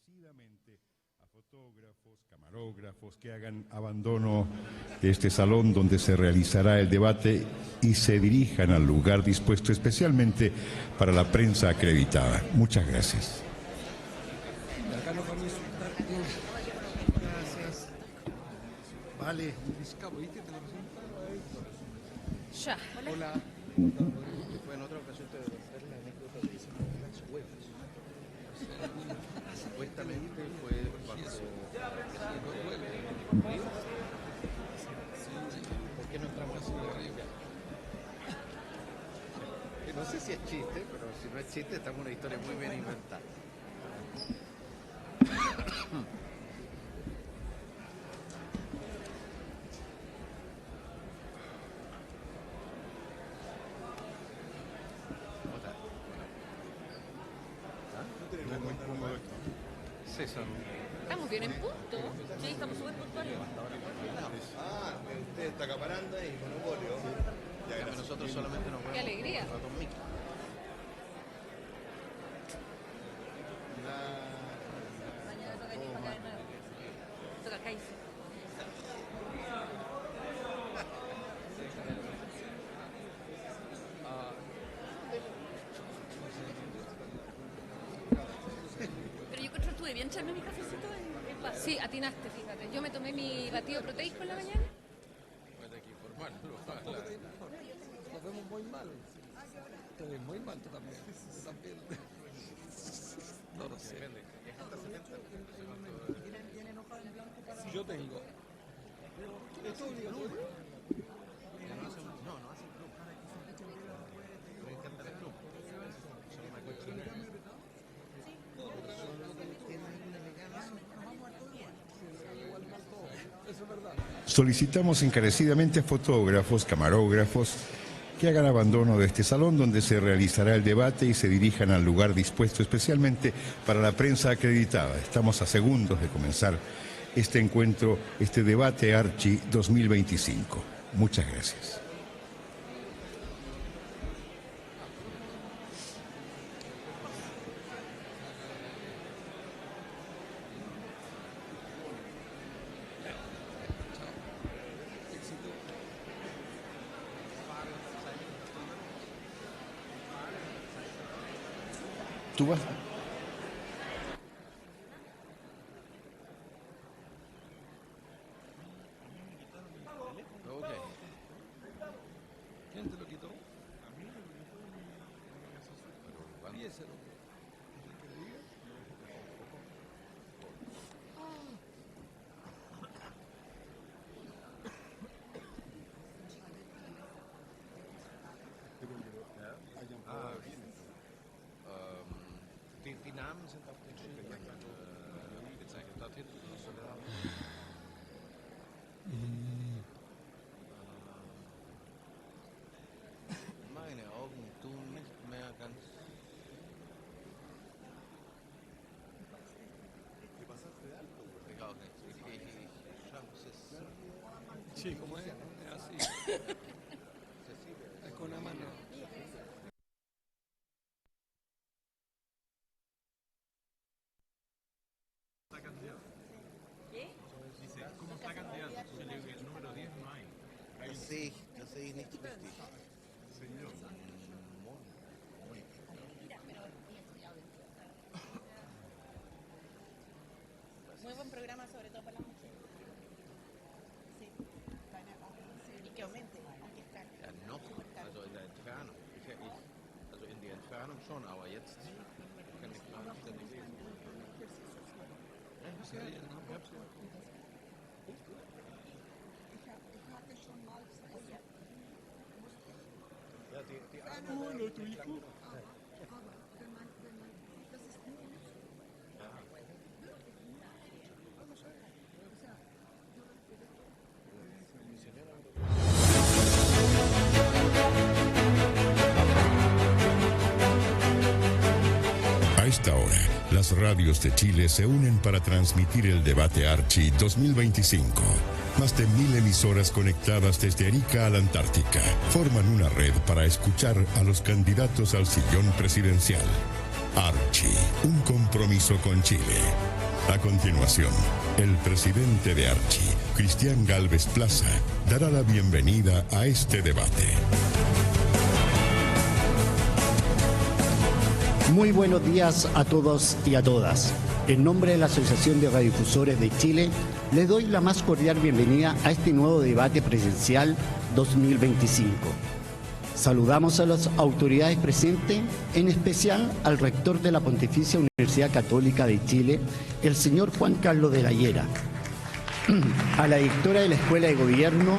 encarecidamente a fotógrafos, camarógrafos que hagan abandono de este salón donde se realizará el debate y se dirijan al lugar dispuesto especialmente para la prensa acreditada. Muchas gracias. Vale. Ya. Hola. Fue en otra ocasión te contar la anécdota de las huevas. Supuestamente fue bajo... ¿Por qué no entramos así? No sé si es chiste, pero si no es chiste, estamos en una historia muy bien inventada. Estamos bien en punto. Sí, estamos súper puntuales. Usted está acaparando y monopolio. Ya, nosotros solamente nos vemos. ¡Qué alegría! Mañana toca ir para acá de nuevo. Toca acá. Pero yo creo que estuve bien echarme mi cafecito en paz. Sí, atinaste, fíjate. Yo me tomé mi batido proteico en la mañana. Hay que informarlo. Nos vemos muy mal. Te ves muy mal tú también. También. No lo sé. Yo tengo. ¿Es obligatorio? No hacen club. Me encanta el club. Eso es verdad. Solicitamos encarecidamente a fotógrafos, camarógrafos que hagan abandono de este salón donde se realizará el debate y se dirijan al lugar dispuesto especialmente para la prensa acreditada. Estamos a segundos de comenzar este encuentro, este debate Archi 2025. Muchas gracias. ¿Tú vas? ¿Quién te lo quitó? Pídeselo. Die Namen sind auf den Schildern gezeichnet. Dort hinten musst du da. Meine Augen tun nicht mehr ganz. Ich auch nicht. Ich schaffe es. Sí, como es así. Es con la mano. Das sehe ich nicht richtig. Señor. Muy buen programa, sobre todo para las mujeres. Sí. Y que aumente, aunque está. Ja, noch, also in der Entfernung. Also in die Entfernung schon, aber jetzt kann ich gar nicht lesen. Ja, die andere. Tu hijo. A esta hora, las radios de Chile se unen para transmitir el debate Archi 2025. Más de 1000 emisoras conectadas desde Arica a la Antártica forman una red para escuchar a los candidatos al sillón presidencial. Archi, un compromiso con Chile. A continuación, el presidente de Archi, Cristian Gálvez Plaza, dará la bienvenida a este debate. Muy buenos días a todos y a todas. En nombre de la Asociación de Radiodifusores de Chile, le doy la más cordial bienvenida a este nuevo debate presidencial 2025. Saludamos a las autoridades presentes, en especial al rector de la Pontificia Universidad Católica de Chile, el señor Juan Carlos de la Hiera, a la directora de la Escuela de Gobierno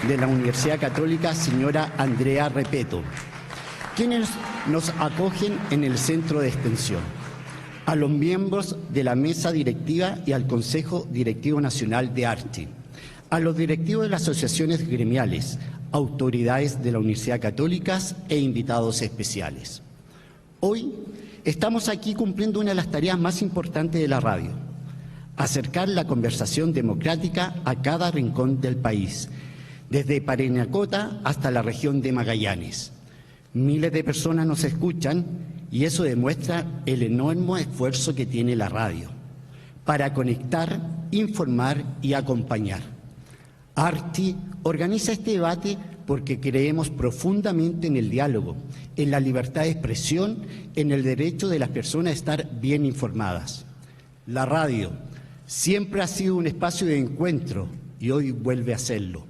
de la Universidad Católica, señora Andrea Repeto, quienes nos acogen en el centro de extensión, a los miembros de la mesa directiva y al Consejo Directivo Nacional de Archi, a los directivos de las asociaciones gremiales, autoridades de la Universidad Católica e invitados especiales. Hoy estamos aquí cumpliendo una de las tareas más importantes de la radio: acercar la conversación democrática a cada rincón del país, desde Parinacota hasta la región de Magallanes. Miles de personas nos escuchan y eso demuestra el enorme esfuerzo que tiene la radio para conectar, informar y acompañar. Archi organiza este debate porque creemos profundamente en el diálogo, en la libertad de expresión, en el derecho de las personas a estar bien informadas. La radio siempre ha sido un espacio de encuentro y hoy vuelve a serlo.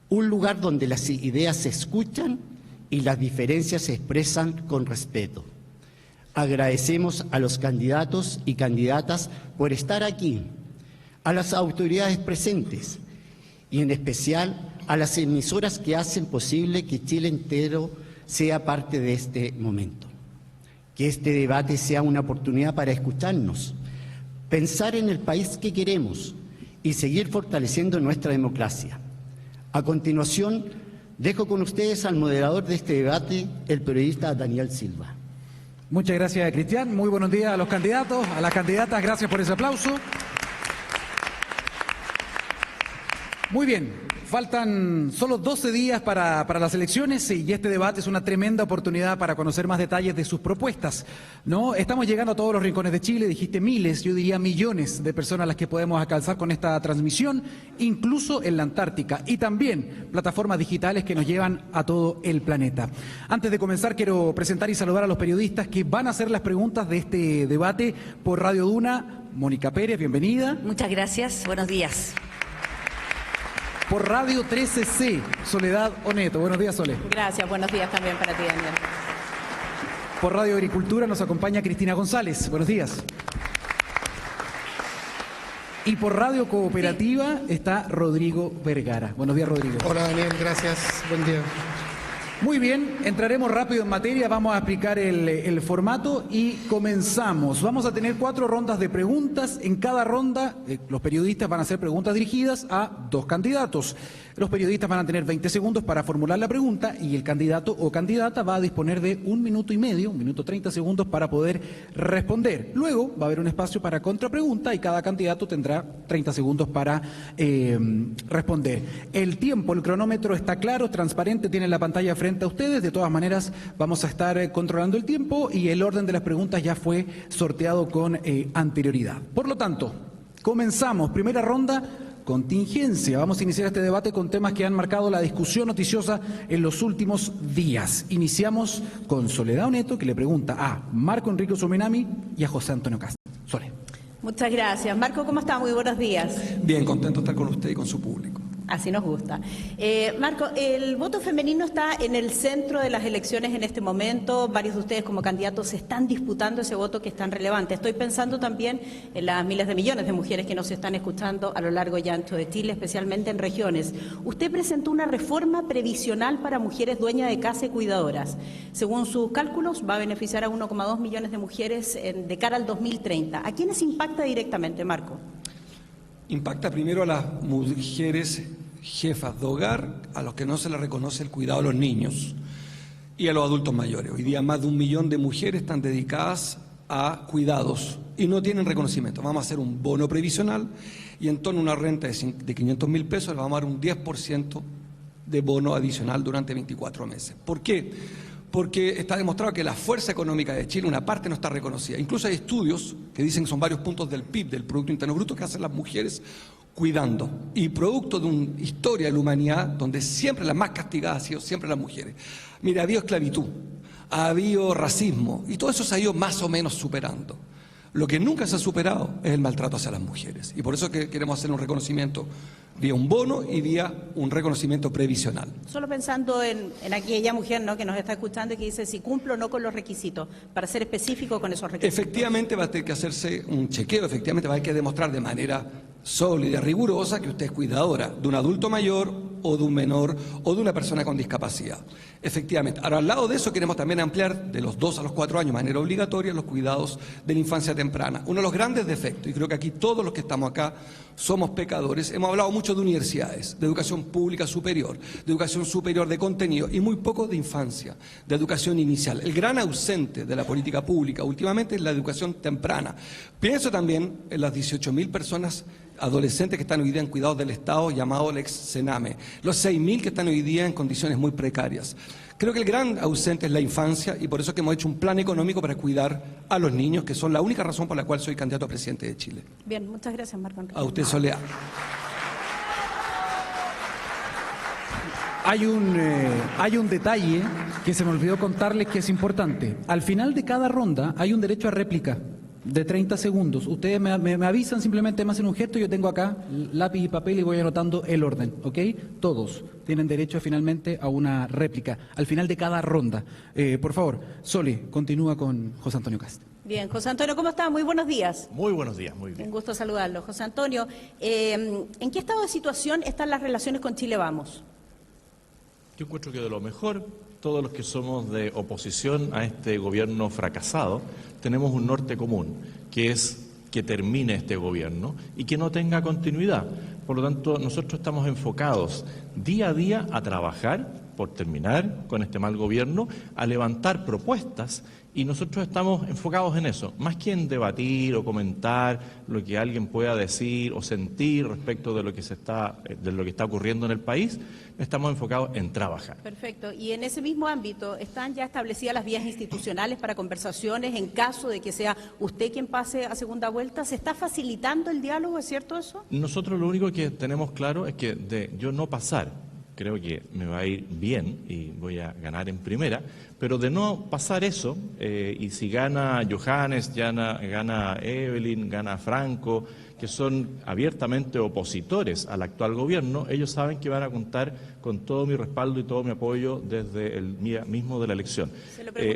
Un lugar donde las ideas se escuchan y las diferencias se expresan con respeto. Agradecemos a los candidatos y candidatas por estar aquí, a las autoridades presentes y en especial a las emisoras que hacen posible que Chile entero sea parte de este momento. Que este debate sea una oportunidad para escucharnos, pensar en el país que queremos y seguir fortaleciendo nuestra democracia. A continuación, dejo con ustedes al moderador de este debate, el periodista Daniel Silva. Muchas gracias, Cristian. Muy buenos días a los candidatos, a las candidatas. Gracias por ese aplauso. Muy bien, faltan solo 12 días para las elecciones y este debate es una tremenda oportunidad para conocer más detalles de sus propuestas, ¿no? Estamos llegando a todos los rincones de Chile, dijiste miles, yo diría millones de personas a las que podemos alcanzar con esta transmisión, incluso en la Antártica, y también plataformas digitales que nos llevan a todo el planeta. Antes de comenzar, quiero presentar y saludar a los periodistas que van a hacer las preguntas de este debate por Radio Duna. Mónica Pérez, bienvenida. Muchas gracias, buenos días. Por Radio 13C, Soledad Oneto. Buenos días, Sole. Gracias, buenos días también para ti, Daniel. Por Radio Agricultura nos acompaña Cristina González. Buenos días. Y por Radio Cooperativa está Rodrigo Vergara. Buenos días, Rodrigo. Hola, Daniel, gracias. Buen día. Muy bien, entraremos rápido en materia, vamos a explicar el formato y comenzamos. Vamos a tener 4 rondas de preguntas. En cada ronda, los periodistas van a hacer preguntas dirigidas a 2 candidatos. Los periodistas van a tener 20 segundos para formular la pregunta y el candidato o candidata va a disponer de 1 minuto y medio, 1 minuto 30 segundos para poder responder. Luego va a haber un espacio para contrapregunta y cada candidato tendrá 30 segundos para responder. El tiempo, el cronómetro está claro, transparente, tiene la pantalla frente a ustedes. De todas maneras, vamos a estar controlando el tiempo y el orden de las preguntas ya fue sorteado con anterioridad. Por lo tanto, comenzamos. Primera ronda, contingencia. Vamos a iniciar este debate con temas que han marcado la discusión noticiosa en los últimos días. Iniciamos con Soledad Oneto, que le pregunta a Marco Enrique Sominami y a José Antonio Castro. Sole. Muchas gracias. Marco, ¿cómo está? Muy buenos días. Bien, contento de estar con usted y con su público. Así nos gusta. Marco, el voto femenino está en el centro de las elecciones en este momento. Varios de ustedes como candidatos se están disputando ese voto que es tan relevante. Estoy pensando también en las miles de millones de mujeres que nos están escuchando a lo largo y ancho de Chile, especialmente en regiones. Usted presentó una reforma previsional para mujeres dueñas de casa y cuidadoras. Según sus cálculos, va a beneficiar a 1,2 millones de mujeres de cara al 2030. ¿A quiénes impacta directamente, Marco? Impacta primero a las mujeres jefas de hogar, a los que no se les reconoce el cuidado de los niños y a los adultos mayores. Hoy día más de 1 millón de mujeres están dedicadas a cuidados y no tienen reconocimiento. Vamos a hacer un bono previsional y en torno a una renta de 500.000 pesos le vamos a dar un 10% de bono adicional durante 24 meses. ¿Por qué? porque está demostrado que la fuerza económica de Chile, una parte no está reconocida. Incluso hay estudios que dicen que son varios puntos del PIB, del Producto Interno Bruto, que hacen las mujeres cuidando. Y producto de una historia de la humanidad donde siempre las más castigadas han sido siempre las mujeres. Mira, ha habido esclavitud, ha habido racismo, y todo eso se ha ido más o menos superando. Lo que nunca se ha superado es el maltrato hacia las mujeres. Y por eso que queremos hacer un reconocimiento vía un bono y vía un reconocimiento previsional. Solo pensando en aquella mujer, ¿no?, que nos está escuchando y que dice si cumplo o no con los requisitos, para ser específico con esos requisitos. Efectivamente va a tener que hacerse un chequeo, efectivamente va a haber que demostrar de manera sólida, rigurosa, que usted es cuidadora de un adulto mayor o de un menor o de una persona con discapacidad. Efectivamente. Ahora, al lado de eso queremos también ampliar de los 2 a los 4 años de manera obligatoria los cuidados de la infancia temprana. Uno de los grandes defectos, y creo que aquí todos los que estamos acá somos pecadores, hemos hablado mucho de universidades, de educación pública superior, de educación superior de contenido y muy poco de infancia, de educación inicial. El gran ausente de la política pública últimamente es la educación temprana. Pienso también en las 18.000 personas adolescentes que están hoy día en cuidados del Estado, llamado el ex-Sename, los 6.000 que están hoy día en condiciones muy precarias. Creo que el gran ausente es la infancia y por eso que hemos hecho un plan económico para cuidar a los niños, que son la única razón por la cual soy candidato a presidente de Chile. Bien, muchas gracias, Marco Enrique. A usted, Soledad. Hay un detalle que se me olvidó contarles que es importante. Al final de cada ronda hay un derecho a réplica de 30 segundos. Ustedes me avisan, simplemente me hacen un gesto, yo tengo acá lápiz y papel y voy anotando el orden, ¿ok? Todos tienen derecho finalmente a una réplica al final de cada ronda. Por favor, Soli, continúa con José Antonio Cast. Bien, José Antonio, ¿cómo está? Muy buenos días. Muy buenos días, muy bien. Un gusto saludarlo. José Antonio, ¿en qué estado de situación están las relaciones con Chile Vamos? Yo encuentro que de lo mejor, todos los que somos de oposición a este gobierno fracasado, tenemos un norte común, que es que termine este gobierno y que no tenga continuidad. Por lo tanto, nosotros estamos enfocados día a día a trabajar por terminar con este mal gobierno, a levantar propuestas, y nosotros estamos enfocados en eso, más que en debatir o comentar lo que alguien pueda decir o sentir respecto de lo que está ocurriendo en el país. Estamos enfocados en trabajar. Perfecto. Y en ese mismo ámbito, ¿están ya establecidas las vías institucionales para conversaciones en caso de que sea usted quien pase a segunda vuelta? ¿Se está facilitando el diálogo? ¿Es cierto eso? Nosotros lo único que tenemos claro es que de yo no pasar, creo que me va a ir bien y voy a ganar en primera, pero de no pasar eso, y si gana Johannes, gana Evelyn, gana Franco, que son abiertamente opositores al actual gobierno, ellos saben que van a contar con todo mi respaldo y todo mi apoyo desde el día mismo de la elección.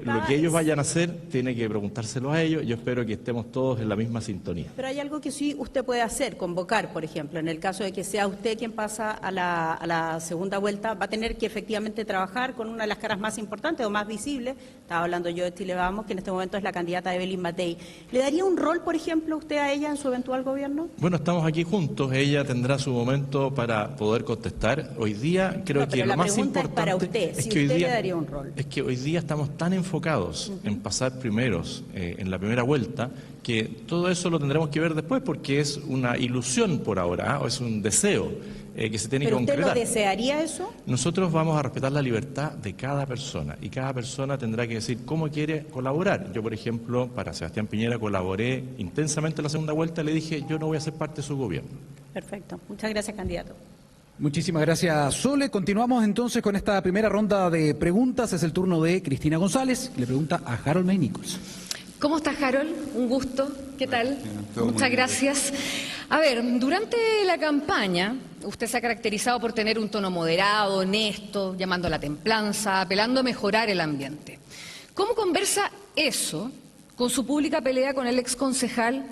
Lo que ellos vayan a hacer tiene que preguntárselo a ellos. Yo espero que estemos todos en la misma sintonía. Pero hay algo que sí usted puede hacer, convocar, por ejemplo, en el caso de que sea usted quien pasa a la segunda vuelta, va a tener que efectivamente trabajar con una de las caras más importantes o más visibles. Estaba hablando yo de Chile Vamos, que en este momento es la candidata Evelyn Matei. ¿Le daría un rol, por ejemplo, usted a ella en su eventual gobierno? Bueno, estamos aquí juntos, ella tendrá su momento para poder contestar. Hoy día creo que lo más importante es para usted, es si que hoy usted día, le daría un rol. Es que hoy día estamos tan enfocados en pasar primeros en la primera vuelta, que todo eso lo tendremos que ver después, porque es una ilusión por ahora, o es un deseo que se tiene que concretar. ¿Pero usted lo desearía eso? Nosotros vamos a respetar la libertad de cada persona y cada persona tendrá que decir cómo quiere colaborar. Yo, por ejemplo, para Sebastián Piñera colaboré intensamente en la segunda vuelta, le dije yo no voy a ser parte de su gobierno. Perfecto. Muchas gracias, candidato. Muchísimas gracias, Sole. Continuamos entonces con esta primera ronda de preguntas. Es el turno de Cristina González. Le pregunta a Harold May Nichols. ¿Cómo estás, Harold? Un gusto. ¿Qué tal? Muchas gracias. A ver, durante la campaña, usted se ha caracterizado por tener un tono moderado, honesto, llamando a la templanza, apelando a mejorar el ambiente. ¿Cómo conversa eso con su pública pelea con el exconcejal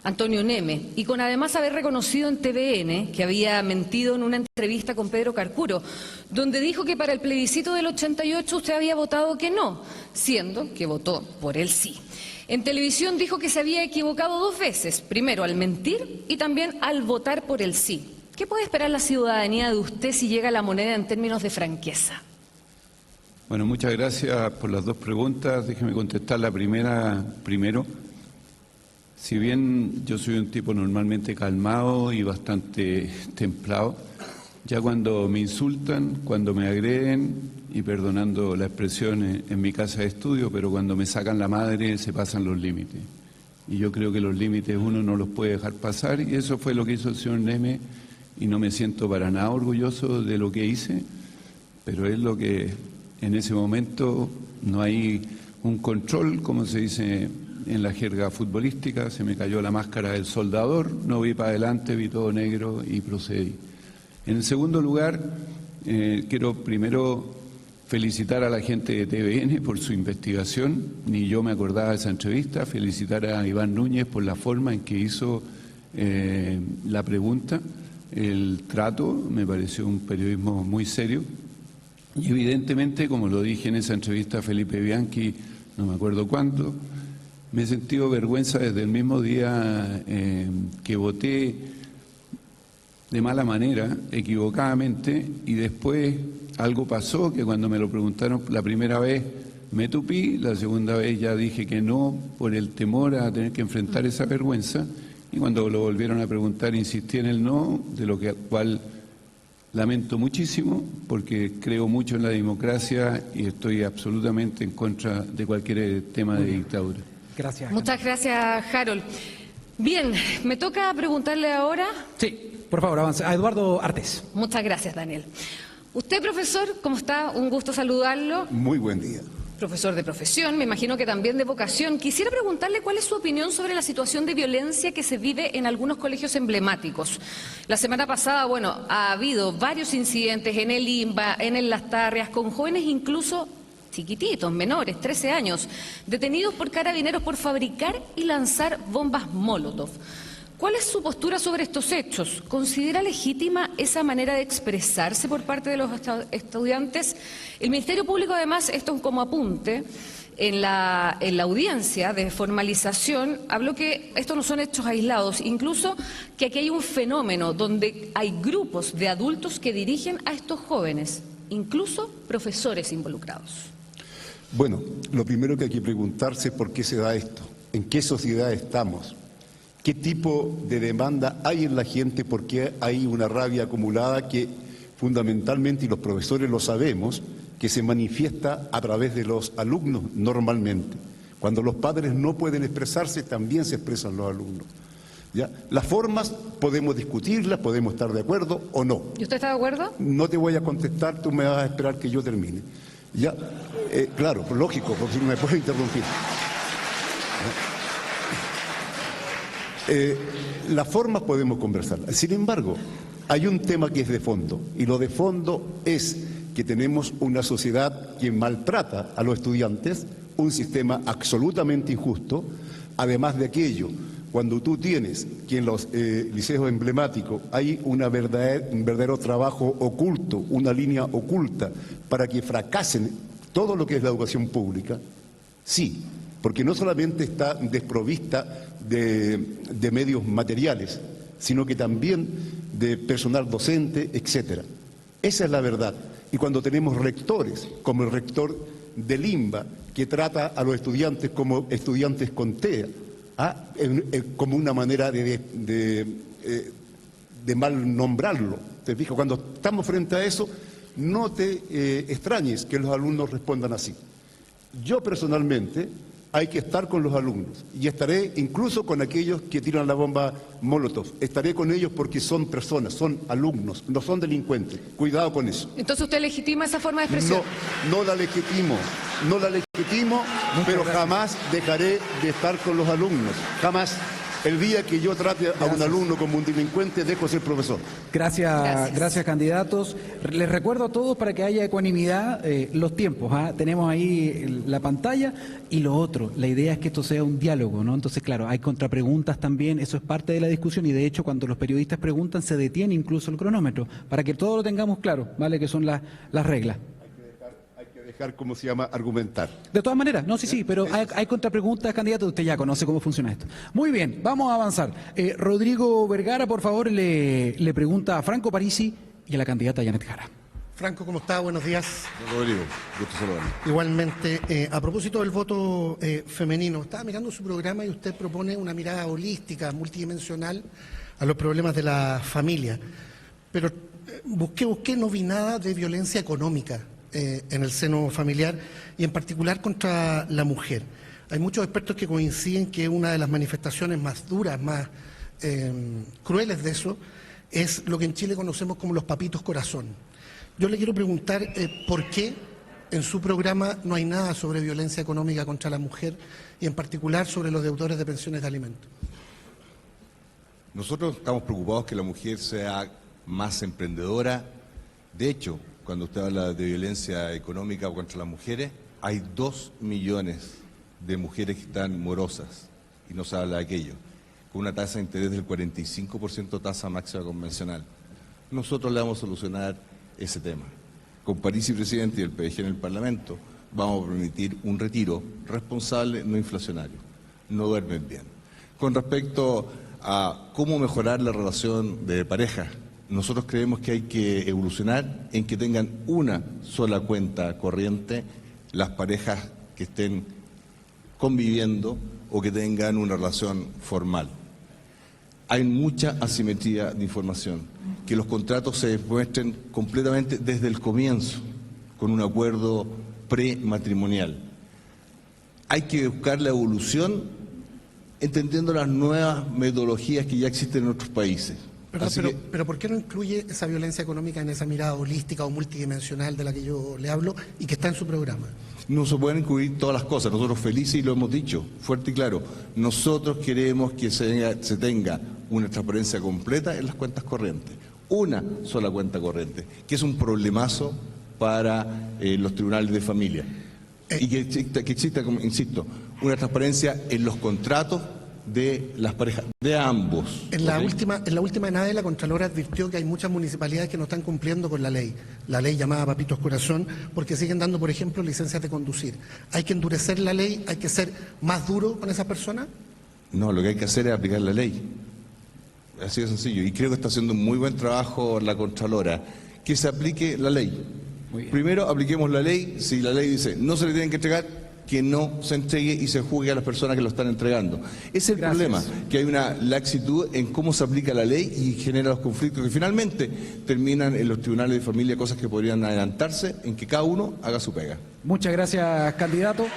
Antonio Neme y con además haber reconocido en TVN que había mentido en una entrevista con Pedro Carcuro, donde dijo que para el plebiscito del 88 usted había votado que no, siendo que votó por el sí? En televisión dijo que se había equivocado 2 veces, primero al mentir y también al votar por el sí. ¿Qué puede esperar la ciudadanía de usted si llega a la moneda en términos de franqueza? Bueno, muchas gracias por las 2 preguntas. Déjeme contestar la primera primero. Si bien yo soy un tipo normalmente calmado y bastante templado, Ya cuando me insultan, cuando me agreden, y perdonando la expresión en mi casa de estudio, pero cuando me sacan la madre se pasan los límites. Y yo creo que los límites uno no los puede dejar pasar, y eso fue lo que hizo el señor Neme, y no me siento para nada orgulloso de lo que hice, pero es lo que en ese momento no hay un control, como se dice en la jerga futbolística, se me cayó la máscara del soldador, no vi para adelante, vi todo negro y procedí. En el segundo lugar, quiero primero felicitar a la gente de TVN por su investigación, ni yo me acordaba de esa entrevista, felicitar a Iván Núñez por la forma en que hizo la pregunta, el trato, me pareció un periodismo muy serio, y evidentemente, como lo dije en esa entrevista a Felipe Bianchi, no me acuerdo cuándo, me he sentido vergüenza desde el mismo día que voté de mala manera, equivocadamente, y después algo pasó que cuando me lo preguntaron la primera vez me tupí, la segunda vez ya dije que no por el temor a tener que enfrentar esa vergüenza, y cuando lo volvieron a preguntar insistí en el no, de lo cual lamento muchísimo, porque creo mucho en la democracia y estoy absolutamente en contra de cualquier tema de dictadura. Gracias. Muchas gracias, Harold. Bien, me toca preguntarle ahora. Sí, por favor, avance. A Eduardo Artés. Muchas gracias, Daniel. Usted, profesor, ¿cómo está? Un gusto saludarlo. Muy buen día. Profesor de profesión, me imagino que también de vocación. Quisiera preguntarle cuál es su opinión sobre la situación de violencia que se vive en algunos colegios emblemáticos. La semana pasada, ha habido varios incidentes en el IMBA, en el Las Tarrias, con jóvenes incluso chiquititos, menores, 13 años, detenidos por carabineros por fabricar y lanzar bombas Molotov. ¿Cuál es su postura sobre estos hechos? ¿Considera legítima esa manera de expresarse por parte de los estudiantes? El Ministerio Público, además, esto es como apunte, en la audiencia de formalización, habló que estos no son hechos aislados, incluso que aquí hay un fenómeno donde hay grupos de adultos que dirigen a estos jóvenes, incluso profesores involucrados. Bueno, lo primero que hay que preguntarse es por qué se da esto, en qué sociedad estamos. ¿Qué tipo de demanda hay en la gente? Porque hay una rabia acumulada que fundamentalmente, y los profesores lo sabemos, que se manifiesta a través de los alumnos normalmente. Cuando los padres no pueden expresarse, también se expresan los alumnos. ¿Ya? Las formas podemos discutirlas, podemos estar de acuerdo o no. ¿Y usted está de acuerdo? No te voy a contestar, tú me vas a esperar que yo termine. ¿Ya? Claro, lógico, porque si no me puedes interrumpir. Las formas podemos conversarlas. Sin embargo, hay un tema que es de fondo, y lo de fondo es que tenemos una sociedad que maltrata a los estudiantes, un sistema absolutamente injusto. Además de aquello, cuando tú tienes que en los liceos emblemáticos hay un verdadero trabajo oculto, una línea oculta para que fracasen todo lo que es la educación pública, sí, porque no solamente está desprovista de medios materiales, sino que también de personal docente, etcétera. Esa es la verdad. Y cuando tenemos rectores, como el rector del IMBA, que trata a los estudiantes como estudiantes con TEA, como una manera de mal nombrarlo. ¿Te fijas? Cuando estamos frente a eso, no te extrañes que los alumnos respondan así. Yo personalmente hay que estar con los alumnos y estaré incluso con aquellos que tiran la bomba Molotov. Estaré con ellos porque son personas, son alumnos, no son delincuentes. Cuidado con eso. Entonces, ¿usted legitima esa forma de expresión? No la legitimo, pero jamás dejaré de estar con los alumnos, jamás. El día que yo trate a un alumno como un delincuente, dejo de ser profesor. Gracias, candidatos. Les recuerdo a todos, para que haya ecuanimidad, los tiempos. Tenemos ahí la pantalla, y lo otro, la idea es que esto sea un diálogo, ¿no? Entonces, claro, hay contrapreguntas también, eso es parte de la discusión, y de hecho cuando los periodistas preguntan se detiene incluso el cronómetro, para que todos lo tengamos claro, ¿vale? Que son las reglas. ¿Cómo se llama? Argumentar. De todas maneras, no, sí, pero hay contrapreguntas, candidato, usted ya conoce cómo funciona esto. Muy bien, vamos a avanzar. Rodrigo Vergara, por favor, le pregunta a Franco Parisi y a la candidata Janet Jara. Franco, ¿cómo está? Buenos días. Rodrigo, gusto saludarlo. Igualmente, a propósito del voto femenino, estaba mirando su programa y usted propone una mirada holística, multidimensional, a los problemas de la familia. Pero Busqué, no vi nada de violencia económica en el seno familiar y en particular contra la mujer. Hay muchos expertos que coinciden que una de las manifestaciones más duras, más crueles de eso, es lo que en Chile conocemos como los papitos corazón. Yo le quiero preguntar por qué en su programa no hay nada sobre violencia económica contra la mujer y en particular sobre los deudores de pensiones de alimentos. Nosotros estamos preocupados que la mujer sea más emprendedora. De hecho, cuando usted habla de violencia económica contra las mujeres, hay 2 millones de mujeres que están morosas y no se habla de aquello, con una tasa de interés del 45% tasa máxima convencional. Nosotros le vamos a solucionar ese tema. Con París y presidente y el PDG en el Parlamento vamos a permitir un retiro responsable, no inflacionario. No duermen bien. Con respecto a cómo mejorar la relación de pareja, nosotros creemos que hay que evolucionar en que tengan una sola cuenta corriente las parejas que estén conviviendo o que tengan una relación formal. Hay mucha asimetría de información, que los contratos se demuestren completamente desde el comienzo, con un acuerdo prematrimonial. Hay que buscar la evolución entendiendo las nuevas metodologías que ya existen en otros países. Pero ¿por qué no incluye esa violencia económica en esa mirada holística o multidimensional de la que yo le hablo y que está en su programa? No se pueden incluir todas las cosas. Nosotros felices y lo hemos dicho, fuerte y claro. Nosotros queremos que se tenga una transparencia completa en las cuentas corrientes. Una sola cuenta corriente, que es un problemazo para los tribunales de familia. Y que exista, como insisto, una transparencia en los contratos de las parejas, de ambos. En la última ANADE, la Contralora advirtió que hay muchas municipalidades que no están cumpliendo con la ley llamada Papitos Corazón, porque siguen dando, por ejemplo, licencias de conducir. ¿Hay que endurecer la ley? ¿Hay que ser más duro con esas personas? No, lo que hay que hacer es aplicar la ley. Así de sencillo. Y creo que está haciendo un muy buen trabajo la Contralora. Que se aplique la ley. Primero apliquemos la ley. Si la ley dice no se le tienen que entregar, que no se entregue y se juzgue a las personas que lo están entregando. Ese es el problema, que hay una laxitud en cómo se aplica la ley y genera los conflictos que finalmente terminan en los tribunales de familia, cosas que podrían adelantarse en que cada uno haga su pega. Muchas gracias, candidato.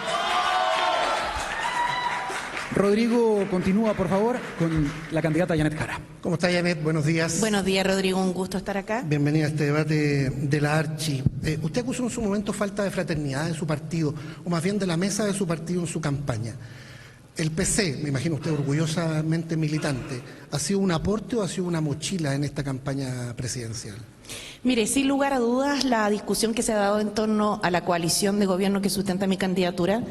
Rodrigo, continúa, por favor, con la candidata Janet Jara. ¿Cómo está, Janet? Buenos días. Buenos días, Rodrigo. Un gusto estar acá. Bienvenida a este debate de la Archi. Usted acusó en su momento falta de fraternidad de su partido, o más bien de la mesa de su partido en su campaña. El PC, me imagino usted orgullosamente militante, ¿ha sido un aporte o ha sido una mochila en esta campaña presidencial? Mire, sin lugar a dudas, la discusión que se ha dado en torno a la coalición de gobierno que sustenta mi candidatura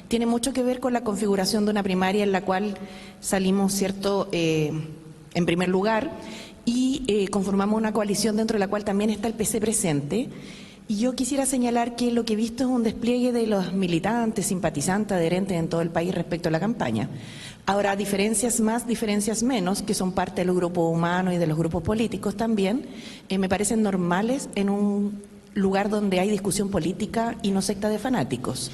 tiene mucho que ver con la configuración de una primaria en la cual salimos, ¿cierto?, en primer lugar y conformamos una coalición dentro de la cual también está el PC presente. Y yo quisiera señalar que lo que he visto es un despliegue de los militantes, simpatizantes, adherentes en todo el país respecto a la campaña. Ahora, diferencias más, diferencias menos, que son parte de los grupos humanos y de los grupos políticos también, me parecen normales en un lugar donde hay discusión política y no secta de fanáticos.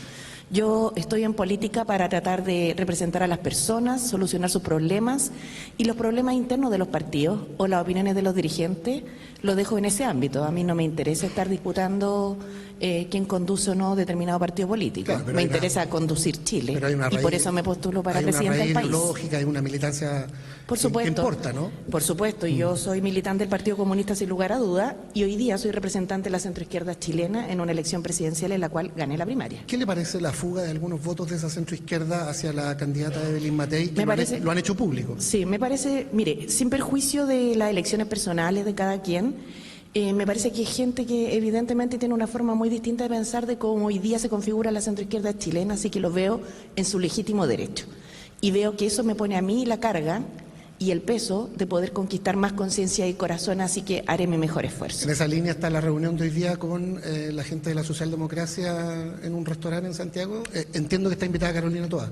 Yo estoy en política para tratar de representar a las personas, solucionar sus problemas y los problemas internos de los partidos o las opiniones de los dirigentes lo dejo en ese ámbito. A mí no me interesa estar disputando quién conduce o no determinado partido político. Claro, me interesa conducir Chile y por eso me postulo para presidente del país. Hay una raíz ideológica, hay una militancia por supuesto, que importa, ¿no? Por supuesto, y yo soy militante del Partido Comunista sin lugar a duda y hoy día soy representante de la centroizquierda chilena en una elección presidencial en la cual gané la primaria. ¿Qué le parece la fuga de algunos votos de esa centroizquierda hacia la candidata Evelyn Matei, que lo han hecho público? Sí, me parece, mire, sin perjuicio de las elecciones personales de cada quien, me parece que hay gente que evidentemente tiene una forma muy distinta de pensar de cómo hoy día se configura la centroizquierda chilena, así que lo veo en su legítimo derecho. Y veo que eso me pone a mí la carga y el peso de poder conquistar más conciencia y corazón, así que haré mi mejor esfuerzo. En esa línea está la reunión de hoy día con la gente de la socialdemocracia en un restaurante en Santiago. Entiendo que está invitada Carolina Toa.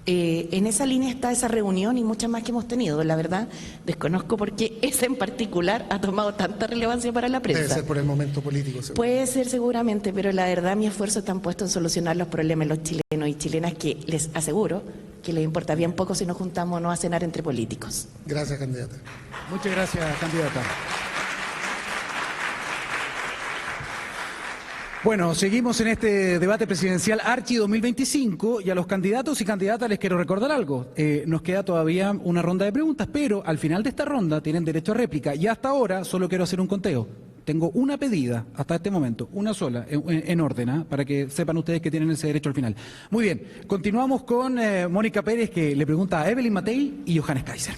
En esa línea está esa reunión y muchas más que hemos tenido. La verdad, desconozco por qué esa en particular ha tomado tanta relevancia para la prensa. Debe ser por el momento político, seguro. Puede ser seguramente, pero la verdad mi esfuerzo está puesto en solucionar los problemas de los chilenos y chilenas, que les aseguro que les importa bien poco si nos juntamos o no a cenar entre políticos. Gracias, candidata. Muchas gracias, candidata. Bueno, seguimos en este debate presidencial Archi 2025 y a los candidatos y candidatas les quiero recordar algo. Nos queda todavía una ronda de preguntas, pero al final de esta ronda tienen derecho a réplica y hasta ahora solo quiero hacer un conteo. Tengo una pedida hasta este momento, una sola, en orden, para que sepan ustedes que tienen ese derecho al final. Muy bien, continuamos con Mónica Pérez, que le pregunta a Evelyn Matei y Johannes Kaiser.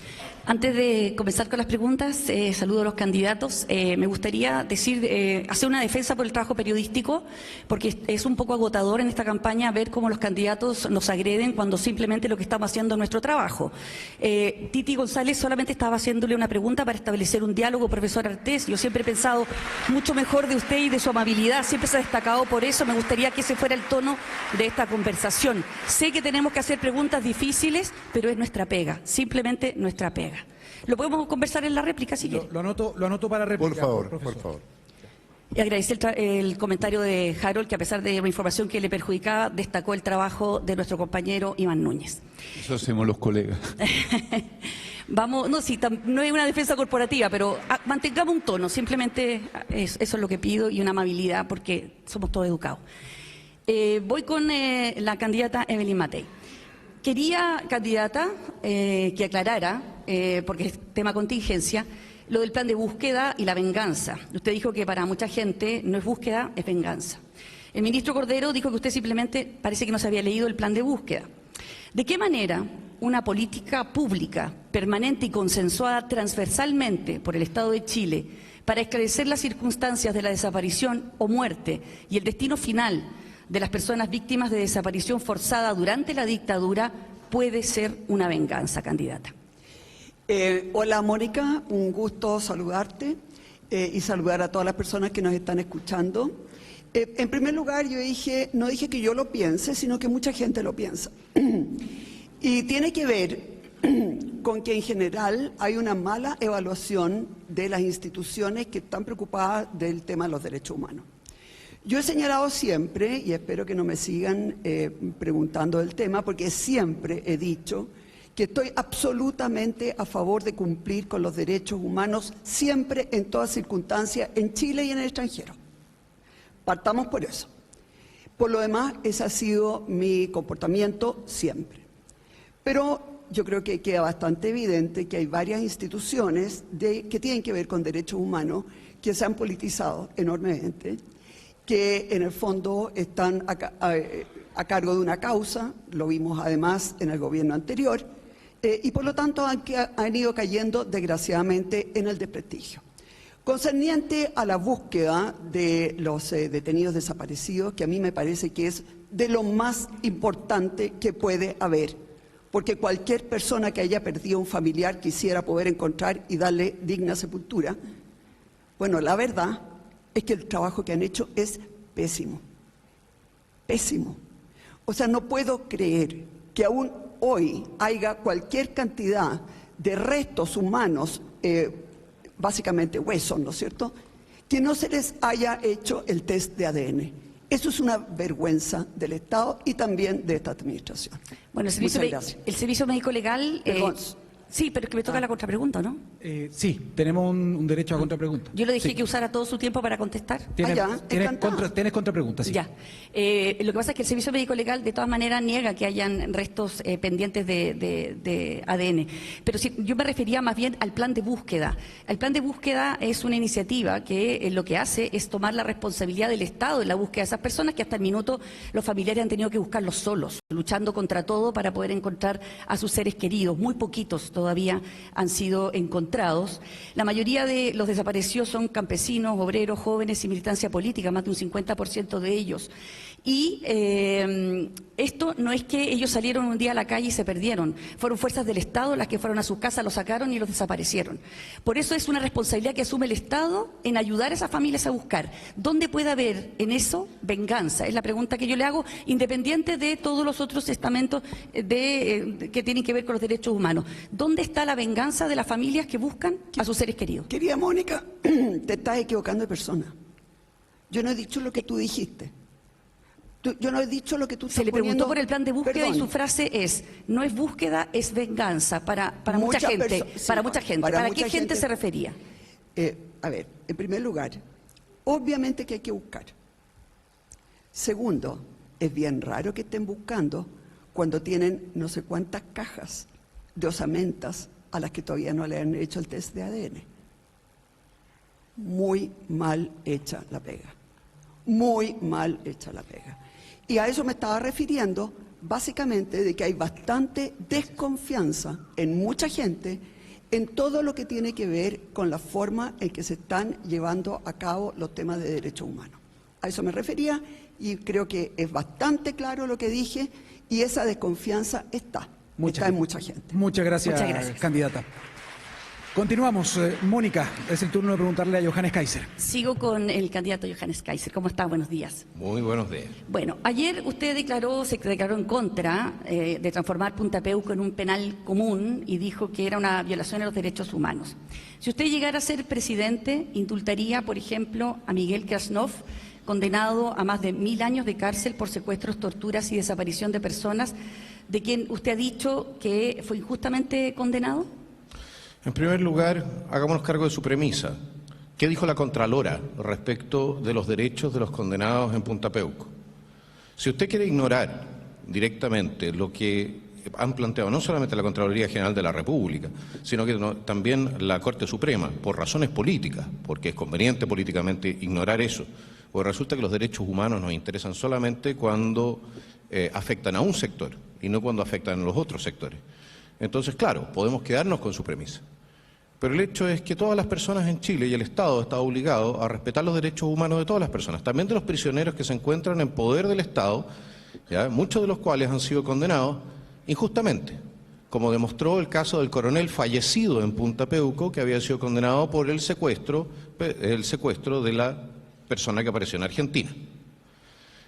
Antes de comenzar con las preguntas, saludo a los candidatos. Me gustaría decir, hacer una defensa por el trabajo periodístico, porque es un poco agotador en esta campaña ver cómo los candidatos nos agreden cuando simplemente lo que estamos haciendo es nuestro trabajo. Titi González solamente estaba haciéndole una pregunta para establecer un diálogo, profesor Artés. Yo siempre he pensado mucho mejor de usted y de su amabilidad, siempre se ha destacado por eso. Me gustaría que ese fuera el tono de esta conversación. Sé que tenemos que hacer preguntas difíciles, pero es nuestra pega, simplemente nuestra pega. Lo podemos conversar en la réplica, si quiere. Lo anoto para réplica. Por favor, por favor. Y agradecer el comentario de Harold, que a pesar de la información que le perjudicaba, destacó el trabajo de nuestro compañero Iván Núñez. Eso hacemos los colegas. Vamos, no, sí, no es una defensa corporativa, pero mantengamos un tono, simplemente eso es lo que pido y una amabilidad, porque somos todos educados. Voy con la candidata Evelyn Matei. Quería, candidata, que aclarara, porque es tema contingencia, lo del plan de búsqueda y la venganza. Usted dijo que para mucha gente no es búsqueda, es venganza. El ministro Cordero dijo que usted simplemente parece que no se había leído el plan de búsqueda. ¿De qué manera una política pública, permanente y consensuada transversalmente por el Estado de Chile para esclarecer las circunstancias de la desaparición o muerte y el destino final de las personas víctimas de desaparición forzada durante la dictadura puede ser una venganza, candidata? Hola Mónica, un gusto saludarte y saludar a todas las personas que nos están escuchando. En primer lugar, no dije que yo lo piense, sino que mucha gente lo piensa. Y tiene que ver con que en general hay una mala evaluación de las instituciones que están preocupadas del tema de los derechos humanos. Yo he señalado siempre, y espero que no me sigan preguntando del tema, porque siempre he dicho que estoy absolutamente a favor de cumplir con los derechos humanos, siempre, en todas circunstancias, en Chile y en el extranjero. Partamos por eso. Por lo demás, ese ha sido mi comportamiento siempre. Pero yo creo que queda bastante evidente que hay varias instituciones que tienen que ver con derechos humanos que se han politizado enormemente, que en el fondo están a cargo de una causa, lo vimos además en el gobierno anterior, y por lo tanto han ido cayendo desgraciadamente en el desprestigio. Concerniente a la búsqueda de los detenidos desaparecidos, que a mí me parece que es de lo más importante que puede haber, porque cualquier persona que haya perdido un familiar quisiera poder encontrar y darle digna sepultura. Bueno, la verdad es que el trabajo que han hecho es pésimo, pésimo. O sea, no puedo creer que aún hoy haya cualquier cantidad de restos humanos, básicamente huesos, ¿no es cierto?, que no se les haya hecho el test de ADN. Eso es una vergüenza del Estado y también de esta administración. Bueno, el servicio médico legal... sí, pero es que me toca la contrapregunta, ¿no? Sí, tenemos un derecho a contrapregunta. Yo le dije que usara todo su tiempo para contestar. Tienes contrapregunta, sí. Ya. Lo que pasa es que el Servicio Médico Legal de todas maneras niega que hayan restos pendientes de ADN. Pero yo me refería más bien al plan de búsqueda. El plan de búsqueda es una iniciativa que lo que hace es tomar la responsabilidad del Estado en la búsqueda de esas personas que hasta el minuto los familiares han tenido que buscarlos solos, luchando contra todo para poder encontrar a sus seres queridos. Muy poquitos todavía han sido encontrados. La mayoría de los desaparecidos son campesinos, obreros, jóvenes y militancia política, más de un 50% de ellos. Y esto no es que ellos salieron un día a la calle y se perdieron. Fueron fuerzas del Estado las que fueron a sus casas, los sacaron y los desaparecieron. Por eso es una responsabilidad que asume el Estado en ayudar a esas familias a buscar. ¿Dónde puede haber en eso venganza? Es la pregunta que yo le hago, independiente de todos los otros estamentos que tienen que ver con los derechos humanos. ¿Dónde está la venganza de las familias que buscan a sus seres queridos? Querida Mónica, te estás equivocando de persona. Yo no he dicho lo que tú dijiste. Yo no he dicho lo que tú estás Se le preguntó poniendo... por el plan de búsqueda. Perdón. Y su frase es: no es búsqueda, es venganza para mucha gente. Sí, para mucha gente. ¿Para qué gente se refería? A ver, en primer lugar, obviamente que hay que buscar. Segundo, es bien raro que estén buscando cuando tienen no sé cuántas cajas de osamentas a las que todavía no le han hecho el test de ADN. Muy mal hecha la pega. Muy mal hecha la pega. Y a eso me estaba refiriendo, básicamente, de que hay bastante desconfianza en mucha gente en todo lo que tiene que ver con la forma en que se están llevando a cabo los temas de derechos humanos. A eso me refería y creo que es bastante claro lo que dije y esa desconfianza está en mucha gente. Muchas gracias, candidata. Continuamos. Mónica, es el turno de preguntarle a Johannes Kaiser. Sigo con el candidato Johannes Kaiser. ¿Cómo está? Buenos días. Muy buenos días. Bueno, ayer usted se declaró en contra de transformar Punta Peuco en un penal común y dijo que era una violación a los derechos humanos. Si usted llegara a ser presidente, indultaría, por ejemplo, a Miguel Krasnov, condenado a más de 1000 años de cárcel por secuestros, torturas y desaparición de personas, de quien usted ha dicho que fue injustamente condenado. En primer lugar, hagámonos cargo de su premisa. ¿Qué dijo la Contralora respecto de los derechos de los condenados en Punta Peuco? Si usted quiere ignorar directamente lo que han planteado no solamente la Contraloría General de la República, sino que también la Corte Suprema, por razones políticas, porque es conveniente políticamente ignorar eso, porque resulta que los derechos humanos nos interesan solamente cuando afectan a un sector y no cuando afectan a los otros sectores. Entonces, claro, podemos quedarnos con su premisa. Pero el hecho es que todas las personas en Chile y el Estado está obligado a respetar los derechos humanos de todas las personas, también de los prisioneros que se encuentran en poder del Estado, ¿ya? Muchos de los cuales han sido condenados injustamente, como demostró el caso del coronel fallecido en Punta Peuco, que había sido condenado por el secuestro de la persona que apareció en Argentina.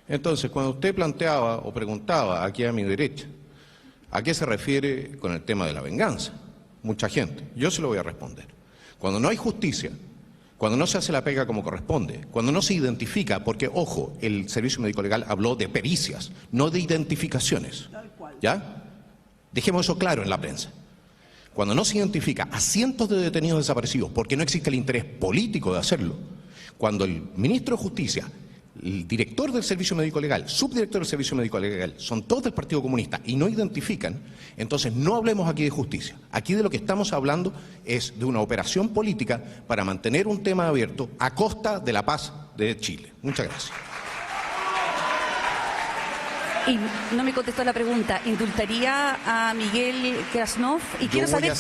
Entonces, cuando usted planteaba o preguntaba aquí a mi derecha, ¿a qué se refiere con el tema de la venganza? Mucha gente. Yo se lo voy a responder. Cuando no hay justicia, cuando no se hace la pega como corresponde, cuando no se identifica, porque, ojo, el Servicio Médico Legal habló de pericias, no de identificaciones. ¿Ya? Dejemos eso claro en la prensa. Cuando no se identifica a cientos de detenidos desaparecidos, porque no existe el interés político de hacerlo, cuando el ministro de Justicia, el director del Servicio Médico Legal, subdirector del Servicio Médico Legal, son todos del Partido Comunista y no identifican, entonces no hablemos aquí de justicia. Aquí de lo que estamos hablando es de una operación política para mantener un tema abierto a costa de la paz de Chile. Muchas gracias. Y no me contestó la pregunta. ¿Indultaría a Miguel Krasnov? Y quiero saber,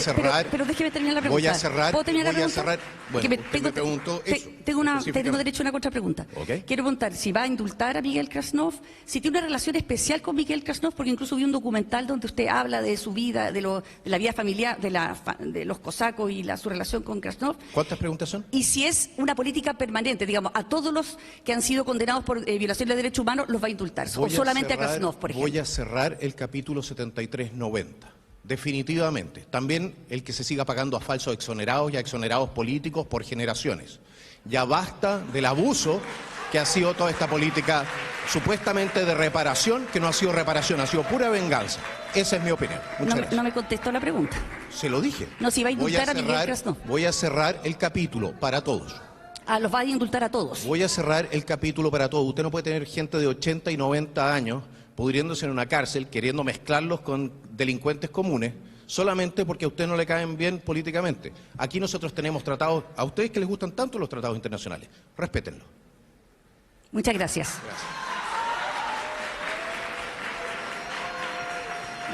pero déjeme terminar la pregunta. Voy a cerrar. ¿Puedo terminar la pregunta? Bueno, me preguntó eso. Tengo derecho a una contrapregunta. Okay. Quiero preguntar si va a indultar a Miguel Krasnov, si tiene una relación especial con Miguel Krasnov, porque incluso vi un documental donde usted habla de su vida, de la vida familiar, de los cosacos y su relación con Krasnov. ¿Cuántas preguntas son? Y si es una política permanente, digamos, a todos los que han sido condenados por violación de derechos humanos los va a indultar, o solamente a Krasnov. Por ejemplo. Voy a cerrar el capítulo 7390. Definitivamente. También el que se siga pagando a falsos exonerados y a exonerados políticos por generaciones. Ya basta del abuso que ha sido toda esta política supuestamente de reparación, que no ha sido reparación, ha sido pura venganza. Esa es mi opinión. Muchas gracias. No me contestó la pregunta. Se lo dije. No, si va a indultar a Miguel Krasnov. Voy a cerrar el capítulo para todos. Los va a indultar a todos. Voy a cerrar el capítulo para todos. Usted no puede tener gente de 80 y 90 años pudriéndose en una cárcel, queriendo mezclarlos con delincuentes comunes, solamente porque a usted no le caen bien políticamente. Aquí nosotros tenemos tratados, a ustedes que les gustan tanto los tratados internacionales, respétenlos. Muchas gracias.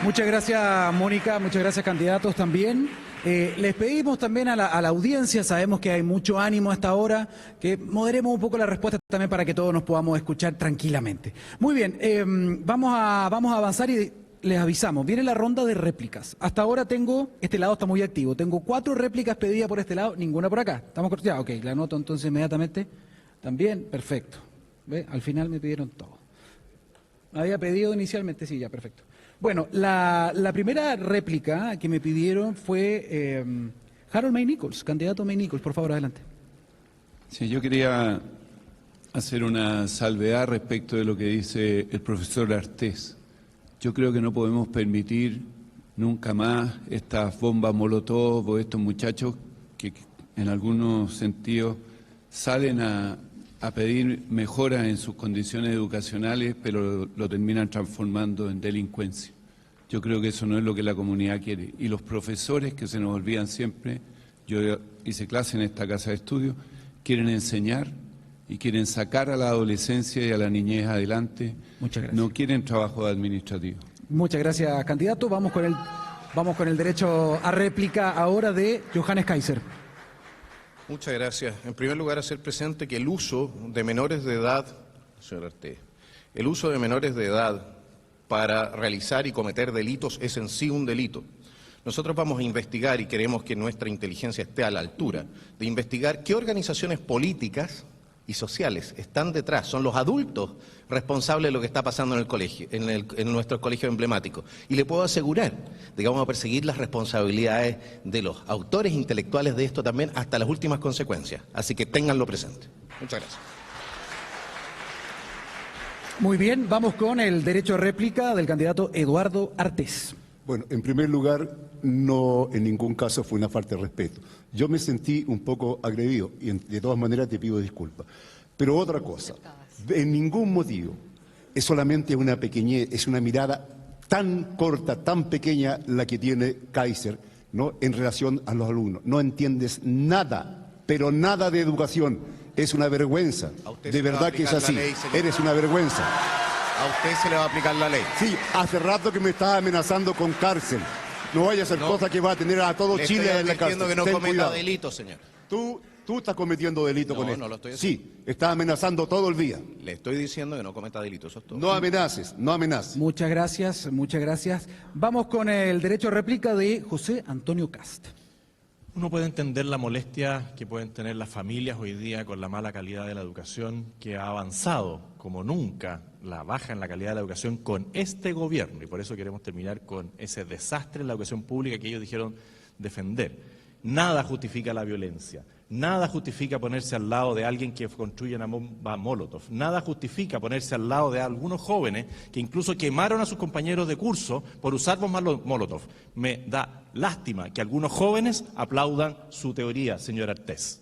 Muchas gracias, Mónica. Muchas gracias, candidatos también. Les pedimos también a la audiencia, sabemos que hay mucho ánimo a esta hora, que moderemos un poco la respuesta también para que todos nos podamos escuchar tranquilamente. Muy bien, vamos a avanzar y les avisamos. Viene la ronda de réplicas. Hasta ahora este lado está muy activo. Tengo 4 réplicas pedidas por este lado, ninguna por acá. ¿Estamos cortos? Ya, ok, la anoto entonces inmediatamente. También, perfecto. ¿Ve? Al final me pidieron todo. ¿Me había pedido inicialmente? Sí, ya, perfecto. Bueno, la primera réplica que me pidieron fue Harold May Nichols, candidato May Nichols. Por favor, adelante. Sí, yo quería hacer una salvedad respecto de lo que dice el profesor Artés. Yo creo que no podemos permitir nunca más estas bombas molotov o estos muchachos que en algunos sentidos salen a a pedir mejoras en sus condiciones educacionales, pero lo terminan transformando en delincuencia. Yo creo que eso no es lo que la comunidad quiere. Y los profesores, que se nos olvidan siempre, yo hice clase en esta casa de estudio, quieren enseñar y quieren sacar a la adolescencia y a la niñez adelante. Muchas gracias. No quieren trabajo administrativo. Muchas gracias, candidato. Vamos con el derecho a réplica ahora de Johannes Kaiser. Muchas gracias. En primer lugar, hacer presente que el uso de menores de edad, señor Artés, el uso de menores de edad para realizar y cometer delitos es en sí un delito. Nosotros vamos a investigar y queremos que nuestra inteligencia esté a la altura de investigar qué organizaciones políticas y sociales están detrás, son los adultos responsables de lo que está pasando en el colegio, en nuestros colegios emblemáticos. Y le puedo asegurar de que vamos a perseguir las responsabilidades de los autores intelectuales de esto también hasta las últimas consecuencias. Así que ténganlo presente. Muchas gracias. Muy bien, vamos con el derecho a réplica del candidato Eduardo Artés. Bueno, en primer lugar, no en ningún caso fue una falta de respeto. Yo me sentí un poco agredido y de todas maneras te pido disculpas. Pero otra cosa, en ningún motivo, es solamente una pequeñez, es una mirada tan corta, tan pequeña la que tiene Kaiser, ¿no?, en relación a los alumnos. No entiendes nada, pero nada de educación. Es una vergüenza, de verdad que es así. Eres una vergüenza. A usted se le va a aplicar la ley. Sí, hace rato que me estaba amenazando con cárcel. No vaya a ser cosa que va a tener a todo Chile en la cárcel. Estoy advirtiendo que no cometa delito, señor. Tú estás cometiendo delito con esto. No lo estoy haciendo. Sí, estás amenazando todo el día. Le estoy diciendo que no cometa delito, eso es todo. No amenaces, no amenaces. Muchas gracias, muchas gracias. Vamos con el derecho a réplica de José Antonio Cast. Uno puede entender la molestia que pueden tener las familias hoy día con la mala calidad de la educación que ha avanzado como nunca, la baja en la calidad de la educación con este gobierno, y por eso queremos terminar con ese desastre en la educación pública que ellos dijeron defender. Nada justifica la violencia, nada justifica ponerse al lado de alguien que construye una bomba Molotov, nada justifica ponerse al lado de algunos jóvenes que incluso quemaron a sus compañeros de curso por usar bombas Molotov. Me da lástima que algunos jóvenes aplaudan su teoría, señor Artés.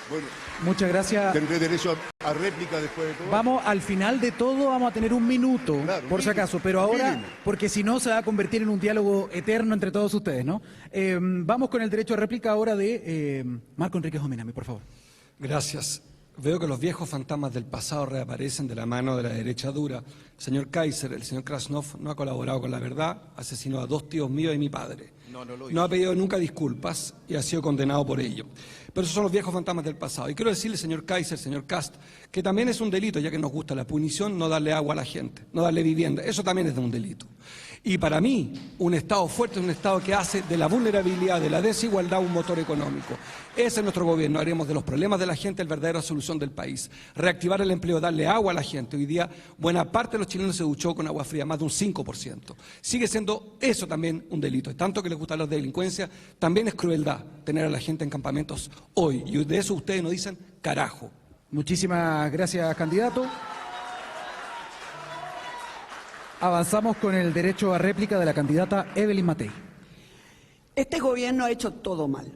Bueno, muchas gracias. Tendré derecho a réplica después de todo. Vamos, al final de todo vamos a tener un minuto, claro, por si acaso, pero ahora, mínimo, porque si no se va a convertir en un diálogo eterno entre todos ustedes, ¿no? Vamos con el derecho a réplica ahora de Marco Enrique Jominami, por favor. Gracias. Veo que los viejos fantasmas del pasado reaparecen de la mano de la derecha dura. El señor Kaiser, el señor Krasnov no ha colaborado con la verdad, asesinó a 2 tíos míos y mi padre. No ha pedido nunca disculpas y ha sido condenado por ello. Pero esos son los viejos fantasmas del pasado. Y quiero decirle, señor Kaiser, señor Kast, que también es un delito, ya que nos gusta la punición, no darle agua a la gente, no darle vivienda. Eso también es de un delito. Y para mí, un Estado fuerte es un Estado que hace de la vulnerabilidad, de la desigualdad, un motor económico. Ese es nuestro gobierno. Haremos de los problemas de la gente la verdadera solución del país. Reactivar el empleo, darle agua a la gente. Hoy día, buena parte de los chilenos se duchó con agua fría, más de un 5%. Sigue siendo eso también un delito. Es tanto que les gusta la delincuencia, también es crueldad tener a la gente en campamentos hoy. Y de eso ustedes nos dicen carajo. Muchísimas gracias, candidato. Avanzamos con el derecho a réplica de la candidata Evelyn Matei. Este gobierno ha hecho todo mal.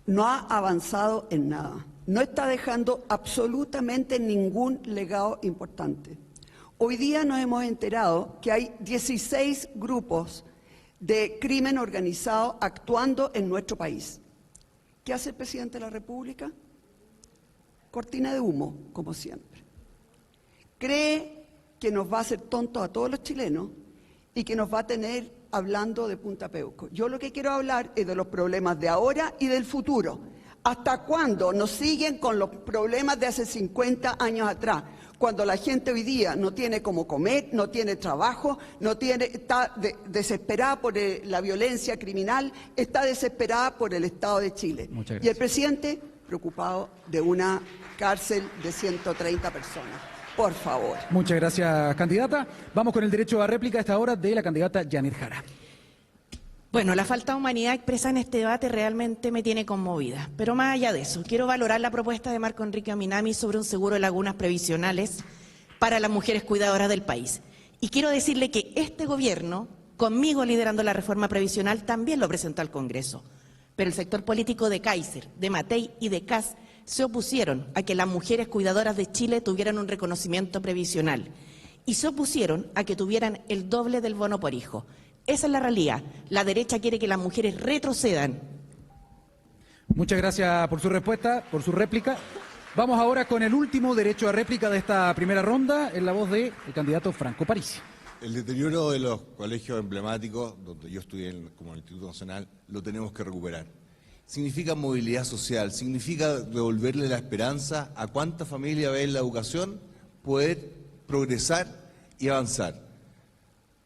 No ha avanzado en nada. No está dejando absolutamente ningún legado importante. Hoy día nos hemos enterado que hay 16 grupos de crimen organizado actuando en nuestro país. ¿Qué hace el presidente de la República? Cortina de humo, como siempre. Cree que nos va a hacer tontos a todos los chilenos y que nos va a tener hablando de Punta Peuco. Yo lo que quiero hablar es de los problemas de ahora y del futuro. ¿Hasta cuándo nos siguen con los problemas de hace 50 años atrás? Cuando la gente hoy día no tiene cómo comer, no tiene trabajo, está desesperada por la violencia criminal, está desesperada por el Estado de Chile. Y el presidente preocupado de una cárcel de 130 personas. Por favor. Muchas gracias, candidata. Vamos con el derecho a réplica a esta hora de la candidata Janet Jara. Bueno, la falta de humanidad expresada en este debate realmente me tiene conmovida. Pero más allá de eso, quiero valorar la propuesta de Marco Enrique Jominami sobre un seguro de lagunas previsionales para las mujeres cuidadoras del país. Y quiero decirle que este gobierno, conmigo liderando la reforma previsional, también lo presentó al Congreso. Pero el sector político de Kaiser, de Matei y de Kast se opusieron a que las mujeres cuidadoras de Chile tuvieran un reconocimiento previsional y se opusieron a que tuvieran el doble del bono por hijo. Esa es la realidad. La derecha quiere que las mujeres retrocedan. Muchas gracias por su respuesta, por su réplica. Vamos ahora con el último derecho a réplica de esta primera ronda, en la voz del candidato Franco Parisi. El deterioro de los colegios emblemáticos, donde yo estudié como el Instituto Nacional, lo tenemos que recuperar. Significa movilidad social, significa devolverle la esperanza a cuánta familia ve en la educación poder progresar y avanzar.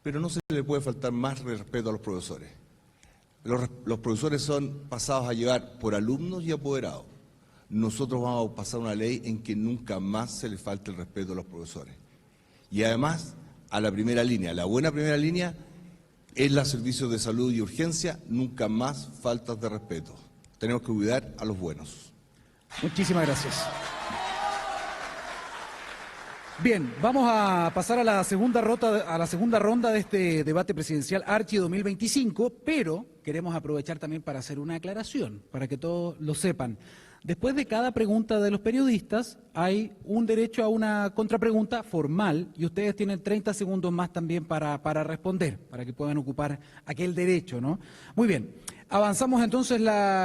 Pero no se le puede faltar más respeto a los profesores. Los profesores son pasados a llevar por alumnos y apoderados. Nosotros vamos a pasar una ley en que nunca más se le falte el respeto a los profesores. Y además, a la primera línea, la buena primera línea es los servicios de salud y urgencia, nunca más faltas de respeto. Tenemos que cuidar a los buenos. Muchísimas gracias. Bien, vamos a pasar a la segunda ronda de este debate presidencial Archi 2025, pero queremos aprovechar también para hacer una aclaración, para que todos lo sepan. Después de cada pregunta de los periodistas hay un derecho a una contrapregunta formal y ustedes tienen 30 segundos más también para responder, para que puedan ocupar aquel derecho, ¿no? Muy bien, avanzamos entonces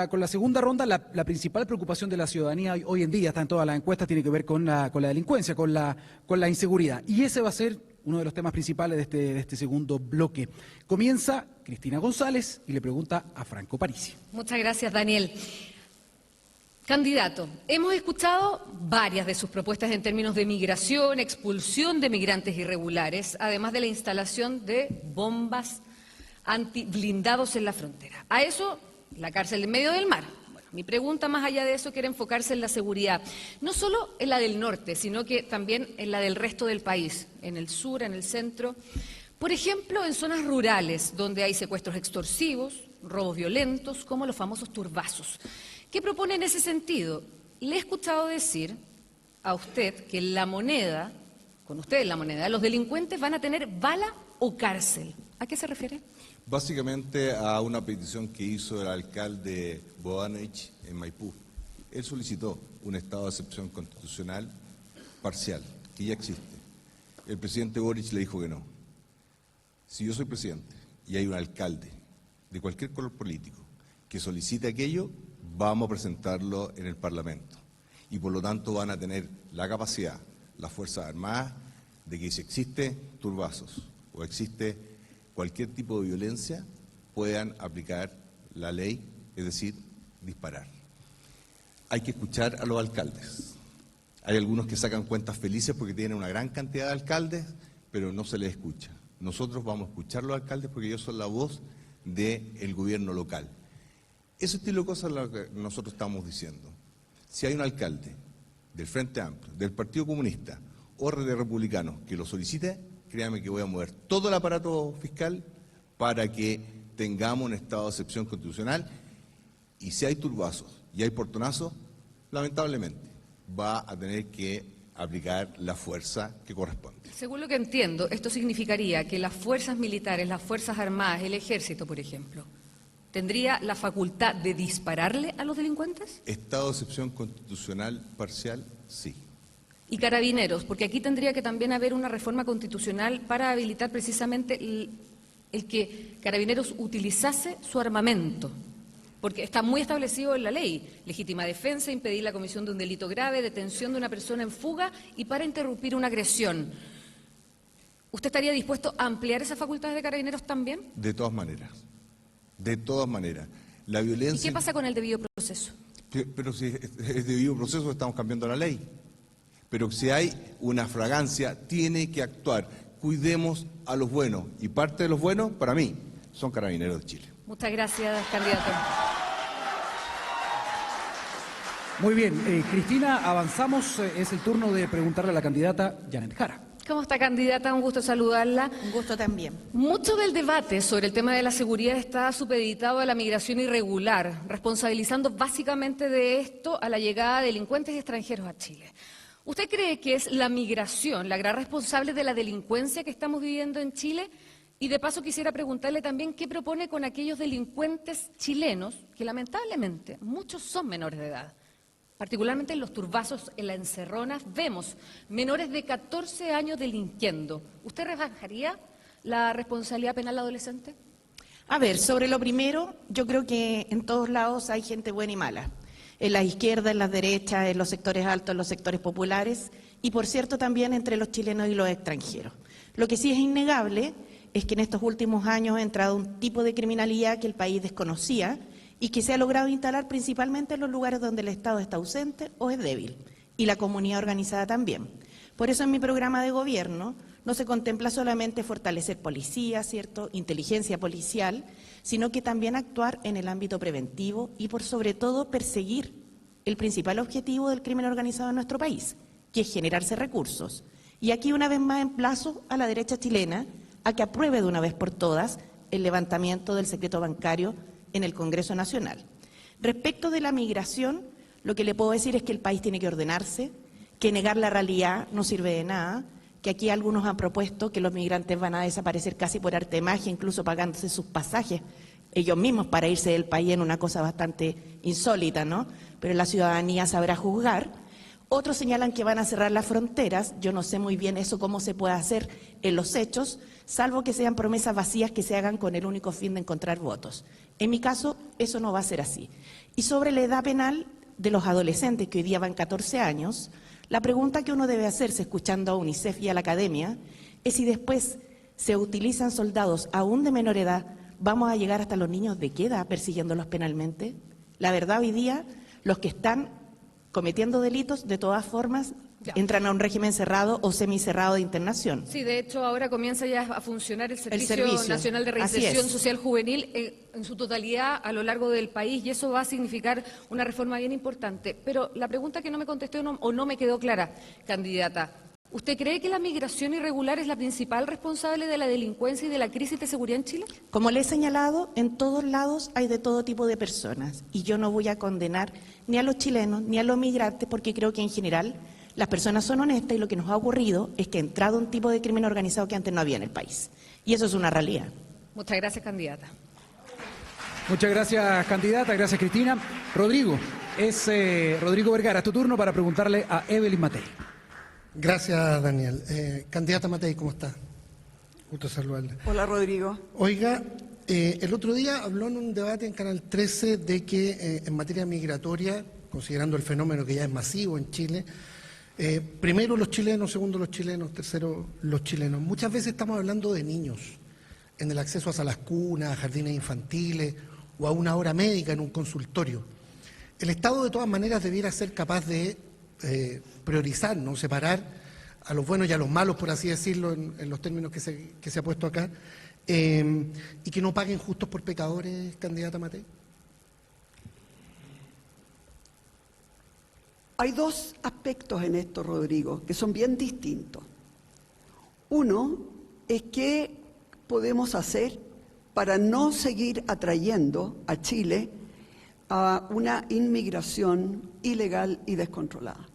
con la segunda ronda. La principal preocupación de la ciudadanía hoy en día, está en todas las encuestas, tiene que ver con la delincuencia, con la inseguridad. Y ese va a ser uno de los temas principales de este segundo bloque. Comienza Cristina González y le pregunta a Franco Parisi. Muchas gracias, Daniel. Candidato, hemos escuchado varias de sus propuestas en términos de migración, expulsión de migrantes irregulares, además de la instalación de bombas antiblindados en la frontera. A eso, la cárcel en medio del mar. Bueno, mi pregunta más allá de eso quiere enfocarse en la seguridad, no solo en la del norte, sino que también en la del resto del país, en el sur, en el centro. Por ejemplo, en zonas rurales, donde hay secuestros extorsivos, robos violentos, como los famosos turbazos. ¿Qué propone en ese sentido? Le he escuchado decir a usted que la moneda, con usted la moneda, los delincuentes van a tener bala o cárcel. ¿A qué se refiere? Básicamente a una petición que hizo el alcalde Bodanich en Maipú. Él solicitó un estado de excepción constitucional parcial, que ya existe. El presidente Boric le dijo que no. Si yo soy presidente y hay un alcalde de cualquier color político que solicite aquello, vamos a presentarlo en el Parlamento. Y por lo tanto van a tener la capacidad, las Fuerzas Armadas, de que si existe turbazos o existe cualquier tipo de violencia, puedan aplicar la ley, es decir, disparar. Hay que escuchar a los alcaldes. Hay algunos que sacan cuentas felices porque tienen una gran cantidad de alcaldes, pero no se les escucha. Nosotros vamos a escuchar a los alcaldes porque ellos son la voz del gobierno local. Ese estilo de cosas es lo que nosotros estamos diciendo. Si hay un alcalde del Frente Amplio, del Partido Comunista o de Republicanos que lo solicite, créame que voy a mover todo el aparato fiscal para que tengamos un estado de excepción constitucional. Y si hay turbazos y hay portonazos, lamentablemente va a tener que aplicar la fuerza que corresponde. Según lo que entiendo, esto significaría que las fuerzas militares, las fuerzas armadas, el ejército, por ejemplo, ¿tendría la facultad de dispararle a los delincuentes? Estado de excepción constitucional parcial, sí. Y carabineros, porque aquí tendría que también haber una reforma constitucional para habilitar precisamente el que carabineros utilizase su armamento, porque está muy establecido en la ley: legítima defensa, impedir la comisión de un delito grave, detención de una persona en fuga y para interrumpir una agresión. ¿Usted estaría dispuesto a ampliar esas facultades de carabineros también? De todas maneras. De todas maneras. La violencia... ¿Y qué pasa con el debido proceso? Pero si es debido proceso, estamos cambiando la ley. Pero si hay una fragancia, tiene que actuar. Cuidemos a los buenos. Y parte de los buenos, para mí, son carabineros de Chile. Muchas gracias, candidato. Muy bien, Cristina, avanzamos. Es el turno de preguntarle a la candidata Janet Jara. ¿Cómo está, candidata? Un gusto saludarla. Un gusto también. Mucho del debate sobre el tema de la seguridad está supeditado a la migración irregular, responsabilizando básicamente de esto a la llegada de delincuentes extranjeros a Chile. ¿Usted cree que es la migración la gran responsable de la delincuencia que estamos viviendo en Chile? Y de paso quisiera preguntarle también qué propone con aquellos delincuentes chilenos, que lamentablemente muchos son menores de edad, particularmente en los turbazos, en las encerronas, vemos menores de 14 años delinquiendo. ¿Usted rebajaría la responsabilidad penal adolescente? A ver, sobre lo primero, yo creo que en todos lados hay gente buena y mala. En la izquierda, en las derechas, en los sectores altos, en los sectores populares y, por cierto, también entre los chilenos y los extranjeros. Lo que sí es innegable es que en estos últimos años ha entrado un tipo de criminalidad que el país desconocía y que se ha logrado instalar principalmente en los lugares donde el Estado está ausente o es débil, y la comunidad organizada también. Por eso en mi programa de gobierno no se contempla solamente fortalecer policía, ¿cierto?, inteligencia policial, sino que también actuar en el ámbito preventivo y, por sobre todo, perseguir el principal objetivo del crimen organizado en nuestro país, que es generarse recursos. Y aquí una vez más emplazo a la derecha chilena a que apruebe de una vez por todas el levantamiento del secreto bancario en el Congreso Nacional. Respecto de la migración, lo que le puedo decir es que el país tiene que ordenarse, que negar la realidad no sirve de nada, que aquí algunos han propuesto que los migrantes van a desaparecer casi por arte de magia, incluso pagándose sus pasajes ellos mismos para irse del país, en una cosa bastante insólita, ¿no? Pero la ciudadanía sabrá juzgar. Otros señalan que van a cerrar las fronteras. Yo no sé muy bien eso cómo se puede hacer en los hechos, salvo que sean promesas vacías que se hagan con el único fin de encontrar votos. En mi caso, eso no va a ser así. Y sobre la edad penal de los adolescentes, que hoy día van 14 años, la pregunta que uno debe hacerse, escuchando a UNICEF y a la academia, es si después se utilizan soldados aún de menor edad, ¿vamos a llegar hasta los niños de qué edad persiguiéndolos penalmente? La verdad, hoy día, los que están cometiendo delitos, de todas formas, entran a un régimen cerrado o semicerrado de internación. Sí, de hecho, ahora comienza ya a funcionar el Servicio Nacional de Reinserción Social Juvenil en su totalidad a lo largo del país, y eso va a significar una reforma bien importante. Pero la pregunta que no me contestó o no me quedó clara, candidata, ¿usted cree que la migración irregular es la principal responsable de la delincuencia y de la crisis de seguridad en Chile? Como le he señalado, en todos lados hay de todo tipo de personas, y yo no voy a condenar ni a los chilenos ni a los migrantes, porque creo que en general las personas son honestas, y lo que nos ha ocurrido es que ha entrado un tipo de crimen organizado que antes no había en el país. Y eso es una realidad. Muchas gracias, candidata. Muchas gracias, candidata. Gracias, Cristina. Rodrigo, es Rodrigo Vergara. Tu turno para preguntarle a Evelyn Matei. Gracias, Daniel. Candidata Matei, ¿cómo está? Gusto saludarla. Hola, Rodrigo. Oiga, el otro día habló en un debate en Canal 13 de que en materia migratoria, considerando el fenómeno que ya es masivo en Chile, primero los chilenos, segundo los chilenos, tercero los chilenos. Muchas veces estamos hablando de niños, en el acceso a salas cunas, a jardines infantiles o a una hora médica en un consultorio. El Estado, de todas maneras, debiera ser capaz de priorizar, ¿no?, separar a los buenos y a los malos, por así decirlo, en los términos que se ha puesto acá, y que no paguen justos por pecadores, candidata Matei. Hay dos aspectos en esto, Rodrigo, que son bien distintos. Uno es qué podemos hacer para no seguir atrayendo a Chile a una inmigración ilegal y descontrolada.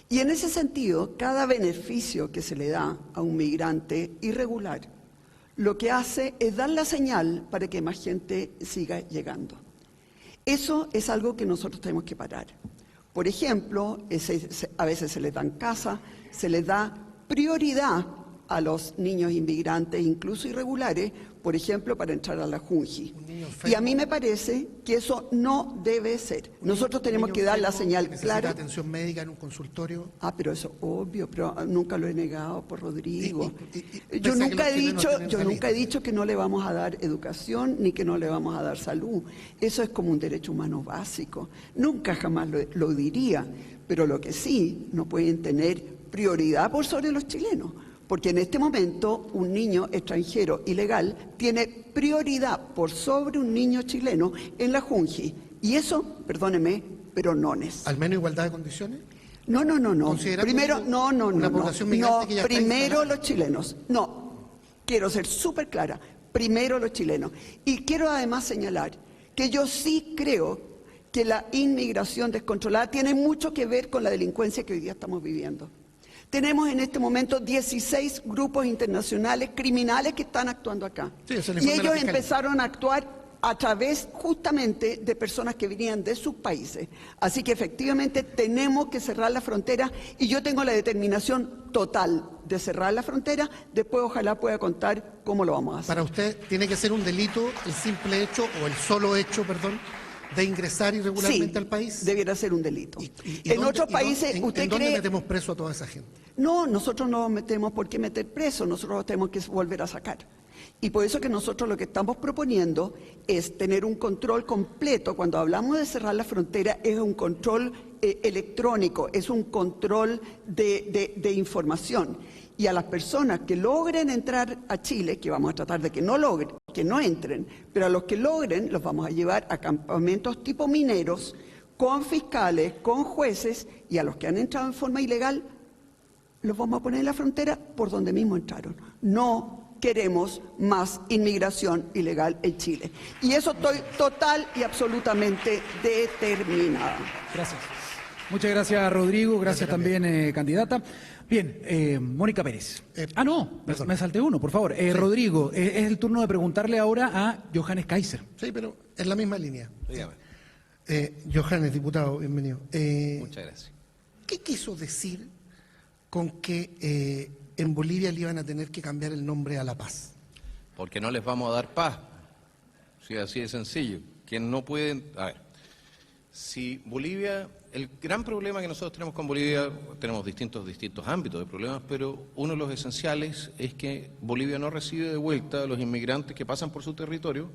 Y en ese sentido, cada beneficio que se le da a un migrante irregular, lo que hace es dar la señal para que más gente siga llegando. Eso es algo que nosotros tenemos que parar. Por ejemplo, a veces se les dan casa, se les da prioridad a los niños inmigrantes, incluso irregulares, por ejemplo, para entrar a la Junji. Y a mí me parece que eso no debe ser. Nosotros tenemos que dar la señal clara. Atención médica en un consultorio. Ah, pero eso es obvio, pero nunca lo he negado por Rodrigo. Yo nunca he dicho que no le vamos a dar educación ni que no le vamos a dar salud. Eso es como un derecho humano básico. Nunca jamás lo diría, pero lo que sí, no pueden tener prioridad por sobre los chilenos. Porque en este momento un niño extranjero ilegal tiene prioridad por sobre un niño chileno en la Junji. Y eso, perdóneme, pero no es. ¿Al menos igualdad de condiciones? No. Primero, primero los chilenos. No, quiero ser súper clara. Primero los chilenos. Y quiero además señalar que yo sí creo que la inmigración descontrolada tiene mucho que ver con la delincuencia que hoy día estamos viviendo. Tenemos en este momento 16 grupos internacionales criminales que están actuando acá. Sí, y ellos empezaron a actuar a través justamente de personas que venían de sus países. Así que efectivamente tenemos que cerrar la frontera y yo tengo la determinación total de cerrar la frontera. Después ojalá pueda contar cómo lo vamos a hacer. Para usted, ¿tiene que ser un delito el simple hecho o el solo hecho, perdón, de ingresar irregularmente al país? Debiera ser un delito. En otros países, ¿usted ¿en dónde cree? metemos preso a toda esa gente? No, nosotros no metemos por qué meter preso, nosotros tenemos que volver a sacar. Y por eso que nosotros lo que estamos proponiendo es tener un control completo. Cuando hablamos de cerrar la frontera, es un control electrónico, es un control de información. Y a las personas que logren entrar a Chile, que vamos a tratar de que no logren, que no entren, pero a los que logren los vamos a llevar a campamentos tipo mineros, con fiscales, con jueces, y a los que han entrado en forma ilegal, los vamos a poner en la frontera por donde mismo entraron. No queremos más inmigración ilegal en Chile. Y eso estoy total y absolutamente determinada. Gracias. Muchas gracias, Rodrigo. Gracias también, candidata. Bien, Mónica Pérez. Me salté uno, por favor. Sí. Rodrigo, es el turno de preguntarle ahora a Johannes Kaiser. Sí, pero en la misma línea. Dígame. Johannes, diputado, bienvenido. Muchas gracias. ¿Qué quiso decir con que en Bolivia le iban a tener que cambiar el nombre a La Paz? Porque no les vamos a dar paz. Sí, así de sencillo. Quien no pueden... A ver, si Bolivia... El gran problema que nosotros tenemos con Bolivia, tenemos distintos ámbitos de problemas, pero uno de los esenciales es que Bolivia no recibe de vuelta a los inmigrantes que pasan por su territorio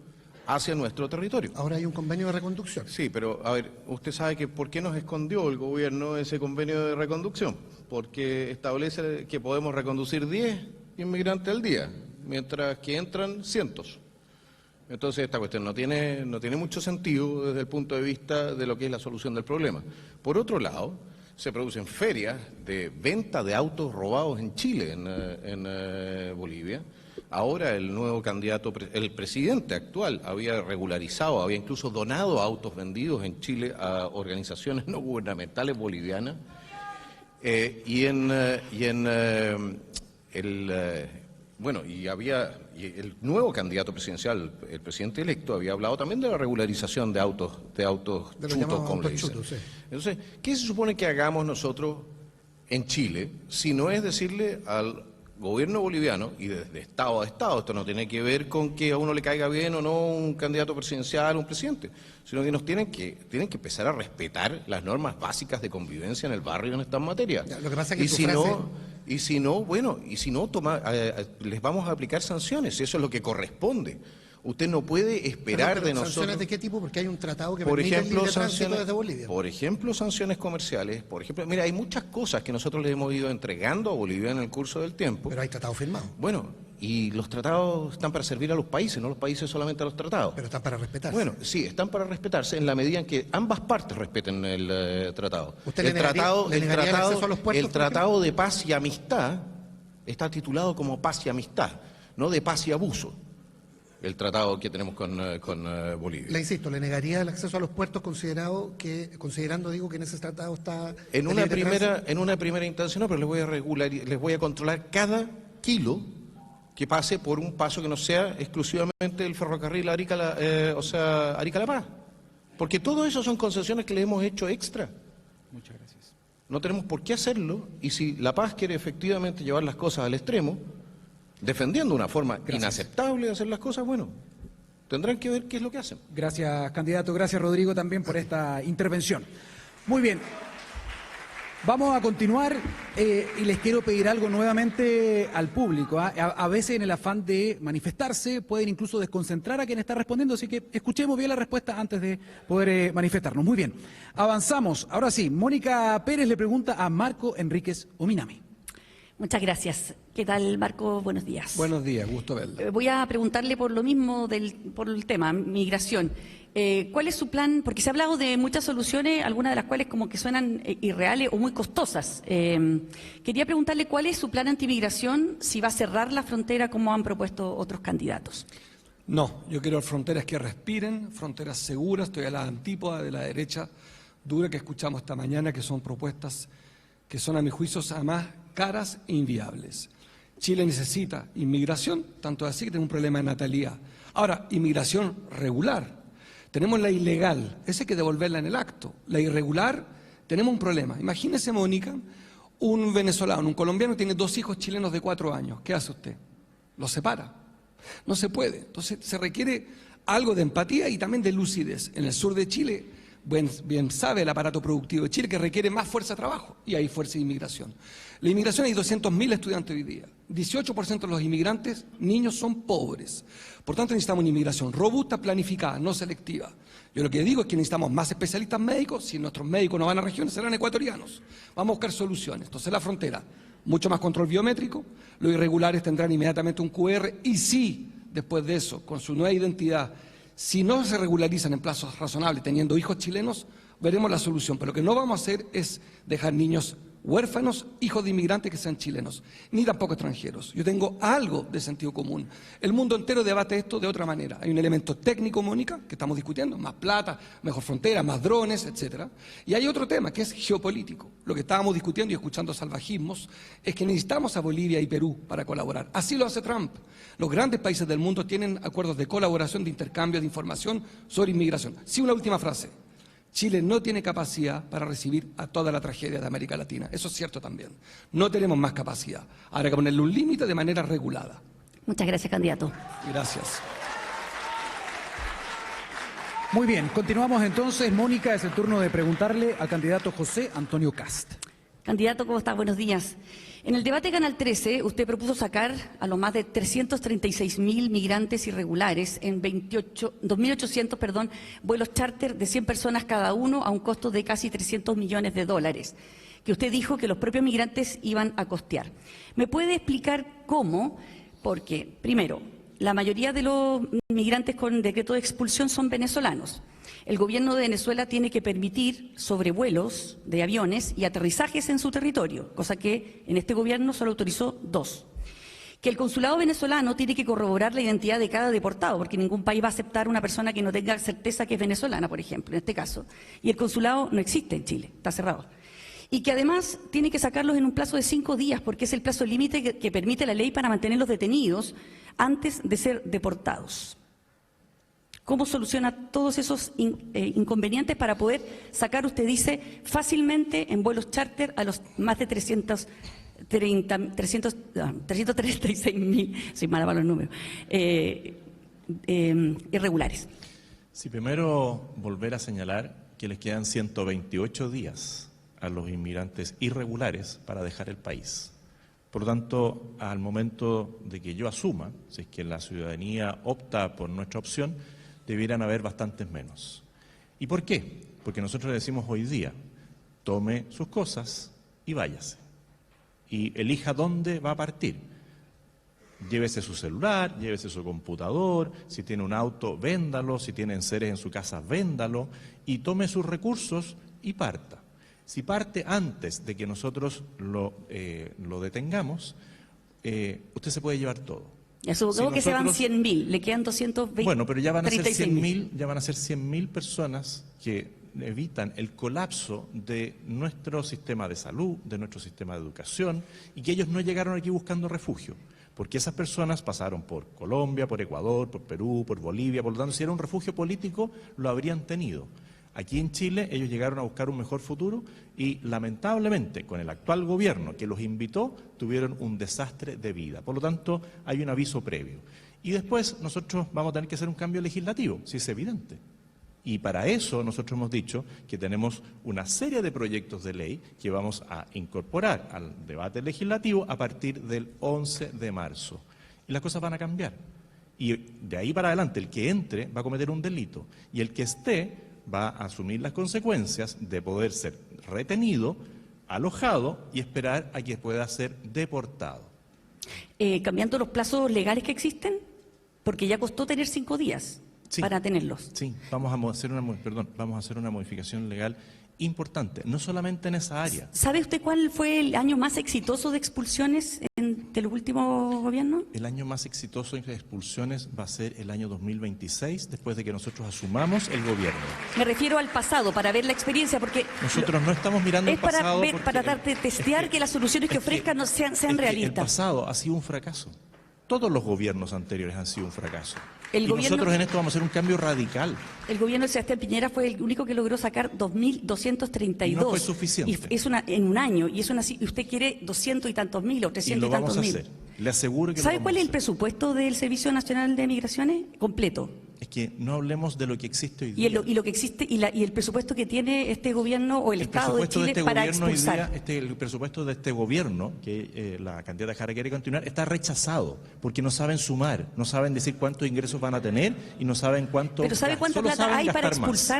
hacia nuestro territorio. Ahora hay un convenio de reconducción. Sí, pero a ver, usted sabe que ¿por qué nos escondió el gobierno ese convenio de reconducción? Porque establece que podemos reconducir 10 inmigrantes al día, mientras que entran cientos. Entonces esta cuestión no tiene mucho sentido desde el punto de vista de lo que es la solución del problema. Por otro lado, se producen ferias de venta de autos robados en Chile, en Bolivia. Ahora el nuevo candidato, el presidente actual, había regularizado, había incluso donado autos vendidos en Chile a organizaciones no gubernamentales bolivianas. Y el nuevo candidato presidencial, el presidente electo, había hablado también de la regularización de autos chutos, como le dicen. Sí. Entonces, ¿qué se supone que hagamos nosotros en Chile si no es decirle al gobierno boliviano, y desde Estado a Estado, esto no tiene que ver con que a uno le caiga bien o no un candidato presidencial o un presidente, sino que tienen que empezar a respetar las normas básicas de convivencia en el barrio en estas materias? Lo que pasa es que Y si no, les vamos a aplicar sanciones, eso es lo que corresponde. Usted no puede esperar de nosotros... ¿Sanciones de qué tipo? Porque hay un tratado que por permite ejemplo, el libre tránsito desde Bolivia. Por ejemplo, sanciones comerciales. Por ejemplo, mira, hay muchas cosas que nosotros les hemos ido entregando a Bolivia en el curso del tiempo. Pero hay tratados firmados. Bueno, y los tratados están para servir a los países, no los países solamente a los tratados. Pero están para respetarse. Bueno, sí, están para respetarse en la medida en que ambas partes respeten el tratado. ¿Usted le negaría el acceso a los puertos? El tratado de paz y amistad está titulado como paz y amistad, no de paz y abuso. El tratado que tenemos con Bolivia. Le insisto, ¿le negaría el acceso a los puertos considerando que en ese tratado está... En una primera instancia no, pero les voy a controlar cada kilo que pase por un paso que no sea exclusivamente el ferrocarril Arica-La Paz. Porque todo eso son concesiones que le hemos hecho extra. Muchas gracias. No tenemos por qué hacerlo, y si La Paz quiere efectivamente llevar las cosas al extremo, defendiendo una forma inaceptable de hacer las cosas, bueno, tendrán que ver qué es lo que hacen. Gracias, candidato. Gracias, Rodrigo, también por esta intervención. Muy bien. Vamos a continuar y les quiero pedir algo nuevamente al público. A veces en el afán de manifestarse pueden incluso desconcentrar a quien está respondiendo, así que escuchemos bien la respuesta antes de poder manifestarnos. Muy bien, avanzamos. Ahora sí, Mónica Pérez le pregunta a Marco Enríquez Ominami. Muchas gracias. ¿Qué tal, Marco? Buenos días. Buenos días, gusto verla. Voy a preguntarle por lo mismo, por el tema, migración. ¿Cuál es su plan? Porque se ha hablado de muchas soluciones, algunas de las cuales como que suenan irreales o muy costosas. Quería preguntarle cuál es su plan antimigración, si va a cerrar la frontera como han propuesto otros candidatos. No, yo quiero fronteras que respiren, fronteras seguras. Estoy a la antípoda de la derecha dura que escuchamos esta mañana, que son propuestas que son a mi juicio además caras e inviables. Chile necesita inmigración, tanto así que tiene un problema de natalidad. Ahora, inmigración regular. Tenemos la ilegal, esa hay que devolverla en el acto. La irregular, tenemos un problema. Imagínese, Mónica, un venezolano, un colombiano tiene 2 hijos chilenos de 4 años. ¿Qué hace usted? Los separa. No se puede. Entonces se requiere algo de empatía y también de lucidez. En el sur de Chile, bien sabe el aparato productivo de Chile que requiere más fuerza de trabajo y hay fuerza de inmigración. La inmigración, hay 200.000 estudiantes hoy día. 18% de los inmigrantes, niños, son pobres. Por tanto, necesitamos una inmigración robusta, planificada, no selectiva. Yo lo que digo es que necesitamos más especialistas médicos. Si nuestros médicos no van a regiones, serán ecuatorianos. Vamos a buscar soluciones. Entonces, la frontera, mucho más control biométrico. Los irregulares tendrán inmediatamente un QR. Y sí, después de eso, con su nueva identidad, si no se regularizan en plazos razonables, teniendo hijos chilenos, veremos la solución. Pero lo que no vamos a hacer es dejar niños huérfanos, hijos de inmigrantes que sean chilenos, ni tampoco extranjeros. Yo tengo algo de sentido común. El mundo entero debate esto de otra manera. Hay un elemento técnico, Mónica, que estamos discutiendo, más plata, mejor frontera, más drones, etc. Y hay otro tema, que es geopolítico. Lo que estábamos discutiendo y escuchando salvajismos es que necesitamos a Bolivia y Perú para colaborar. Así lo hace Trump. Los grandes países del mundo tienen acuerdos de colaboración, de intercambio de información sobre inmigración. Sí, una última frase. Chile no tiene capacidad para recibir a toda la tragedia de América Latina. Eso es cierto también. No tenemos más capacidad. Habrá que ponerle un límite de manera regulada. Muchas gracias, candidato. Gracias. Muy bien, continuamos entonces. Mónica, es el turno de preguntarle al candidato José Antonio Kast. Candidato, ¿cómo está? Buenos días. En el debate Canal 13, usted propuso sacar a los más de 336.000 migrantes irregulares en 2.800 vuelos charter de 100 personas cada uno a un costo de casi $300 millones, que usted dijo que los propios migrantes iban a costear. ¿Me puede explicar cómo? Porque, primero, la mayoría de los migrantes con decreto de expulsión son venezolanos. El gobierno de Venezuela tiene que permitir sobrevuelos de aviones y aterrizajes en su territorio, cosa que en este gobierno solo autorizó 2. Que el consulado venezolano tiene que corroborar la identidad de cada deportado, porque ningún país va a aceptar una persona que no tenga certeza que es venezolana, por ejemplo, en este caso. Y el consulado no existe en Chile, está cerrado. Y que además tiene que sacarlos en un plazo de 5 días, porque es el plazo límite que permite la ley para mantenerlos detenidos antes de ser deportados. ¿Cómo soluciona todos esos inconvenientes para poder sacar, usted dice, fácilmente en vuelos charter a los más de 336.000, soy mala para los números, irregulares? Sí, primero volver a señalar que les quedan 128 días a los inmigrantes irregulares para dejar el país. Por lo tanto, al momento de que yo asuma, si es que la ciudadanía opta por nuestra opción, debieran haber bastantes menos. ¿Y por qué? Porque nosotros le decimos hoy día, tome sus cosas y váyase. Y elija dónde va a partir. Llévese su celular, llévese su computador, si tiene un auto, véndalo, si tiene enseres en su casa, véndalo, y tome sus recursos y parta. Si parte antes de que nosotros lo detengamos, usted se puede llevar todo. Supongamos que se van 100.000, le quedan 220. Bueno, pero ya van a ser 100.000 personas que evitan el colapso de nuestro sistema de salud, de nuestro sistema de educación, y que ellos no llegaron aquí buscando refugio, porque esas personas pasaron por Colombia, por Ecuador, por Perú, por Bolivia. Por lo tanto, si era un refugio político, lo habrían tenido. Aquí en Chile ellos llegaron a buscar un mejor futuro y lamentablemente con el actual gobierno que los invitó tuvieron un desastre de vida. Por lo tanto hay un aviso previo. Y después nosotros vamos a tener que hacer un cambio legislativo, si es evidente. Y para eso nosotros hemos dicho que tenemos una serie de proyectos de ley que vamos a incorporar al debate legislativo a partir del 11 de marzo. Y las cosas van a cambiar. Y de ahí para adelante el que entre va a cometer un delito y el que esté va a asumir las consecuencias de poder ser retenido, alojado y esperar a que pueda ser deportado. Cambiando los plazos legales que existen, porque ya costó tener 5 días para tenerlos. Sí, vamos a hacer una modificación legal importante, no solamente en esa área. ¿Sabe usted cuál fue el año más exitoso de expulsiones de los últimos gobiernos? El año más exitoso de expulsiones va a ser el año 2026, después de que nosotros asumamos el gobierno. Me refiero al pasado, para ver la experiencia, porque nosotros no estamos mirando el pasado. Para tratar de testear que las soluciones que ofrezcan sean realistas. El pasado ha sido un fracaso. Todos los gobiernos anteriores han sido un fracaso. El y gobierno- nosotros en esto vamos a hacer un cambio radical. El gobierno de Sebastián Piñera fue el único que logró sacar 2.232. Y no fue suficiente. Y es en un año. Y usted quiere 200 y tantos mil o Y 300 lo y tantos vamos a mil. hacer. Le aseguro que ¿Sabe lo cuál vamos es el presupuesto del Servicio Nacional de Migraciones? Completo. Es que no hablemos de lo que existe hoy Y día. lo que existe y el presupuesto que tiene este gobierno o el Estado de presupuesto Chile este para gobierno hoy expulsar. día, el presupuesto de este gobierno, que la candidata Jara quiere continuar, está rechazado, porque no saben sumar, no saben decir cuántos ingresos van a tener y no saben cuánto. Pero ¿sabe cuánta solo plata saben hay para gastar más.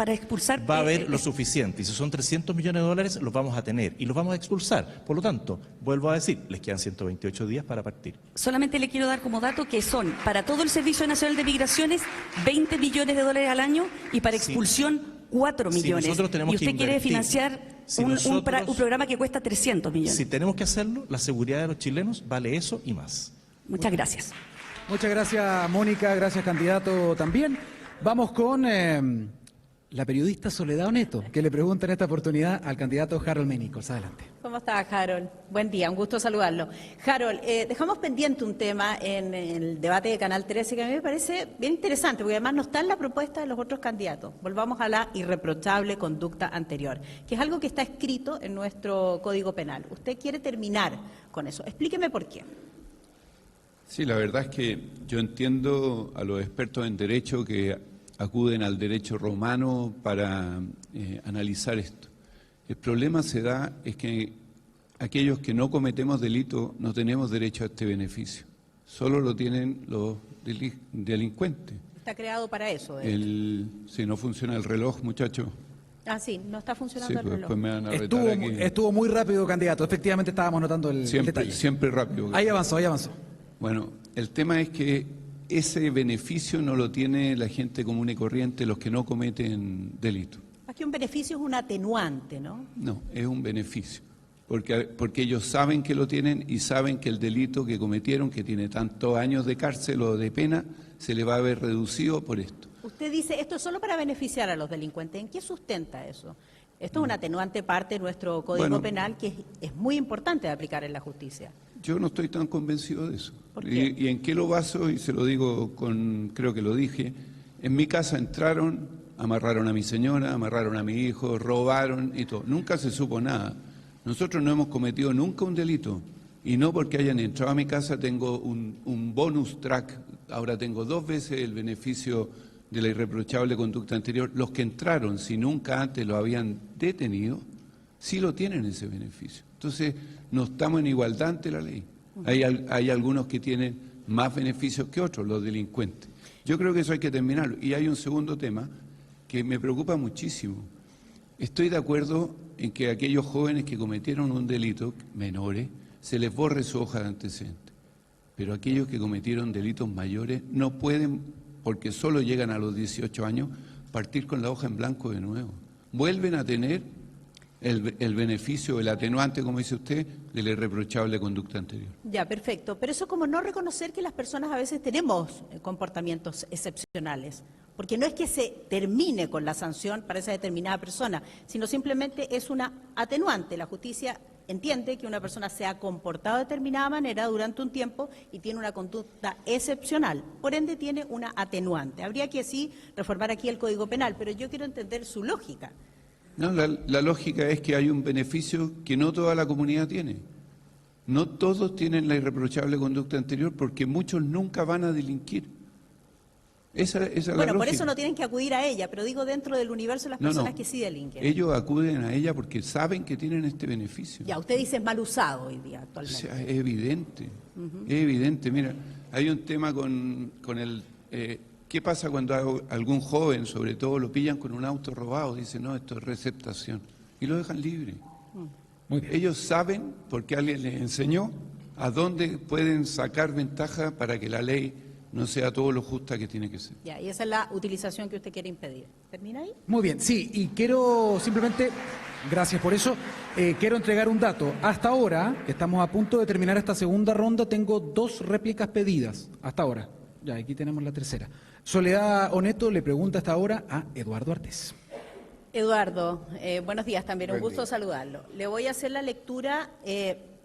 expulsar? Va a haber lo suficiente, y si son 300 millones de dólares, los vamos a tener y los vamos a expulsar. Por lo tanto, vuelvo a decir, les quedan 128 días para partir. Solamente le quiero dar como dato que son para todo el Servicio Nacional de Migraciones 20 millones de dólares al año y para expulsión 4 Si millones. nosotros tenemos Y usted que quiere invertir, financiar si un nosotros- programa que cuesta 300 millones. Si tenemos que hacerlo, la seguridad de los chilenos vale eso y más. Muchas gracias. Muchas gracias, Mónica. Gracias, candidato, también. Vamos con la periodista Soledad Oneto, que le pregunta en esta oportunidad al candidato Harold Menicos. Adelante. ¿Cómo está, Harold? Buen día, un gusto saludarlo. Harold, dejamos pendiente un tema en el debate de Canal 13 que a mí me parece bien interesante, porque además no está en la propuesta de los otros candidatos. Volvamos a la irreprochable conducta anterior, que es algo que está escrito en nuestro Código Penal. Usted quiere terminar con eso. Explíqueme por qué. Sí, la verdad es que yo entiendo a los expertos en derecho que acuden al derecho romano para analizar esto. El problema se da es que aquellos que no cometemos delito no tenemos derecho a este beneficio. Solo lo tienen los delincuentes. Está creado para eso. de hecho. Si no funciona el reloj, muchachos. Ah, sí, no está funcionando Sí, el pues reloj. después me van a retar aquí. Estuvo muy rápido, candidato. Efectivamente estábamos notando el detalle. Siempre rápido. Ahí avanzó, ahí avanzó. Bueno, el tema es que ese beneficio no lo tiene la gente común y corriente, los que no cometen delito. Es que un beneficio es un atenuante, ¿no? No, es un beneficio, porque ellos saben que lo tienen y saben que el delito que cometieron, que tiene tantos años de cárcel o de pena, se le va a ver reducido por esto. Usted dice, esto es solo para beneficiar a los delincuentes. ¿En qué sustenta eso? Esto es un atenuante parte de nuestro Código Bueno. Penal que es muy importante de aplicar en la justicia. Yo no estoy tan convencido de eso. ¿Por qué? ¿Y en qué lo baso? Y se lo digo creo que lo dije. En mi casa entraron, amarraron a mi señora, amarraron a mi hijo, robaron y todo. Nunca se supo nada. Nosotros no hemos cometido nunca un delito. Y no porque hayan entrado a mi casa tengo un bonus track. Ahora tengo 2 veces el beneficio de la irreprochable conducta anterior. Los que entraron, si nunca antes lo habían detenido, sí lo tienen ese beneficio. Entonces, no estamos en igualdad ante la ley. Hay algunos que tienen más beneficios que otros, los delincuentes. Yo creo que eso hay que terminarlo. Y hay un segundo tema que me preocupa muchísimo. Estoy de acuerdo en que aquellos jóvenes que cometieron un delito, menores, se les borre su hoja de antecedentes. Pero aquellos que cometieron delitos mayores no pueden, porque solo llegan a los 18 años, partir con la hoja en blanco de nuevo. Vuelven a tener el beneficio, el atenuante, como dice usted, de la irreprochable conducta anterior. Ya, perfecto. Pero eso es como no reconocer que las personas a veces tenemos comportamientos excepcionales. Porque no es que se termine con la sanción para esa determinada persona, sino simplemente es una atenuante. La justicia entiende que una persona se ha comportado de determinada manera durante un tiempo y tiene una conducta excepcional. Por ende, tiene una atenuante. Habría que sí reformar aquí el Código Penal, pero yo quiero entender su lógica. No, la lógica es que hay un beneficio que no toda la comunidad tiene. No todos tienen la irreprochable conducta anterior porque muchos nunca van a delinquir. Esa es la Bueno, por lógica. eso no tienen que acudir a ella, pero digo dentro del universo de las personas que sí delinquen. Ellos acuden a ella porque saben que tienen este beneficio. Ya, usted dice es mal usado hoy día O actualmente. sea, es evidente, Ujú. es evidente. Mira, hay un tema con el... ¿qué pasa cuando algún joven, sobre todo, lo pillan con un auto robado? Dice, no, esto es receptación. Y lo dejan libre. Ellos saben, porque alguien les enseñó, a dónde pueden sacar ventaja para que la ley no sea todo lo justa que tiene que ser. Ya, y esa es la utilización que usted quiere impedir. ¿Termina ahí? Muy bien, sí, y quiero simplemente, gracias por eso, quiero entregar un dato. Hasta ahora, que estamos a punto de terminar esta segunda ronda, tengo 2 réplicas pedidas, hasta ahora. Ya, aquí tenemos la tercera. Soledad Oneto le pregunta hasta ahora a Eduardo Artés. Eduardo, buenos días también, un Buen gusto saludarlo. Le voy a hacer la lectura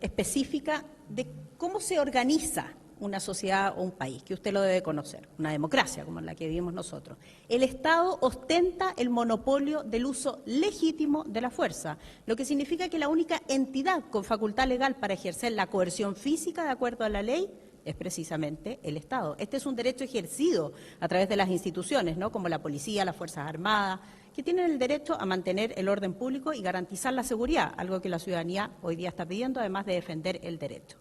específica de cómo se organiza una sociedad o un país, que usted lo debe conocer, una democracia como la que vivimos nosotros, el Estado ostenta el monopolio del uso legítimo de la fuerza, lo que significa que la única entidad con facultad legal para ejercer la coerción física de acuerdo a la ley es precisamente el Estado. Este es un derecho ejercido a través de las instituciones, ¿no?, como la policía, las Fuerzas Armadas, que tienen el derecho a mantener el orden público y garantizar la seguridad, algo que la ciudadanía hoy día está pidiendo, además de defender el derecho.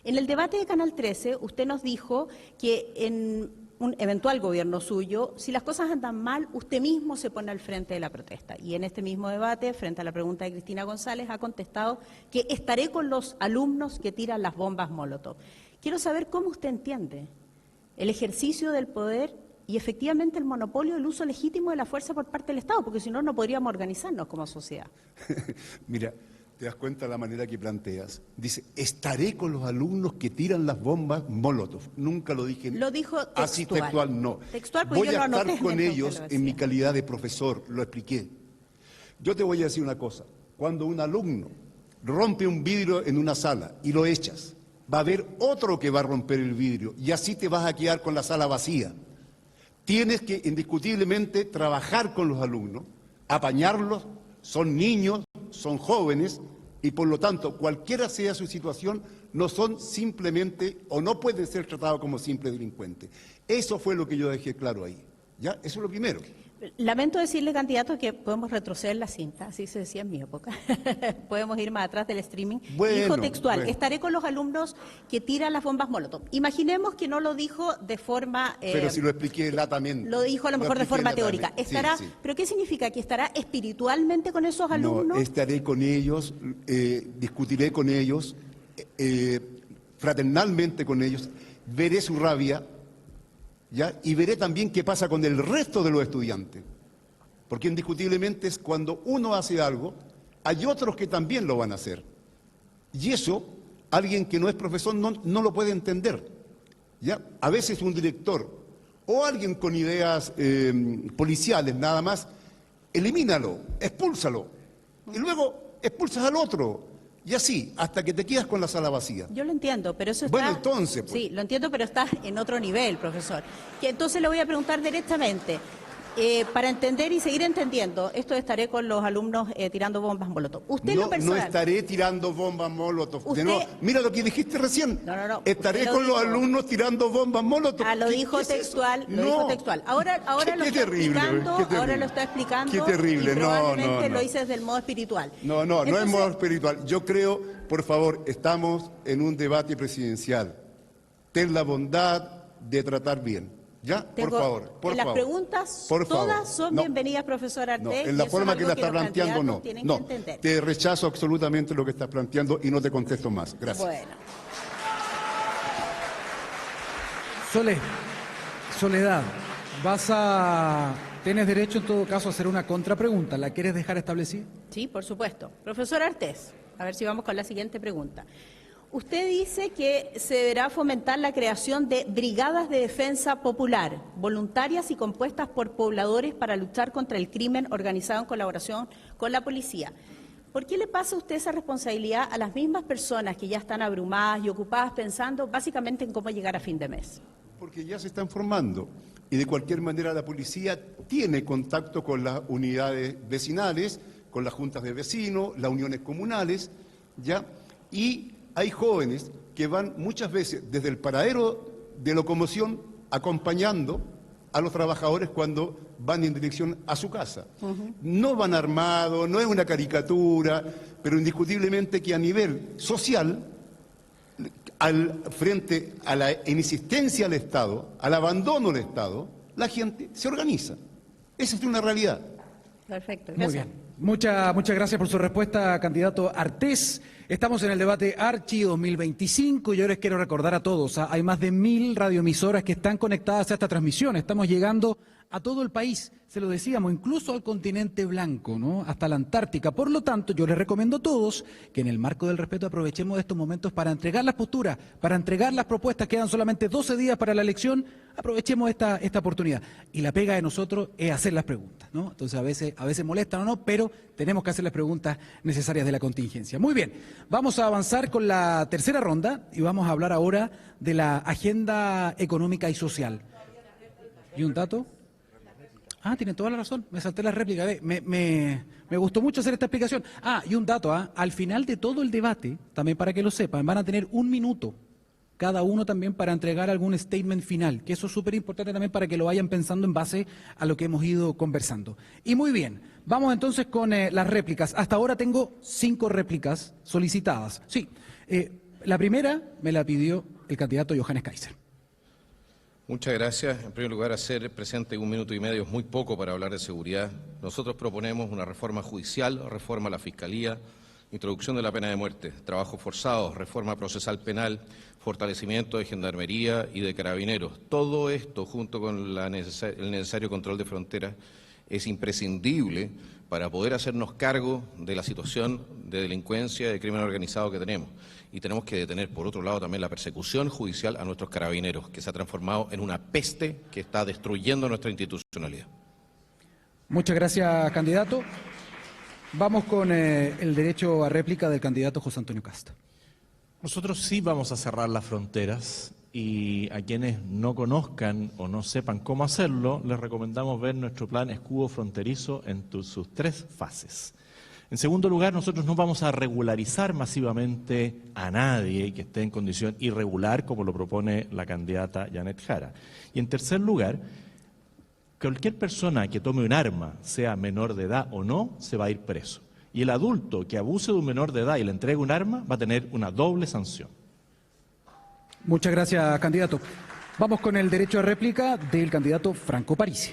En el debate de Canal 13, usted nos dijo que en un eventual gobierno suyo, si las cosas andan mal, usted mismo se pone al frente de la protesta. Y en este mismo debate, frente a la pregunta de Cristina González, ha contestado que estaré con los alumnos que tiran las bombas Molotov. Quiero saber cómo usted entiende el ejercicio del poder y efectivamente el monopolio del uso legítimo de la fuerza por parte del Estado, porque si no, no podríamos organizarnos como sociedad. Mira, te das cuenta de la manera que planteas. Dice, estaré con los alumnos que tiran las bombas Molotov. Nunca lo dije. Lo dijo textual. Así textual, no. Textual, porque voy yo a lo anoté estar con ellos en mi decía. calidad de profesor, lo expliqué. Yo te voy a decir una cosa. Cuando un alumno rompe un vidrio en una sala y lo echas, va a haber otro que va a romper el vidrio y así te vas a quedar con la sala vacía. Tienes que indiscutiblemente trabajar con los alumnos, apañarlos, son niños, son jóvenes y por lo tanto cualquiera sea su situación no son simplemente o no pueden ser tratados como simples delincuentes. Eso fue lo que yo dejé claro ahí. ¿Ya? Eso es lo primero. Lamento decirle, candidato, que podemos retroceder la cinta, así se decía en mi época. Podemos ir más atrás del streaming. Dijo textual, estaré con los alumnos que tiran las bombas Molotov. Imaginemos que no lo dijo de forma... pero si lo expliqué latamente. Lo dijo a lo mejor de forma teórica. Estará, sí. ¿Pero qué significa? ¿Que estará espiritualmente con esos alumnos? No, estaré con ellos, discutiré con ellos, fraternalmente con ellos, veré su rabia, ¿ya? Y veré también qué pasa con el resto de los estudiantes. Porque indiscutiblemente es cuando uno hace algo, hay otros que también lo van a hacer. Y eso, alguien que no es profesor no lo puede entender. ¿Ya? A veces un director o alguien con ideas policiales nada más, elimínalo, expúlsalo. Y luego expulsas al otro. Y así, hasta que te quedas con la sala vacía. Yo lo entiendo, pero eso está... Bueno, entonces... Pues. Sí, lo entiendo, pero está en otro nivel, profesor. Que entonces le voy a preguntar directamente, para entender y seguir entendiendo, esto de estaré con los alumnos tirando bombas Molotov. Usted no, lo personal... No estaré tirando bombas Molotov. Mira lo que dijiste recién. No. Estaré con los alumnos tirando bombas Molotov. Lo dijo textual, lo dijo textual. Ahora lo está explicando, ahora lo está explicando. Qué terrible, y probablemente lo hice desde el modo espiritual. No es modo espiritual. Yo creo, por favor, estamos en un debate presidencial. Ten la bondad de tratar bien. ¿Ya? Por favor. Las preguntas todas son bienvenidas, profesor Artés. No, en la forma que la está planteando, no. Te rechazo absolutamente lo que estás planteando y no te contesto más. Gracias. Bueno. Soledad, tienes derecho en todo caso a hacer una contrapregunta. ¿La quieres dejar establecida? Sí, por supuesto. Profesor Artés, a ver si vamos con la siguiente pregunta. Usted dice que se deberá fomentar la creación de brigadas de defensa popular, voluntarias y compuestas por pobladores para luchar contra el crimen organizado en colaboración con la policía. ¿Por qué le pasa a usted esa responsabilidad a las mismas personas que ya están abrumadas y ocupadas pensando básicamente en cómo llegar a fin de mes? Porque ya se están formando y de cualquier manera la policía tiene contacto con las unidades vecinales, con las juntas de vecinos, las uniones comunales, ¿ya? Y hay jóvenes que van muchas veces desde el paradero de locomoción acompañando a los trabajadores cuando van en dirección a su casa. No van armados, no es una caricatura, pero indiscutiblemente que a nivel social, frente a la inexistencia del Estado, al abandono del Estado, la gente se organiza. Esa es una realidad. Perfecto, gracias. Muy bien. Muchas gracias por su respuesta, candidato Artés. Estamos en el debate Archi 2025 y yo les quiero recordar a todos, hay más de 1000 radioemisoras que están conectadas a esta transmisión. Estamos llegando a todo el país, se lo decíamos, incluso al continente blanco, ¿no? Hasta la Antártica. Por lo tanto, yo les recomiendo a todos que en el marco del respeto aprovechemos estos momentos para entregar las posturas, para entregar las propuestas. Quedan solamente 12 días para la elección, aprovechemos esta oportunidad. Y la pega de nosotros es hacer las preguntas, ¿no? Entonces a veces molestan o no, pero tenemos que hacer las preguntas necesarias de la contingencia. Muy bien, vamos a avanzar con la tercera ronda y vamos a hablar ahora de la agenda económica y social. ¿Y un dato? Ah, tiene toda la razón, me salté la réplica. Me gustó mucho hacer esta explicación. Ah, y un dato, al final de todo el debate, también para que lo sepan, van a tener 1 minuto cada uno también para entregar algún statement final, que eso es súper importante también para que lo vayan pensando en base a lo que hemos ido conversando. Y muy bien, vamos entonces con las réplicas. Hasta ahora tengo 5 réplicas solicitadas. Sí, la primera me la pidió el candidato Johannes Kaiser. Muchas gracias. En primer lugar, hacer presente 1 minuto y medio es muy poco para hablar de seguridad. Nosotros proponemos una reforma judicial, reforma a la Fiscalía, introducción de la pena de muerte, trabajos forzados, reforma procesal penal, fortalecimiento de Gendarmería y de Carabineros. Todo esto, junto con el necesario control de fronteras, es imprescindible para poder hacernos cargo de la situación de delincuencia y de crimen organizado que tenemos. Y tenemos que detener, por otro lado, también la persecución judicial a nuestros carabineros, que se ha transformado en una peste que está destruyendo nuestra institucionalidad. Muchas gracias, candidato. Vamos con el derecho a réplica del candidato José Antonio Kast. Nosotros sí vamos a cerrar las fronteras y a quienes no conozcan o no sepan cómo hacerlo, les recomendamos ver nuestro plan escudo fronterizo en sus 3 fases. En segundo lugar, nosotros no vamos a regularizar masivamente a nadie que esté en condición irregular, como lo propone la candidata Janet Jara. Y en tercer lugar, cualquier persona que tome un arma, sea menor de edad o no, se va a ir preso. Y el adulto que abuse de un menor de edad y le entregue un arma va a tener una doble sanción. Muchas gracias, candidato. Vamos con el derecho a réplica del candidato Franco Parisi.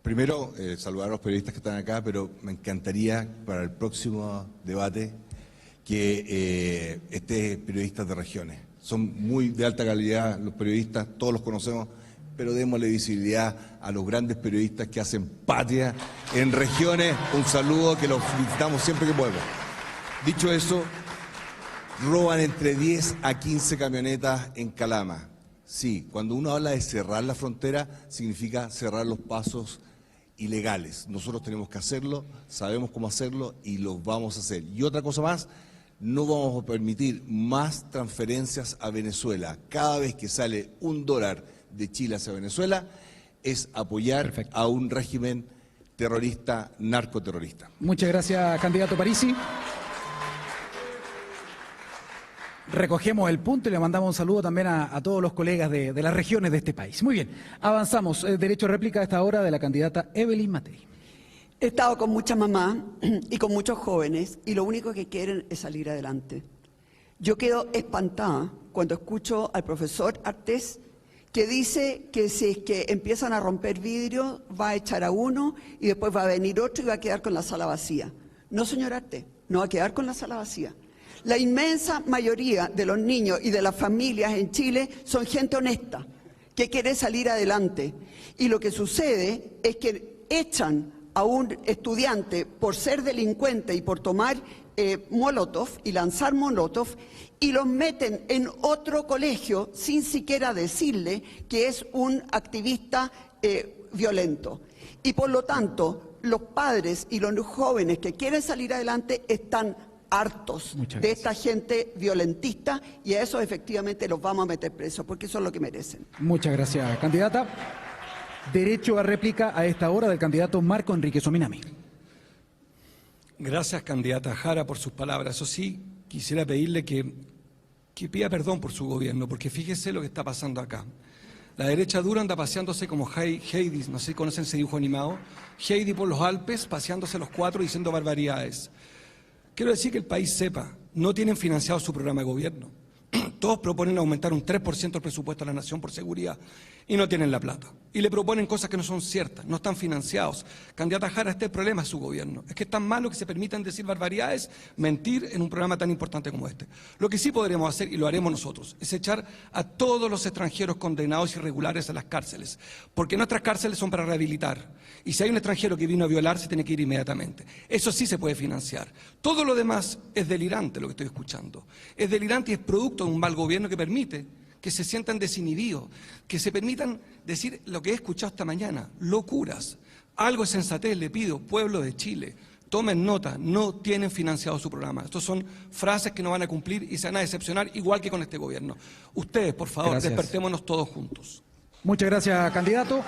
Primero, saludar a los periodistas que están acá, pero me encantaría para el próximo debate que esté periodistas de regiones. Son muy de alta calidad los periodistas, todos los conocemos, pero démosle visibilidad a los grandes periodistas que hacen patria en regiones. Un saludo, que los felicitamos siempre que podemos. Dicho eso, roban entre 10 a 15 camionetas en Calama. Sí, cuando uno habla de cerrar la frontera, significa cerrar los pasos ilegales. Nosotros tenemos que hacerlo, sabemos cómo hacerlo y lo vamos a hacer. Y otra cosa más, no vamos a permitir más transferencias a Venezuela. Cada vez que sale $1 de Chile hacia Venezuela, es apoyar a un régimen terrorista, narcoterrorista. Muchas gracias, candidato Parisi. Recogemos el punto y le mandamos un saludo también a todos los colegas de las regiones de este país. Muy bien, avanzamos. Derecho a réplica a esta hora de la candidata Evelyn Matei. He estado con muchas mamás y con muchos jóvenes y lo único que quieren es salir adelante. Yo quedo espantada cuando escucho al profesor Artés que dice que si es que empiezan a romper vidrio va a echar a uno y después va a venir otro y va a quedar con la sala vacía. No, señor Artés, no va a quedar con la sala vacía. La inmensa mayoría de los niños y de las familias en Chile son gente honesta, que quiere salir adelante. Y lo que sucede es que echan a un estudiante por ser delincuente y por tomar molotov y lanzar molotov y los meten en otro colegio sin siquiera decirle que es un activista violento. Y por lo tanto, los padres y los jóvenes que quieren salir adelante están hartos de esta gente violentista y a esos efectivamente los vamos a meter presos porque eso es lo que merecen. Muchas gracias, candidata. Derecho a réplica a esta hora del candidato Marco Enrique Sominami. Gracias, candidata Jara, por sus palabras. Eso sí, quisiera pedirle que pida perdón por su gobierno, porque fíjese lo que está pasando acá. La derecha dura anda paseándose como Heidi, no sé si conocen ese dibujo animado, Heidi por los Alpes, paseándose los 4 diciendo barbaridades. Quiero decir que el país sepa, no tienen financiado su programa de gobierno. Todos proponen aumentar un 3% el presupuesto de la nación por seguridad. y no tienen la plata. Y le proponen cosas que no son ciertas, no están financiados. Candidata Jara, este es el problema de su gobierno. Es que es tan malo que se permitan decir barbaridades, mentir en un programa tan importante como este. Lo que sí podremos hacer, y lo haremos nosotros, es echar a todos los extranjeros condenados irregulares a las cárceles. Porque nuestras cárceles son para rehabilitar. Y si hay un extranjero que vino a violar, se tiene que ir inmediatamente. Eso sí se puede financiar. Todo lo demás es delirante lo que estoy escuchando. Es delirante y es producto de un mal gobierno que permite que se sientan desinhibidos, que se permitan decir lo que he escuchado esta mañana, locuras. Algo de sensatez le pido, pueblo de Chile, tomen nota, no tienen financiado su programa. Estos son frases que no van a cumplir y se van a decepcionar igual que con este gobierno. Ustedes, por favor, Gracias. despertémonos todos juntos. Muchas gracias, candidato.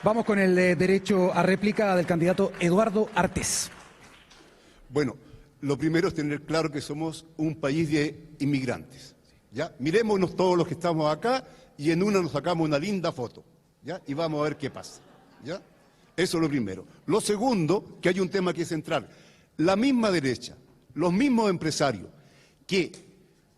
Vamos con el derecho a réplica del candidato Eduardo Artés. Bueno, lo primero es tener claro que somos un país de inmigrantes. ¿Ya? Mirémonos todos los que estamos acá y en una nos sacamos una linda foto. ¿Ya? Y vamos a ver qué pasa. ¿Ya? Eso es lo primero. Lo segundo, que hay un tema que es central. La misma derecha, los mismos empresarios que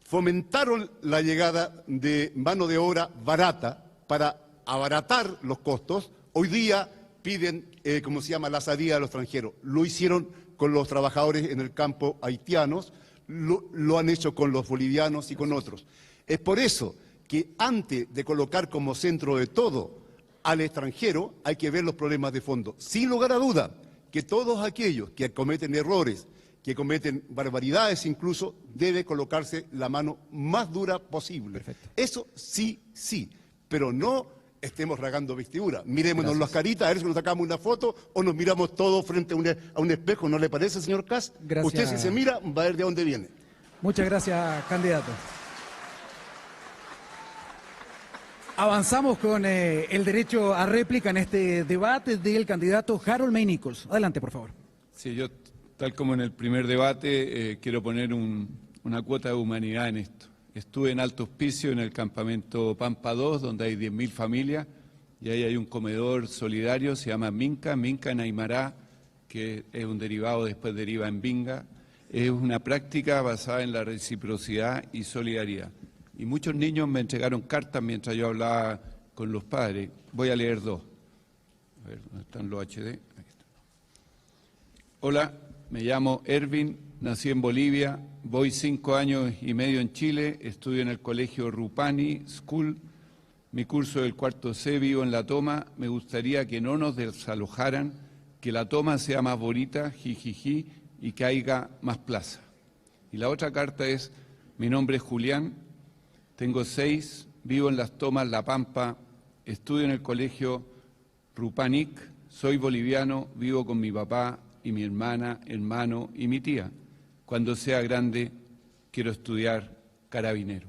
fomentaron la llegada de mano de obra barata para abaratar los costos, hoy día piden, como se llama, la salida de los extranjeros. Lo hicieron con los trabajadores en el campo haitianos, lo han hecho con los bolivianos y con otros. Es por eso que antes de colocar como centro de todo al extranjero, hay que ver los problemas de fondo. Sin lugar a duda, que todos aquellos que cometen errores, que cometen barbaridades incluso, debe colocarse la mano más dura posible. Perfecto. Eso sí, pero no estemos regando vestidura. Mirémonos las caritas, a ver si nos sacamos una foto o nos miramos todos frente a un espejo. ¿No le parece, señor Kass? Gracias. Usted si se mira va a ver de dónde viene. Muchas gracias, candidato. Avanzamos con el derecho a réplica en este debate del candidato Harold May Nichols. Adelante, por favor. Sí, yo, tal como en el primer debate, quiero poner una cuota de humanidad en esto. Estuve en Alto Hospicio, en el campamento Pampa 2, donde hay 10.000 familias, y ahí hay un comedor solidario, se llama Minca en Aymara, que es un derivado, después deriva en Binga. Es una práctica basada en la reciprocidad y solidaridad. Y muchos niños me entregaron cartas mientras yo hablaba con los padres. Voy a leer dos. A ver, ¿dónde están los HD? Aquí están. Hola, me llamo Ervin, nací en Bolivia, voy 5 años y medio en Chile, estudio en el colegio Rupani School, mi curso del cuarto C, vivo en La Toma, me gustaría que no nos desalojaran, que La Toma sea más bonita, jijiji, y que haya más plaza. Y la otra carta es, mi nombre es Julián, tengo 6, vivo en Las Tomas, La Pampa, estudio en el colegio Rupanic, soy boliviano, vivo con mi papá y mi hermana, hermano y mi tía. Cuando sea grande, quiero estudiar carabinero.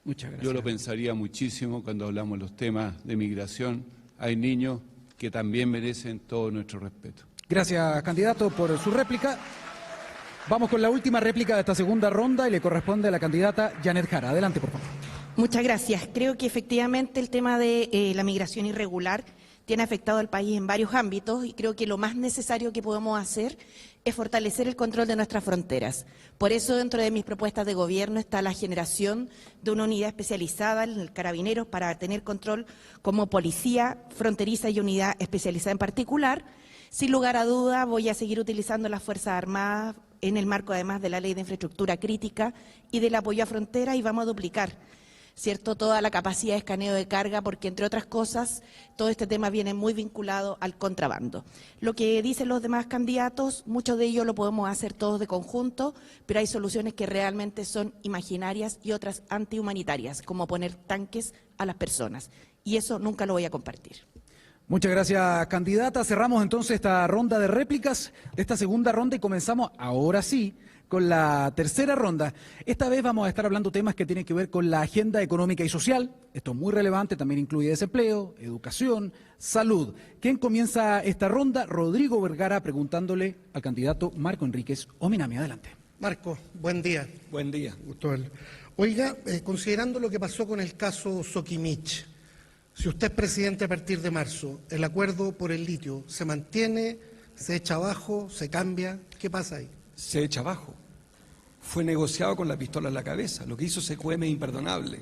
Muchas gracias. Yo lo pensaría muchísimo cuando hablamos de los temas de migración. Hay niños que también merecen todo nuestro respeto. Gracias, candidato, por su réplica. Vamos con la última réplica de esta segunda ronda y le corresponde a la candidata Janet Jara. Adelante, por favor. Muchas gracias. Creo que efectivamente el tema de la migración irregular tiene afectado al país en varios ámbitos y creo que lo más necesario que podemos hacer es fortalecer el control de nuestras fronteras. Por eso, dentro de mis propuestas de gobierno está la generación de una unidad especializada en el Carabineros para tener control como policía fronteriza y unidad especializada en particular. Sin lugar a duda, voy a seguir utilizando las Fuerzas Armadas en el marco, además, de la Ley de Infraestructura Crítica y del apoyo a frontera, y vamos a duplicar, ¿cierto?, toda la capacidad de escaneo de carga, porque, entre otras cosas, todo este tema viene muy vinculado al contrabando. Lo que dicen los demás candidatos, muchos de ellos lo podemos hacer todos de conjunto, pero hay soluciones que realmente son imaginarias y otras antihumanitarias, como poner tanques a las personas, y eso nunca lo voy a compartir. Muchas gracias, candidata. Cerramos entonces esta ronda de réplicas de esta segunda ronda y comenzamos ahora sí con la tercera ronda. Esta vez vamos a estar hablando temas que tienen que ver con la agenda económica y social. Esto es muy relevante, también incluye desempleo, educación, salud. ¿Quién comienza esta ronda? Rodrigo Vergara, preguntándole al candidato Marco Enríquez Ominami. Adelante. Marco, buen día. Buen día. Gusto verlo. Oiga, considerando lo que pasó con el caso Soquimich, si usted es presidente a partir de marzo, ¿el acuerdo por el litio se mantiene, se echa abajo, se cambia? ¿Qué pasa ahí? Se echa abajo. Fue negociado con la pistola en la cabeza. Lo que hizo CQM es imperdonable.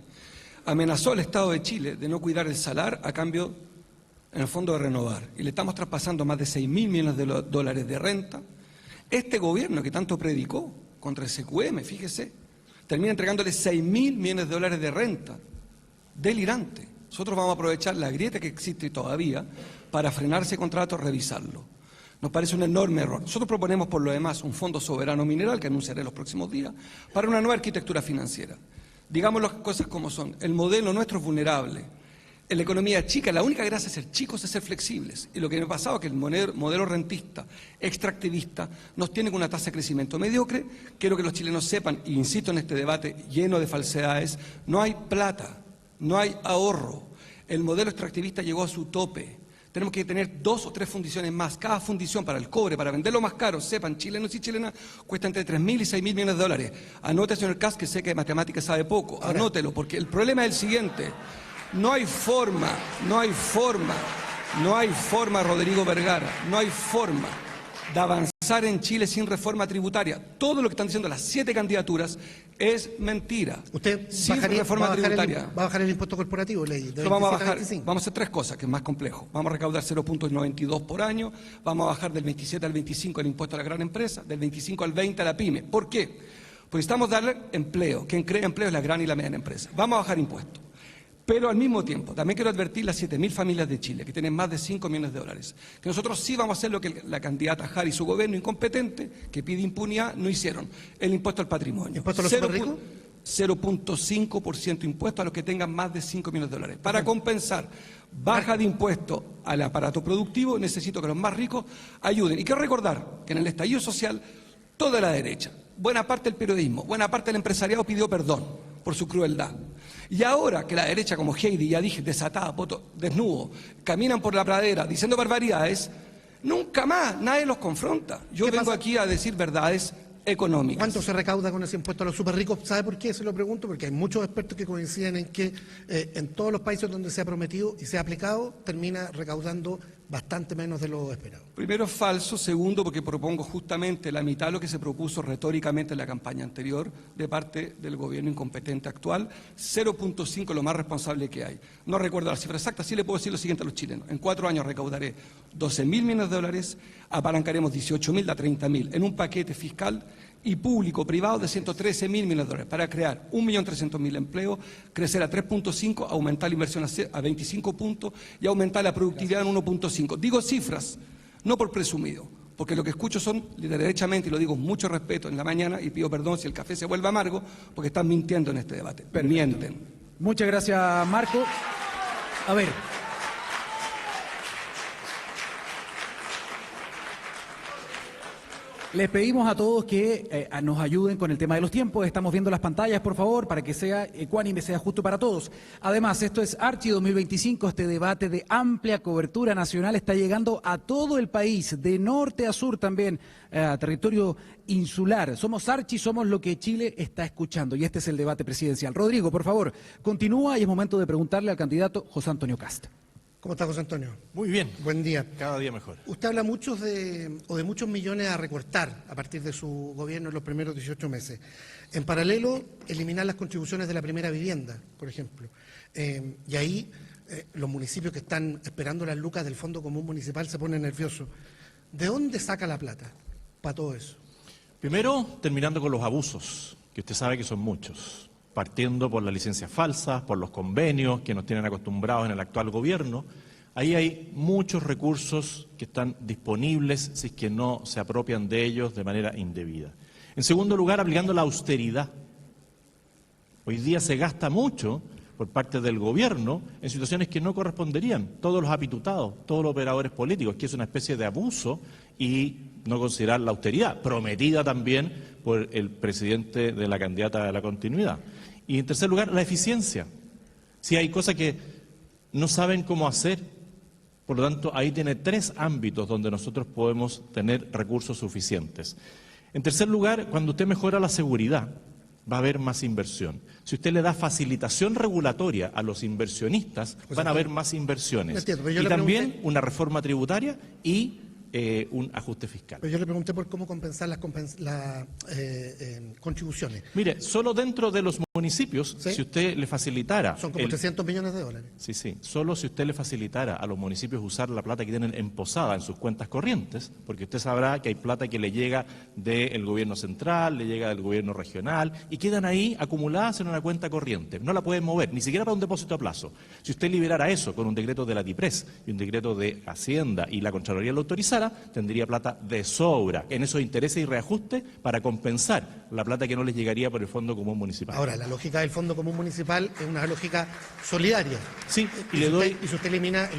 amenazó al Estado de Chile de no cuidar el salar a cambio, en el fondo, de renovar. Y le estamos traspasando más de 6.000 millones de dólares de renta. Este gobierno que tanto predicó contra el CQM, fíjese, termina entregándole 6.000 millones de dólares de renta. Delirante. Nosotros vamos a aprovechar la grieta que existe todavía para frenar ese contrato, revisarlo. Nos parece un enorme error. Nosotros proponemos, por lo demás, un fondo soberano mineral que anunciaré los próximos días para una nueva arquitectura financiera. Digamos las cosas como son. El modelo nuestro es vulnerable. En la economía chica, la única gracia de ser chicos es ser flexibles. Y lo que me ha pasado es que el modelo rentista, extractivista, nos tiene con una tasa de crecimiento mediocre. Quiero que los chilenos sepan, e insisto en este debate lleno de falsedades, no hay plata, no hay ahorro. El modelo extractivista llegó a su tope. Tenemos que tener 2 o 3 fundiciones más. Cada fundición para el cobre, para venderlo más caro, sepan, chilenos y chilenas, cuesta entre 3.000 y 6.000 millones de dólares. Anote, señor Kass, que sé que de matemáticas sabe poco. Anótelo, porque el problema es el siguiente. No hay forma, Rodrigo Vergara, no hay forma de avanzar en Chile sin reforma tributaria. Todo lo que están diciendo las 7 candidaturas es mentira. ¿Usted sin reforma tributaria. va a bajar el impuesto corporativo, ley? Lo vamos a bajar. Vamos a hacer 3 cosas, que es más complejo. Vamos a recaudar 0.92 por año, vamos a bajar del 27 al 25 el impuesto a la gran empresa, del 25 al 20 a la pyme. ¿Por qué? Porque necesitamos darle empleo. Quien crea empleo es la gran y la mediana empresa. Vamos a bajar impuestos. Pero al mismo tiempo, también quiero advertir las 7.000 familias de Chile, que tienen más de 5 millones de dólares, que nosotros sí vamos a hacer lo que la candidata Jara y su gobierno incompetente, que pide impunidad, no hicieron: el impuesto al patrimonio. ¿Impuesto a los superricos? 0.5% impuesto a los que tengan más de 5 millones de dólares. Para compensar baja de impuesto al aparato productivo, necesito que los más ricos ayuden. Y quiero recordar que en el estallido social, toda la derecha, buena parte del periodismo, buena parte del empresariado pidió perdón por su crueldad. Y ahora que la derecha, como Heidi, ya dije, desatada, desnudo, caminan por la pradera diciendo barbaridades, nunca más nadie los confronta. Yo vengo aquí a decir verdades económicas. ¿Cuánto se recauda con ese impuesto a los superricos? ¿Sabe por qué? Se lo pregunto, porque hay muchos expertos que coinciden en que en todos los países donde se ha prometido y se ha aplicado, termina recaudando bastante menos de lo esperado. Primero, falso. Segundo, porque propongo justamente la mitad de lo que se propuso retóricamente en la campaña anterior de parte del gobierno incompetente actual. 0.5, lo más responsable que hay. No recuerdo la cifra exacta, sí le puedo decir lo siguiente a los chilenos. En 4 años recaudaré 12.000 millones de dólares, apalancaremos 18.000 a 30.000 en un paquete fiscal y público-privado de 113.000 millones de dólares para crear 1.300.000 empleos, crecer a 3.5, aumentar la inversión a 25 puntos y aumentar la productividad en 1.5. Digo cifras, no por presumido, porque lo que escucho son, derechamente, y lo digo con mucho respeto en la mañana, y pido perdón si el café se vuelve amargo, porque están mintiendo en este debate. Mienten. Muchas gracias, Marco. A ver. Les pedimos a todos que nos ayuden con el tema de los tiempos. Estamos viendo las pantallas, por favor, para que sea ecuánime, sea justo para todos. Además, esto es Archi 2025, este debate de amplia cobertura nacional está llegando a todo el país, de norte a sur también, a territorio insular. Somos Archi, somos lo que Chile está escuchando, y este es el debate presidencial. Rodrigo, por favor, continúa y es momento de preguntarle al candidato José Antonio Kast. ¿Cómo está, José Antonio? Muy bien. Buen día. Cada día mejor. Usted habla de muchos millones a recortar a partir de su gobierno en los primeros 18 meses. En paralelo, eliminar las contribuciones de la primera vivienda, por ejemplo. Y ahí los municipios que están esperando las lucas del Fondo Común Municipal se ponen nerviosos. ¿De dónde saca la plata para todo eso? Primero, terminando con los abusos, que usted sabe que son muchos. Partiendo por las licencias falsas, por los convenios que nos tienen acostumbrados en el actual gobierno. Ahí hay muchos recursos que están disponibles si es que no se apropian de ellos de manera indebida. En segundo lugar, aplicando la austeridad. Hoy día se gasta mucho por parte del gobierno en situaciones que no corresponderían. Todos los apitutados, todos los operadores políticos, que es una especie de abuso y no considerar la austeridad, prometida también por el presidente de la candidata de la continuidad. Y en tercer lugar, la eficiencia. Si hay cosas que no saben cómo hacer, por lo tanto, ahí tiene 3 ámbitos donde nosotros podemos tener recursos suficientes. En tercer lugar, cuando usted mejora la seguridad, va a haber más inversión. Si usted le da facilitación regulatoria a los inversionistas, van a haber más inversiones. Y también una reforma tributaria y un ajuste fiscal. Pero yo le pregunté por cómo compensar las contribuciones. Mire, solo dentro de los municipios, ¿Sí? si usted le facilitara... Son como 300 millones de dólares. Sí, sí. Solo si usted le facilitara a los municipios usar la plata que tienen emposada en sus cuentas corrientes, porque usted sabrá que hay plata que le llega del gobierno central, le llega del gobierno regional, y quedan ahí acumuladas en una cuenta corriente. No la pueden mover, ni siquiera para un depósito a plazo. Si usted liberara eso con un decreto de la DIPRES y un decreto de Hacienda y la Contraloría lo autorizara, tendría plata de sobra en esos intereses y reajustes para compensar la plata que no les llegaría por el Fondo Común Municipal. Ahora, la lógica del Fondo Común Municipal es una lógica solidaria. Sí, y si usted elimina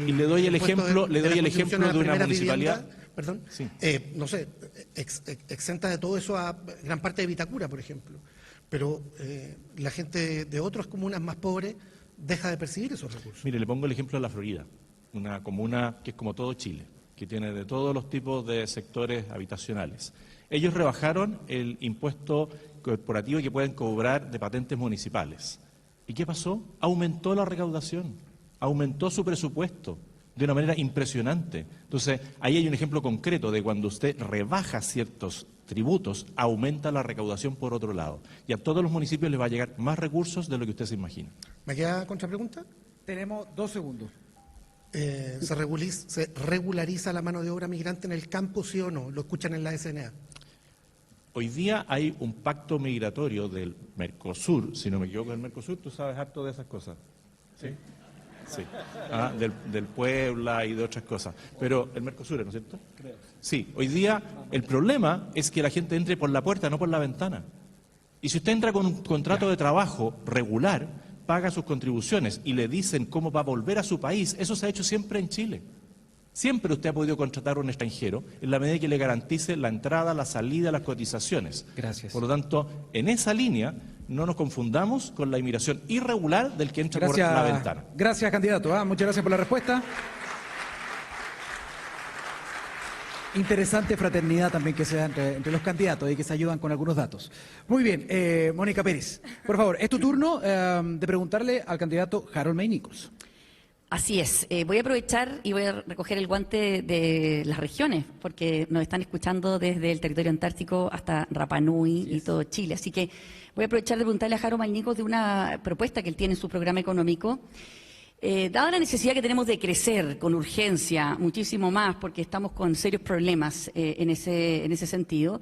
y le doy el impuesto ejemplo, de la de contribución a la una primera municipalidad. vivienda, perdón, Sí. no sé, exenta de todo eso a gran parte de Vitacura, por ejemplo. Pero la gente de otras comunas más pobres deja de percibir esos recursos. Mire, le pongo el ejemplo de la Florida, una comuna que es como todo Chile, que tiene de todos los tipos de sectores habitacionales. Ellos rebajaron el impuesto corporativo que pueden cobrar de patentes municipales. ¿Y qué pasó? Aumentó la recaudación, aumentó su presupuesto de una manera impresionante. Entonces, ahí hay un ejemplo concreto de cuando usted rebaja ciertos tributos, aumenta la recaudación por otro lado. Y a todos los municipios les va a llegar más recursos de lo que usted se imagina. ¿Me queda contrapregunta? Tenemos 2 segundos. ¿Se regulariza la mano de obra migrante en el campo, sí o no? ¿Lo escuchan en la SNA? Hoy día hay un pacto migratorio del Mercosur, si no me equivoco, del Mercosur, tú sabes harto de esas cosas. ¿Sí? Sí. Del Puebla y de otras cosas. Pero el Mercosur, ¿no es cierto? Sí, hoy día el problema es que la gente entre por la puerta, no por la ventana. Y si usted entra con un contrato de trabajo regular, paga sus contribuciones y le dicen cómo va a volver a su país, eso se ha hecho siempre en Chile. Siempre usted ha podido contratar a un extranjero en la medida que le garantice la entrada, la salida, las cotizaciones. Gracias. Por lo tanto, en esa línea no nos confundamos con la inmigración irregular del que entra por la ventana. Gracias, candidato. Muchas gracias por la respuesta. Interesante fraternidad también que se da entre los candidatos y que se ayudan con algunos datos. Muy bien, Mónica Pérez, por favor, es tu turno de preguntarle al candidato Harold May Nichols. Así es. Voy a aprovechar y voy a recoger el guante de las regiones, porque nos están escuchando desde el territorio antártico hasta Rapa Nui y todo Chile. Así que voy a aprovechar de preguntarle a Harold May Nichols de una propuesta que él tiene en su programa económico. Dada la necesidad que tenemos de crecer con urgencia, muchísimo más, porque estamos con serios problemas en ese sentido,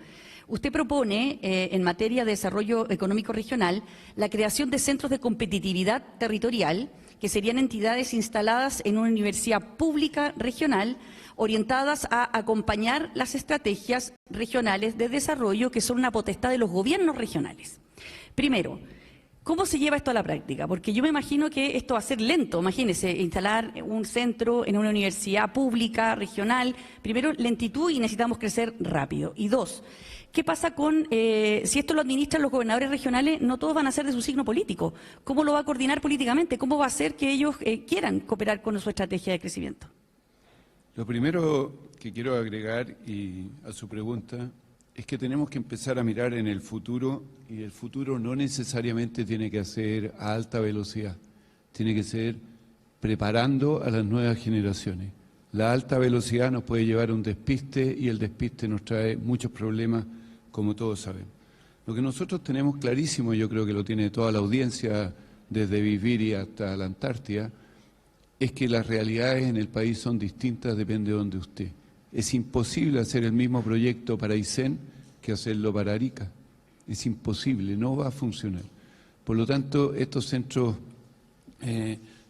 usted propone, en materia de desarrollo económico regional, la creación de centros de competitividad territorial, que serían entidades instaladas en una universidad pública regional, orientadas a acompañar las estrategias regionales de desarrollo, que son una potestad de los gobiernos regionales. Primero, ¿cómo se lleva esto a la práctica? Porque yo me imagino que esto va a ser lento. Imagínese, instalar un centro en una universidad pública, regional. Primero, lentitud y necesitamos crecer rápido. Y 2, ¿qué pasa con, si esto lo administran los gobernadores regionales, no todos van a ser de su signo político? ¿Cómo lo va a coordinar políticamente? ¿Cómo va a hacer que ellos quieran cooperar con su estrategia de crecimiento? Lo primero que quiero agregar a su pregunta es que tenemos que empezar a mirar en el futuro, y el futuro no necesariamente tiene que ser a alta velocidad, tiene que ser preparando a las nuevas generaciones. La alta velocidad nos puede llevar a un despiste y el despiste nos trae muchos problemas, como todos sabemos. Lo que nosotros tenemos clarísimo, yo creo que lo tiene toda la audiencia, desde Viviri hasta la Antártida, es que las realidades en el país son distintas, depende de donde esté. Es imposible hacer el mismo proyecto para Aysén que hacerlo para Arica. Es imposible, no va a funcionar. Por lo tanto, estos centros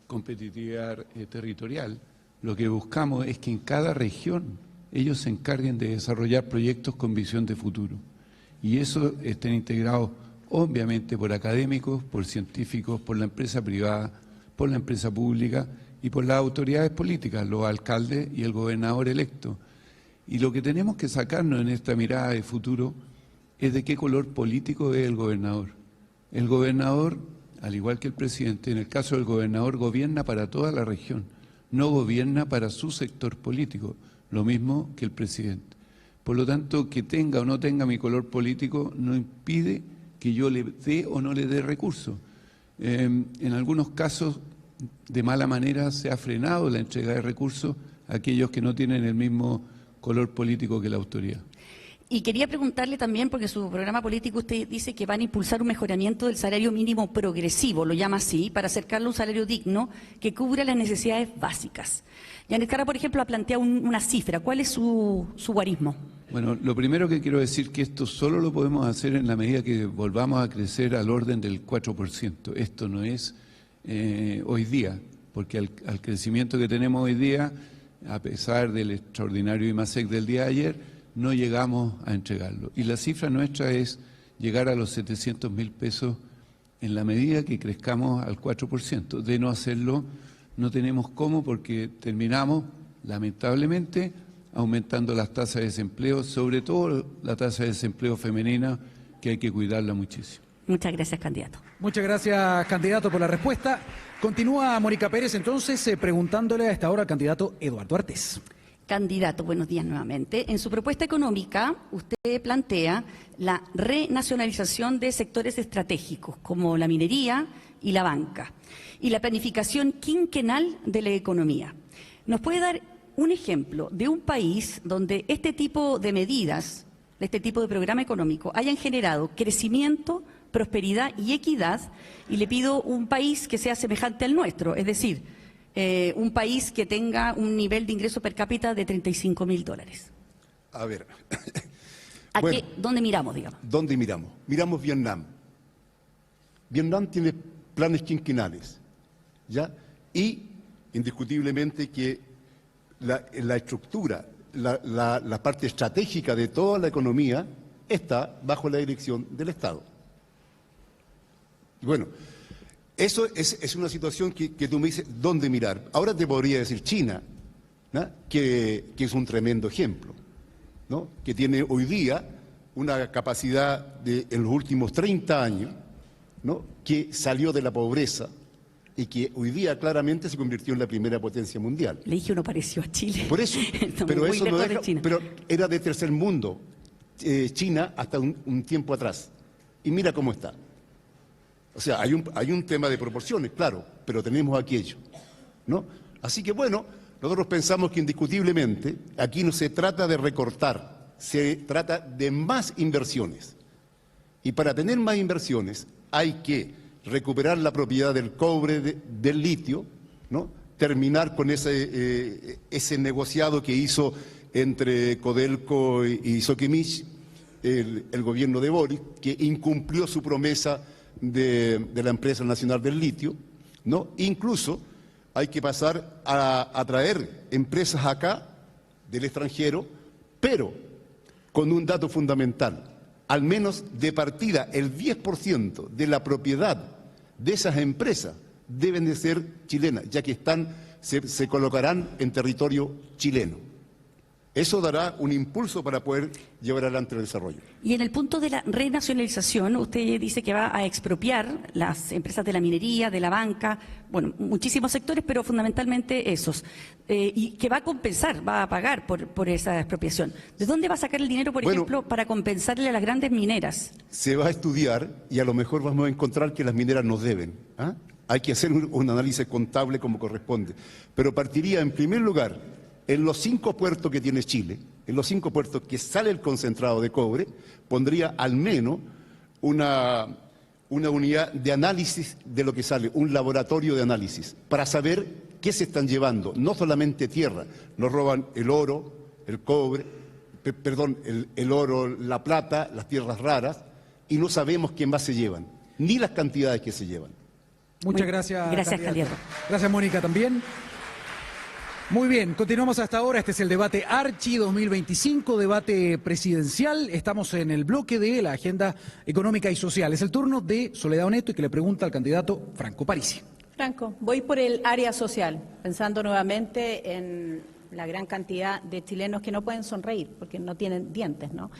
competitividad territorial, lo que buscamos es que en cada región ellos se encarguen de desarrollar proyectos con visión de futuro. Y eso estén integrados obviamente por académicos, por científicos, por la empresa privada, por la empresa pública y por las autoridades políticas, los alcaldes y el gobernador electo. Y lo que tenemos que sacarnos en esta mirada de futuro es de qué color político es el gobernador. El gobernador, al igual que el presidente, en el caso del gobernador, gobierna para toda la región, no gobierna para su sector político, lo mismo que el presidente. Por lo tanto, que tenga o no tenga mi color político no impide que yo le dé o no le dé recursos. En algunos casos, de mala manera, se ha frenado la entrega de recursos a aquellos que no tienen el mismo color político que la autoridad. Y quería preguntarle también, porque en su programa político usted dice que van a impulsar un mejoramiento del salario mínimo progresivo, lo llama así, para acercarlo a un salario digno que cubra las necesidades básicas. Yanet Jara, por ejemplo, ha planteado una cifra. ¿Cuál es su guarismo? Bueno, lo primero que quiero decir que esto solo lo podemos hacer en la medida que volvamos a crecer al orden del 4%. Esto no es hoy día, porque al crecimiento que tenemos hoy día, a pesar del extraordinario IMASEC del día de ayer, no llegamos a entregarlo. Y la cifra nuestra es llegar a los 700.000 pesos en la medida que crezcamos al 4%. De no hacerlo, no tenemos cómo, porque terminamos, lamentablemente, aumentando las tasas de desempleo, sobre todo la tasa de desempleo femenina, que hay que cuidarla muchísimo. Muchas gracias, candidato. Muchas gracias, candidato, por la respuesta. Continúa Mónica Pérez, entonces, preguntándole a esta hora al candidato Eduardo Artés. Candidato, buenos días nuevamente. En su propuesta económica, usted plantea la renacionalización de sectores estratégicos, como la minería y la banca, y la planificación quinquenal de la economía. ¿Nos puede dar un ejemplo de un país donde este tipo de medidas, este tipo de programa económico, hayan generado crecimiento, prosperidad y equidad? Y le pido un país que sea semejante al nuestro, es decir, un país que tenga un nivel de ingreso per cápita de $35.000. A ver. ¿Dónde miramos, digamos? ¿Dónde miramos? Miramos Vietnam. Vietnam tiene planes quinquenales, ¿ya? Y indiscutiblemente que la estructura, la parte estratégica de toda la economía está bajo la dirección del Estado. Y bueno, eso es una situación que tú me dices, ¿dónde mirar? Ahora te podría decir China, ¿no? que es un tremendo ejemplo, ¿no? Que tiene hoy día una capacidad en los últimos 30 años, ¿no? Que salió de la pobreza y que hoy día claramente se convirtió en la primera potencia mundial. Le dije uno pareció a Chile. Por eso, pero eso no deja, pero era de tercer mundo China hasta un tiempo atrás. Y mira cómo está. O sea, hay un tema de proporciones, claro, pero tenemos aquello, ¿no? Así que bueno, nosotros pensamos que indiscutiblemente aquí no se trata de recortar, se trata de más inversiones. Y para tener más inversiones hay que recuperar la propiedad del cobre, del litio, ¿no? Terminar con ese negociado que hizo entre Codelco y Soquimich, el gobierno de Boric, que incumplió su promesa de la empresa nacional del litio, ¿no? Incluso hay que pasar a traer empresas acá del extranjero, pero con un dato fundamental: al menos de partida el 10% de la propiedad de esas empresas deben de ser chilenas, ya que se colocarán en territorio chileno. Eso dará un impulso para poder llevar adelante el desarrollo. Y en el punto de la renacionalización, usted dice que va a expropiar las empresas de la minería, de la banca, bueno, muchísimos sectores, pero fundamentalmente esos, y que va a compensar, va a pagar por esa expropiación. ¿De dónde va a sacar el dinero, por ejemplo, para compensarle a las grandes mineras? Se va a estudiar y a lo mejor vamos a encontrar que las mineras nos deben, ¿ah? Hay que hacer un análisis contable como corresponde, pero partiría en primer lugar en los 5 puertos que tiene Chile, en los 5 puertos que sale el concentrado de cobre, pondría al menos una unidad de análisis de lo que sale, un laboratorio de análisis, para saber qué se están llevando, no solamente tierra, nos roban el oro, el cobre, el oro, la plata, las tierras raras, y no sabemos qué más se llevan, ni las cantidades que se llevan. Muchas gracias. Gracias, candidato. Gracias, Mónica, también. Muy bien, continuamos hasta ahora. Este es el debate Archi 2025, debate presidencial. Estamos en el bloque de la agenda económica y social. Es el turno de Soledad Oneto y que le pregunta al candidato Franco Parisi. Franco, voy por el área social, pensando nuevamente en la gran cantidad de chilenos que no pueden sonreír porque no tienen dientes, ¿no?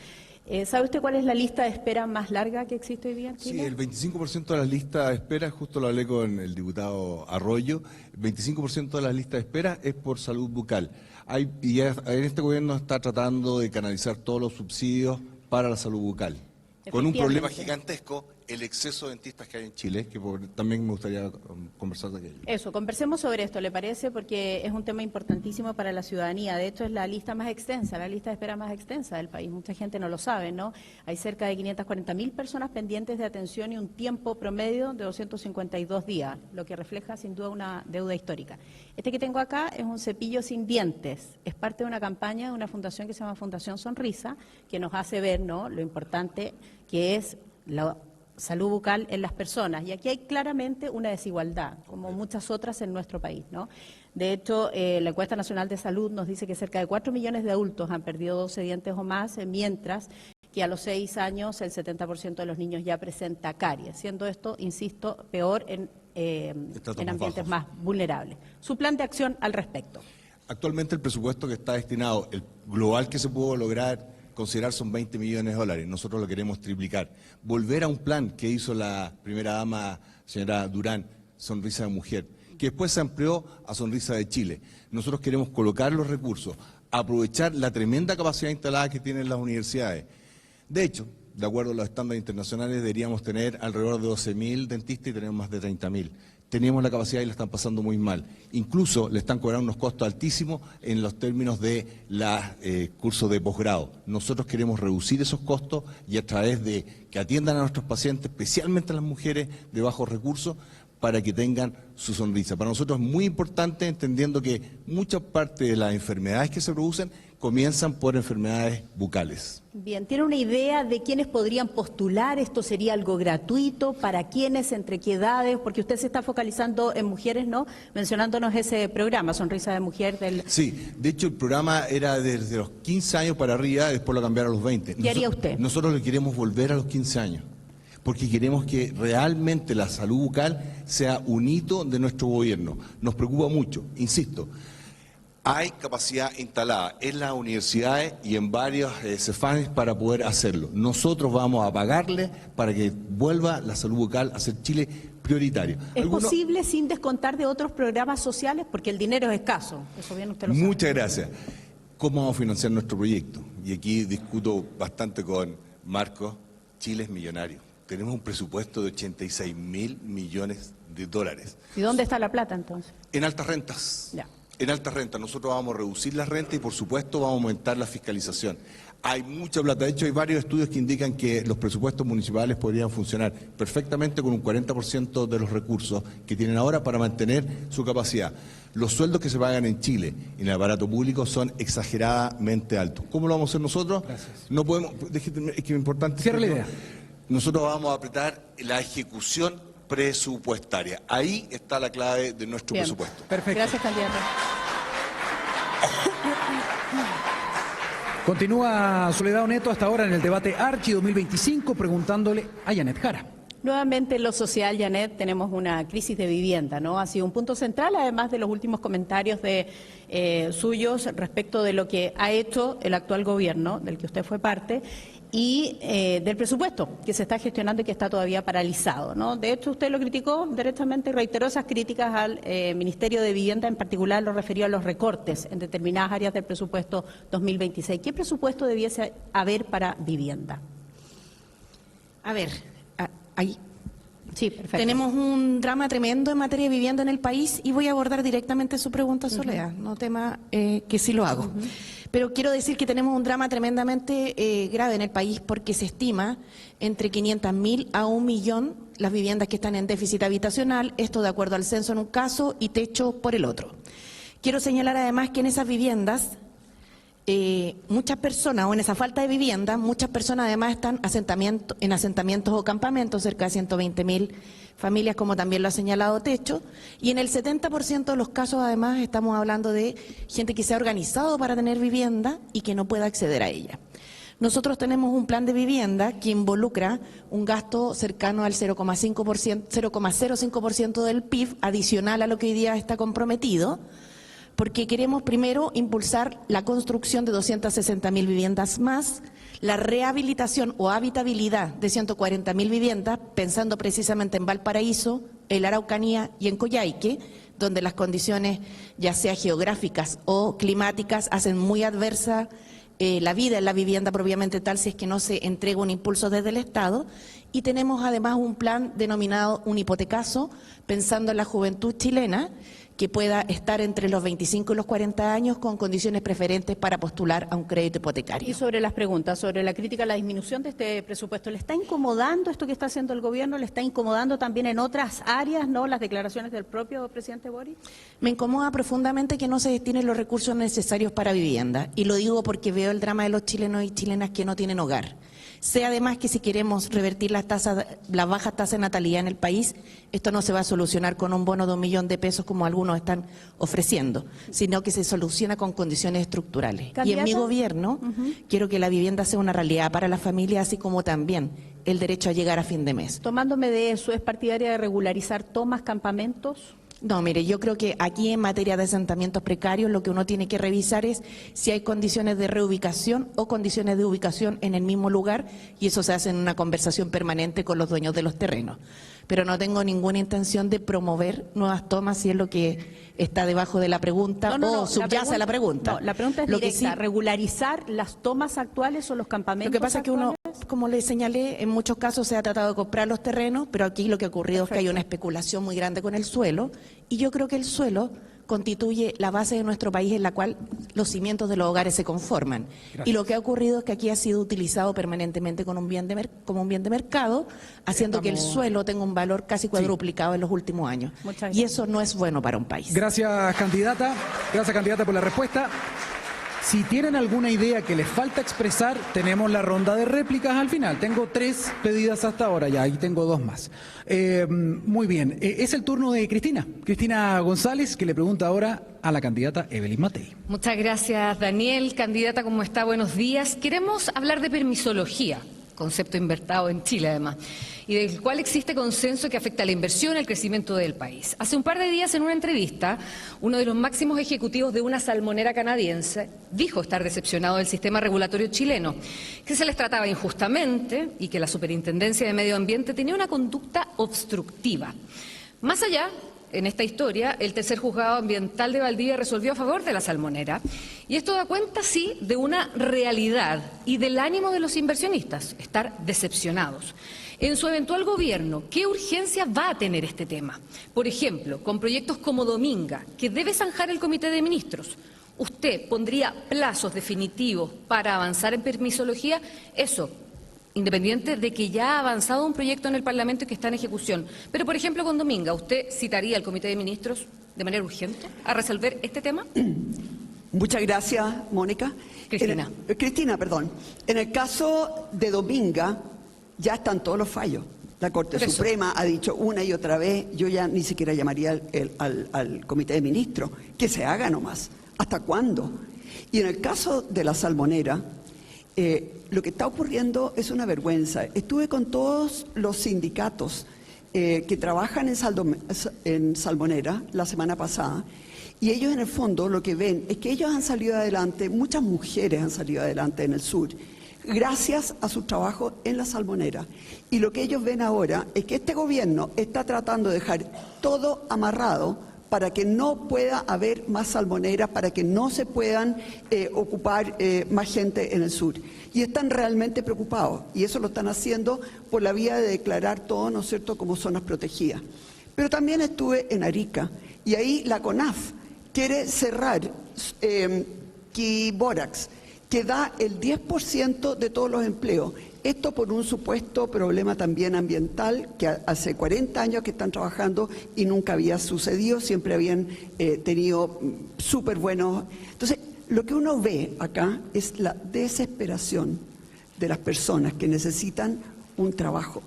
¿Sabe usted cuál es la lista de espera más larga que existe hoy día en Chile? Sí, el 25% de las listas de espera, justo lo hablé con el diputado Arroyo, el 25% de las listas de espera es por salud bucal. En este gobierno está tratando de canalizar todos los subsidios para la salud bucal, con un problema gigantesco el exceso de dentistas que hay en Chile, que también me gustaría conversar de aquello. Eso, conversemos sobre esto, ¿le parece? Porque es un tema importantísimo para la ciudadanía. De hecho, es la lista más extensa, la lista de espera más extensa del país. Mucha gente no lo sabe, ¿no? Hay cerca de 540.000 personas pendientes de atención y un tiempo promedio de 252 días, lo que refleja sin duda una deuda histórica. Este que tengo acá es un cepillo sin dientes. Es parte de una campaña de una fundación que se llama Fundación Sonrisa, que nos hace ver, ¿no?, lo importante que es la salud bucal en las personas. Y aquí hay claramente una desigualdad, como muchas otras en nuestro país, ¿no? De hecho, la Encuesta Nacional de Salud nos dice que cerca de 4 millones de adultos han perdido 12 dientes o más, mientras que a los 6 años el 70% de los niños ya presenta caries, siendo esto, insisto, peor en ambientes más vulnerables. Su plan de acción al respecto. Actualmente el presupuesto que está destinado, el global que se pudo lograr considerar son 20 millones de dólares. Nosotros lo queremos triplicar. Volver a un plan que hizo la primera dama, señora Durán, Sonrisa de Mujer, que después se amplió a Sonrisa de Chile. Nosotros queremos colocar los recursos, aprovechar la tremenda capacidad instalada que tienen las universidades. De hecho, de acuerdo a los estándares internacionales, deberíamos tener alrededor de 12.000 dentistas y tenemos más de 30.000. Teníamos la capacidad y la están pasando muy mal. Incluso le están cobrando unos costos altísimos en los términos de los cursos de posgrado. Nosotros queremos reducir esos costos y a través de que atiendan a nuestros pacientes, especialmente a las mujeres de bajos recursos, para que tengan su sonrisa. Para nosotros es muy importante, entendiendo que mucha parte de las enfermedades que se producen comienzan por enfermedades bucales. Bien, ¿tiene una idea de quiénes podrían postular? ¿Esto sería algo gratuito? ¿Para quiénes? ¿Entre qué edades? Porque usted se está focalizando en mujeres, ¿no? Mencionándonos ese programa, Sonrisa de Mujer. Sí, de hecho el programa era desde los 15 años para arriba, después lo cambiaron a los 20. ¿Qué haría usted? Nosotros le queremos volver a los 15 años, porque queremos que realmente la salud bucal sea un hito de nuestro gobierno. Nos preocupa mucho, insisto. Hay capacidad instalada en las universidades y en varios CEFANES para poder hacerlo. Nosotros vamos a pagarle para que vuelva la salud bucal a ser Chile prioritario. ¿Es posible sin descontar de otros programas sociales? Porque el dinero es escaso. Eso bien usted lo sabe. Muchas gracias. ¿Cómo vamos a financiar nuestro proyecto? Y aquí discuto bastante con Marcos. Chile es millonario. Tenemos un presupuesto de 86.000 millones de dólares. ¿Y dónde está la plata entonces? En altas rentas. Ya. En alta renta, nosotros vamos a reducir la renta y por supuesto vamos a aumentar la fiscalización. Hay mucha plata, de hecho hay varios estudios que indican que los presupuestos municipales podrían funcionar perfectamente con un 40% de los recursos que tienen ahora para mantener su capacidad. Los sueldos que se pagan en Chile y en el aparato público son exageradamente altos. ¿Cómo lo vamos a hacer nosotros? Gracias. No podemos, déjeme, es que es importante. Cierra la idea. Nosotros vamos a apretar la ejecución presupuestaria. Ahí está la clave de nuestro presupuesto. Perfecto. Gracias, candidato. Continúa Soledad Oneto hasta ahora en el debate Archi 2025 preguntándole a Janet Jara. Nuevamente en lo social, Janet, tenemos una crisis de vivienda, ¿no? Ha sido un punto central, además de los últimos comentarios de suyos respecto de lo que ha hecho el actual gobierno, del que usted fue parte, y del presupuesto que se está gestionando y que está todavía paralizado, ¿no? De hecho, usted lo criticó directamente y reiteró esas críticas al Ministerio de Vivienda, en particular lo referió a los recortes en determinadas áreas del presupuesto 2026. ¿Qué presupuesto debiese haber para vivienda? A ver, ahí. Sí, perfecto. Tenemos un drama tremendo en materia de vivienda en el país y voy a abordar directamente su pregunta, Soledad, no tema que sí lo hago. Pero quiero decir que tenemos un drama tremendamente grave en el país porque se estima entre 500.000 a 1 millón las viviendas que están en déficit habitacional, esto de acuerdo al censo en un caso y techo por el otro. Quiero señalar además que en esas viviendas muchas personas, o en esa falta de vivienda, muchas personas además están en asentamientos o campamentos, cerca de 120.000 familias, como también lo ha señalado Techo, y en el 70% de los casos además estamos hablando de gente que se ha organizado para tener vivienda y que no pueda acceder a ella. Nosotros tenemos un plan de vivienda que involucra un gasto cercano al 0,05% del PIB, adicional a lo que hoy día está comprometido, porque queremos primero impulsar la construcción de 260.000 viviendas más, la rehabilitación o habitabilidad de 140.000 viviendas, pensando precisamente en Valparaíso, en la Araucanía y en Coyhaique, donde las condiciones, ya sea geográficas o climáticas, hacen muy adversa la vida en la vivienda propiamente tal si es que no se entrega un impulso desde el Estado. Y tenemos además un plan denominado un hipotecazo, pensando en la juventud chilena, que pueda estar entre los 25 y los 40 años con condiciones preferentes para postular a un crédito hipotecario. Y sobre las preguntas, sobre la crítica a la disminución de este presupuesto, ¿le está incomodando esto que está haciendo el gobierno? ¿Le está incomodando también en otras áreas, no, las declaraciones del propio presidente Boric? Me incomoda profundamente que no se destinen los recursos necesarios para vivienda. Y lo digo porque veo el drama de los chilenos y chilenas que no tienen hogar. Sé además que si queremos revertir las bajas tasas de natalidad en el país, esto no se va a solucionar con un bono de $1 millón como algunos están ofreciendo, sino que se soluciona con condiciones estructurales. ¿Candidata? Y en mi gobierno quiero que la vivienda sea una realidad para la familia, así como también el derecho a llegar a fin de mes. Tomándome de eso, ¿es partidaria de regularizar tomas, campamentos? No, mire, yo creo que aquí en materia de asentamientos precarios lo que uno tiene que revisar es si hay condiciones de reubicación o condiciones de ubicación en el mismo lugar, y eso se hace en una conversación permanente con los dueños de los terrenos. Pero no tengo ninguna intención de promover nuevas tomas, si es lo que está debajo de la pregunta o subyace a la pregunta. No, la pregunta es directa, ¿regularizar las tomas actuales o los campamentos? Lo que pasa es que uno, como le señalé, en muchos casos se ha tratado de comprar los terrenos, pero aquí lo que ha ocurrido es que hay una especulación muy grande con el suelo, y yo creo que el suelo constituye la base de nuestro país en la cual los cimientos de los hogares se conforman. Gracias. Y lo que ha ocurrido es que aquí ha sido utilizado permanentemente como un bien de mercado, haciendo que el suelo tenga un valor casi cuadruplicado en los últimos años. Y eso no es bueno para un país. Gracias, candidata. Gracias, candidata, por la respuesta. Si tienen alguna idea que les falta expresar, tenemos la ronda de réplicas al final. Tengo 3 pedidas hasta ahora ya, y tengo 2 más. Muy bien, es el turno de Cristina González, que le pregunta ahora a la candidata Evelyn Matei. Muchas gracias, Daniel. Candidata, ¿cómo está? Buenos días. Queremos hablar de permisología, concepto inventado en Chile además, y del cual existe consenso que afecta a la inversión y al crecimiento del país. Hace un par de días, en una entrevista, uno de los máximos ejecutivos de una salmonera canadiense dijo estar decepcionado del sistema regulatorio chileno, que se les trataba injustamente y que la Superintendencia de Medio Ambiente tenía una conducta obstructiva. Más allá, en esta historia, el tercer juzgado ambiental de Valdivia resolvió a favor de la salmonera. Y esto da cuenta, sí, de una realidad y del ánimo de los inversionistas, estar decepcionados. En su eventual gobierno, ¿qué urgencia va a tener este tema? Por ejemplo, con proyectos como Dominga, que debe zanjar el Comité de Ministros. ¿Usted pondría plazos definitivos para avanzar en permisología? Eso, independiente de que ya ha avanzado un proyecto en el Parlamento y que está en ejecución. Pero, por ejemplo, con Dominga, ¿usted citaría al Comité de Ministros de manera urgente a resolver este tema? Muchas gracias, Mónica. Cristina. Cristina, perdón. En el caso de Dominga, ya están todos los fallos. La Corte Suprema ha dicho una y otra vez, yo ya ni siquiera llamaría al Comité de Ministros, que se haga nomás. ¿Hasta cuándo? Y en el caso de la salmonera, lo que está ocurriendo es una vergüenza. Estuve con todos los sindicatos que trabajan en salmonera la semana pasada, y ellos en el fondo lo que ven es que ellos han salido adelante, muchas mujeres han salido adelante en el sur, gracias a su trabajo en la salmonera. Y lo que ellos ven ahora es que este gobierno está tratando de dejar todo amarrado para que no pueda haber más salmoneras, para que no se puedan ocupar más gente en el sur. Y están realmente preocupados, y eso lo están haciendo por la vía de declarar todo, ¿no es cierto?, como zonas protegidas. Pero también estuve en Arica, y ahí la CONAF quiere cerrar Quibórax, que da el 10% de todos los empleos. Esto por un supuesto problema también ambiental, que hace 40 años que están trabajando y nunca había sucedido, siempre habían tenido súper buenos. Entonces, lo que uno ve acá es la desesperación de las personas que necesitan un trabajo,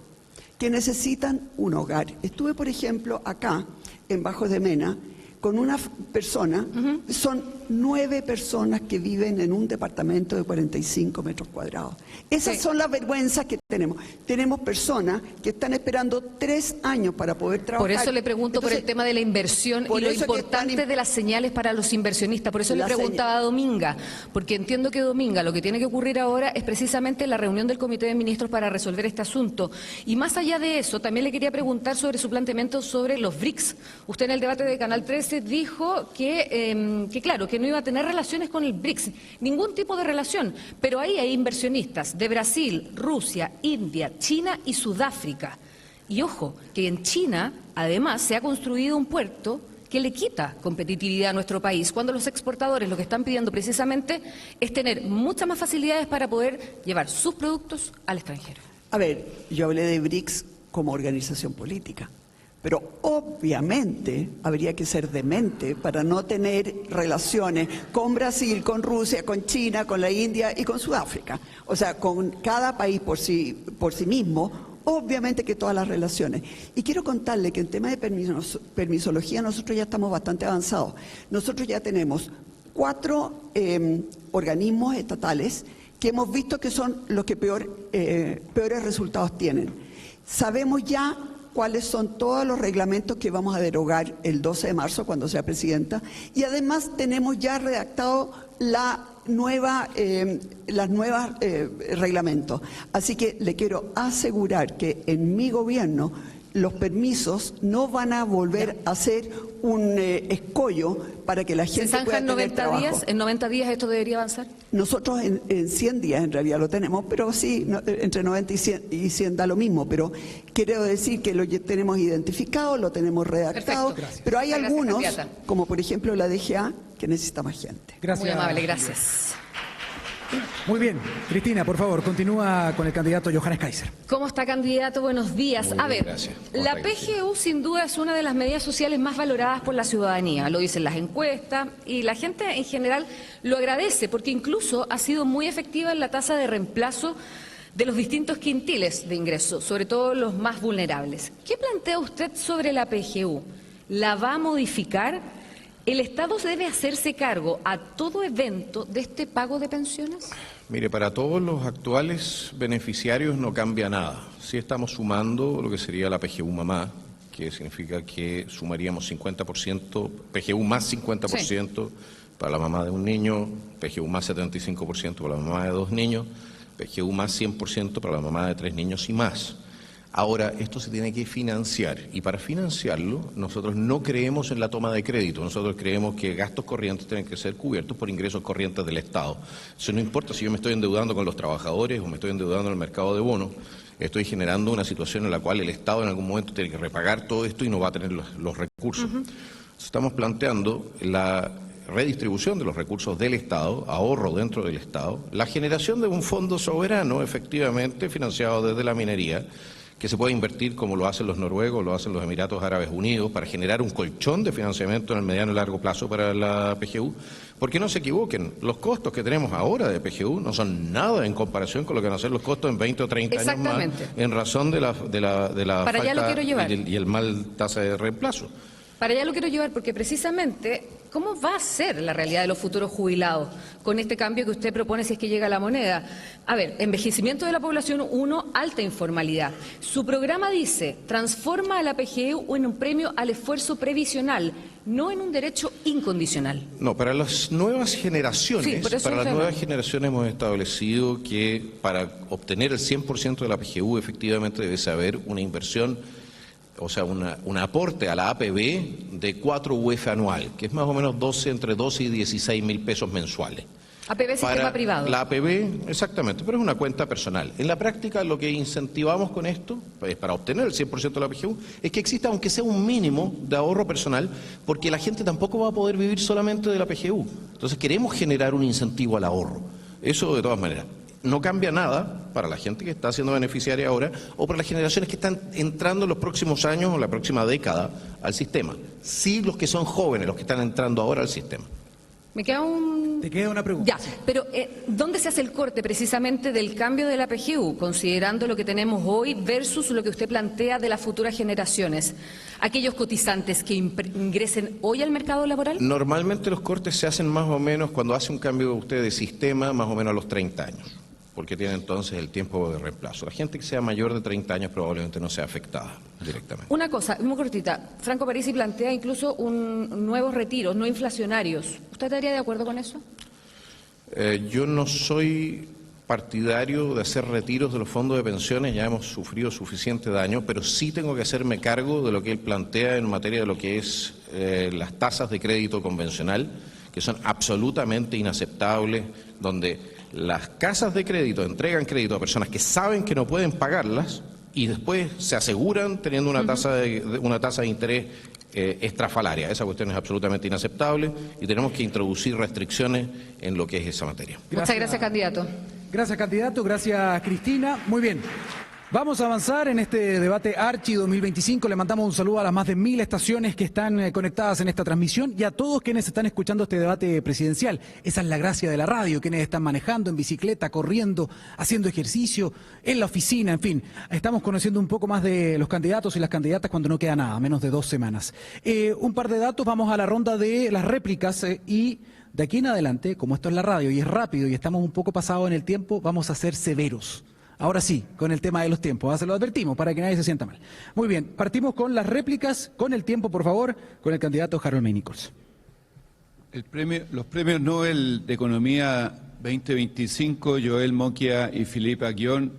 que necesitan un hogar. Estuve, por ejemplo, acá, en Bajos de Mena, con una persona, son 9 personas que viven en un departamento de 45 metros cuadrados. Esas son las vergüenzas que tenemos. Tenemos personas que están esperando 3 años para poder trabajar. Por eso le pregunto por el tema de la inversión y lo importante de las señales para los inversionistas. Por eso le preguntaba a Dominga, porque entiendo que Dominga, lo que tiene que ocurrir ahora es precisamente la reunión del Comité de Ministros para resolver este asunto. Y más allá de eso, también le quería preguntar sobre su planteamiento sobre los BRICS. Usted en el debate de Canal 13 dijo que claro, que que no iba a tener relaciones con el BRICS, ningún tipo de relación, pero ahí hay inversionistas de Brasil, Rusia, India, China y Sudáfrica. Y ojo, que en China además se ha construido un puerto que le quita competitividad a nuestro país, cuando los exportadores lo que están pidiendo precisamente es tener muchas más facilidades para poder llevar sus productos al extranjero. A ver, yo hablé de BRICS como organización política, pero obviamente habría que ser demente para no tener relaciones con Brasil, con Rusia, con China, con la India y con Sudáfrica. O sea, con cada país por sí mismo. Obviamente que todas las relaciones. Y quiero contarle que en tema de permisología nosotros ya estamos bastante avanzados. Nosotros ya tenemos 4 organismos estatales que hemos visto que son los que peores resultados tienen. Sabemos ya cuáles son todos los reglamentos que vamos a derogar el 12 de marzo cuando sea presidenta, y además tenemos ya redactado los nuevos reglamentos. Así que le quiero asegurar que en mi gobierno los permisos no van a volver a ser un escollo para que la gente pueda tener trabajo. ¿En 90 días esto debería avanzar? Nosotros en 100 días en realidad lo tenemos, pero sí, entre 90 y 100 da lo mismo, pero quiero decir que lo tenemos identificado, lo tenemos redactado, pero hay algunos, como por ejemplo la DGA, que necesita más gente. Gracias. Muy amable, gracias. Muy bien, Cristina, por favor, continúa con el candidato Johannes Kaiser. ¿Cómo está, candidato? Buenos días. Muy A bien, ver, gracias. la PGU sin duda es una de las medidas sociales más valoradas por la ciudadanía, lo dicen las encuestas, y la gente en general lo agradece porque incluso ha sido muy efectiva en la tasa de reemplazo de los distintos quintiles de ingreso, sobre todo los más vulnerables. ¿Qué plantea usted sobre la PGU? ¿La va a modificar? ¿El Estado debe hacerse cargo a todo evento de este pago de pensiones? Mire, para todos los actuales beneficiarios no cambia nada. Sí estamos sumando lo que sería la PGU Mamá, que significa que sumaríamos 50%, PGU más 50% para la mamá de un niño, PGU más 75% para la mamá de 2 niños, PGU más 100% para la mamá de 3 niños y más. Ahora, esto se tiene que financiar, y para financiarlo nosotros no creemos en la toma de crédito, nosotros creemos que gastos corrientes tienen que ser cubiertos por ingresos corrientes del Estado. Eso no importa si yo me estoy endeudando con los trabajadores o me estoy endeudando en el mercado de bonos, estoy generando una situación en la cual el Estado en algún momento tiene que repagar todo esto y no va a tener los recursos. Estamos planteando la redistribución de los recursos del Estado, ahorro dentro del Estado, la generación de un fondo soberano, efectivamente, financiado desde la minería, que se puede invertir como lo hacen los noruegos, lo hacen los Emiratos Árabes Unidos, para generar un colchón de financiamiento en el mediano y largo plazo para la PGU. Porque no se equivoquen, los costos que tenemos ahora de PGU no son nada en comparación con lo que van a ser los costos en 20 o 30 años más, en razón de la Para allá lo falta quiero llevar. y el mal tasa de reemplazo. Para allá lo quiero llevar porque precisamente, ¿cómo va a ser la realidad de los futuros jubilados con este cambio que usted propone si es que llega a la moneda? A ver, envejecimiento de la población, 1, alta informalidad. Su programa dice, transforma a la PGU en un premio al esfuerzo previsional, no en un derecho incondicional. No, para las nuevas generaciones, hemos establecido que para obtener el 100% de la PGU efectivamente debe haber una inversión, o sea, un aporte a la APB de 4 UF anual, que es más o menos entre 12 y 16 mil pesos mensuales. APB sistema privado. La APB, exactamente, pero es una cuenta personal. En la práctica lo que incentivamos con esto, para obtener el 100% de la PGU, es que exista aunque sea un mínimo de ahorro personal, porque la gente tampoco va a poder vivir solamente de la PGU. Entonces queremos generar un incentivo al ahorro. Eso de todas maneras. No cambia nada para la gente que está siendo beneficiaria ahora o para las generaciones que están entrando en los próximos años o la próxima década al sistema. Sí, los que son jóvenes, los que están entrando ahora al sistema. Me queda Te queda una pregunta. Ya, pero ¿dónde se hace el corte precisamente del cambio de la PGU, considerando lo que tenemos hoy versus lo que usted plantea de las futuras generaciones? ¿Aquellos cotizantes que ingresen hoy al mercado laboral? Normalmente los cortes se hacen más o menos cuando hace un cambio usted de sistema, más o menos a los 30 años, porque tiene entonces el tiempo de reemplazo. La gente que sea mayor de 30 años probablemente no sea afectada directamente. Una cosa, muy cortita. Franco Parisi plantea incluso nuevos retiros, no inflacionarios. ¿Usted estaría de acuerdo con eso? Yo no soy partidario de hacer retiros de los fondos de pensiones, ya hemos sufrido suficiente daño, pero sí tengo que hacerme cargo de lo que él plantea en materia de lo que es las tasas de crédito convencional, que son absolutamente inaceptables, donde las casas de crédito entregan crédito a personas que saben que no pueden pagarlas y después se aseguran teniendo una tasa de interés estrafalaria. Esa cuestión es absolutamente inaceptable y tenemos que introducir restricciones en lo que es esa materia. Muchas gracias, candidato. Gracias, candidato. Gracias, Cristina. Muy bien. Vamos a avanzar en este debate Archi 2025. Le mandamos un saludo a las más de 1000 estaciones que están conectadas en esta transmisión y a todos quienes están escuchando este debate presidencial. Esa es la gracia de la radio, quienes están manejando en bicicleta, corriendo, haciendo ejercicio, en la oficina, en fin. Estamos conociendo un poco más de los candidatos y las candidatas cuando no queda nada, menos de 2 semanas. Un par de datos, vamos a la ronda de las réplicas y de aquí en adelante, como esto es la radio y es rápido y estamos un poco pasados en el tiempo, vamos a ser severos. Ahora sí, con el tema de los tiempos, se lo advertimos para que nadie se sienta mal. Muy bien, partimos con las réplicas, con el tiempo, por favor, con el candidato Harold May Nichols. Los premios Nobel de Economía 2025, Joel Mokia y Philippe Aghion,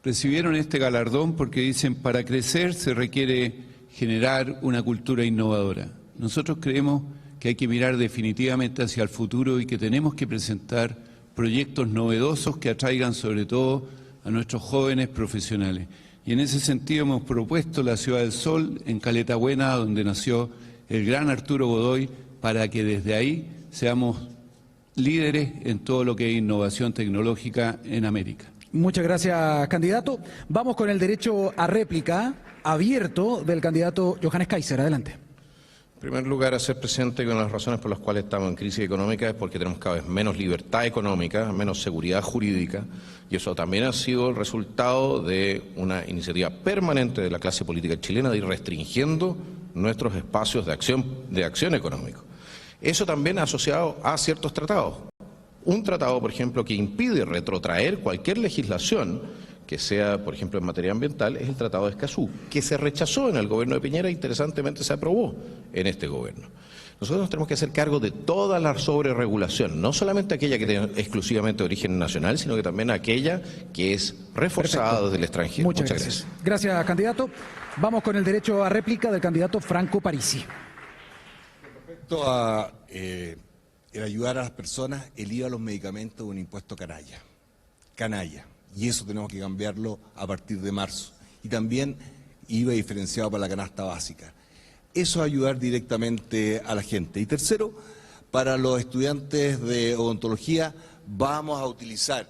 recibieron este galardón porque dicen, para crecer se requiere generar una cultura innovadora. Nosotros creemos que hay que mirar definitivamente hacia el futuro y que tenemos que presentar proyectos novedosos que atraigan sobre todo a nuestros jóvenes profesionales. Y en ese sentido hemos propuesto la Ciudad del Sol en Caleta Buena, donde nació el gran Arturo Godoy, para que desde ahí seamos líderes en todo lo que es innovación tecnológica en América. Muchas gracias, candidato. Vamos con el derecho a réplica abierto del candidato Johannes Kaiser. Adelante. En primer lugar, hacer presente que una de las razones por las cuales estamos en crisis económica es porque tenemos cada vez menos libertad económica, menos seguridad jurídica, y eso también ha sido el resultado de una iniciativa permanente de la clase política chilena de ir restringiendo nuestros espacios de acción económico. Eso también asociado a ciertos tratados. Un tratado, por ejemplo, que impide retrotraer cualquier legislación que sea, por ejemplo, en materia ambiental, es el Tratado de Escazú, que se rechazó en el gobierno de Piñera e interesantemente se aprobó en este gobierno. Nosotros nos tenemos que hacer cargo de toda la sobreregulación, no solamente aquella que tiene exclusivamente origen nacional, sino que también aquella que es reforzada desde el extranjero. Muchas gracias. Gracias, candidato. Vamos con el derecho a réplica del candidato Franco Parisi. Respecto a el ayudar a las personas, el IVA a los medicamentos es un impuesto canalla. Y eso tenemos que cambiarlo a partir de marzo. Y también IVA diferenciado para la canasta básica. Eso es ayudar directamente a la gente. Y tercero, para los estudiantes de odontología vamos a utilizar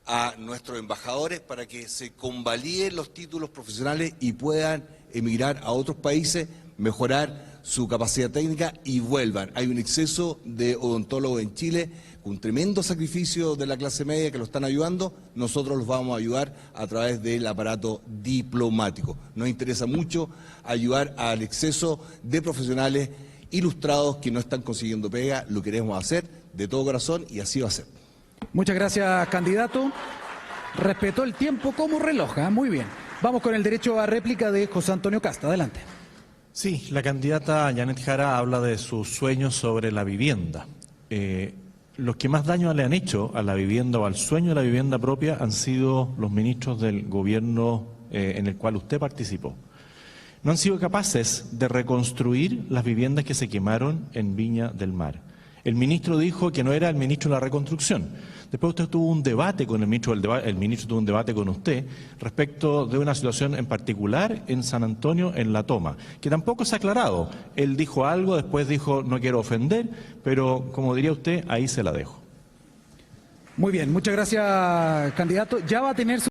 a nuestros embajadores para que se convaliden los títulos profesionales y puedan emigrar a otros países, mejorar su capacidad técnica y vuelvan. Hay un exceso de odontólogos en Chile, un tremendo sacrificio de la clase media que lo están ayudando. Nosotros los vamos a ayudar a través del aparato diplomático. Nos interesa mucho ayudar al exceso de profesionales ilustrados que no están consiguiendo pega. Lo queremos hacer de todo corazón y así va a ser. Muchas gracias, candidato. Respetó el tiempo como reloj, ¿eh? Muy bien. Vamos con el derecho a réplica de José Antonio Casta. Adelante. Sí, la candidata Janet Jara habla de sus sueños sobre la vivienda. Los que más daño le han hecho a la vivienda o al sueño de la vivienda propia han sido los ministros del gobierno en el cual usted participó. No han sido capaces de reconstruir las viviendas que se quemaron en Viña del Mar. El ministro dijo que no era el ministro de la reconstrucción. Después usted tuvo un debate con el ministro tuvo un debate con usted respecto de una situación en particular en San Antonio, en La Toma, que tampoco se ha aclarado. Él dijo algo, después dijo no quiero ofender, pero como diría usted, ahí se la dejo. Muy bien, muchas gracias, candidato. Ya va a tener su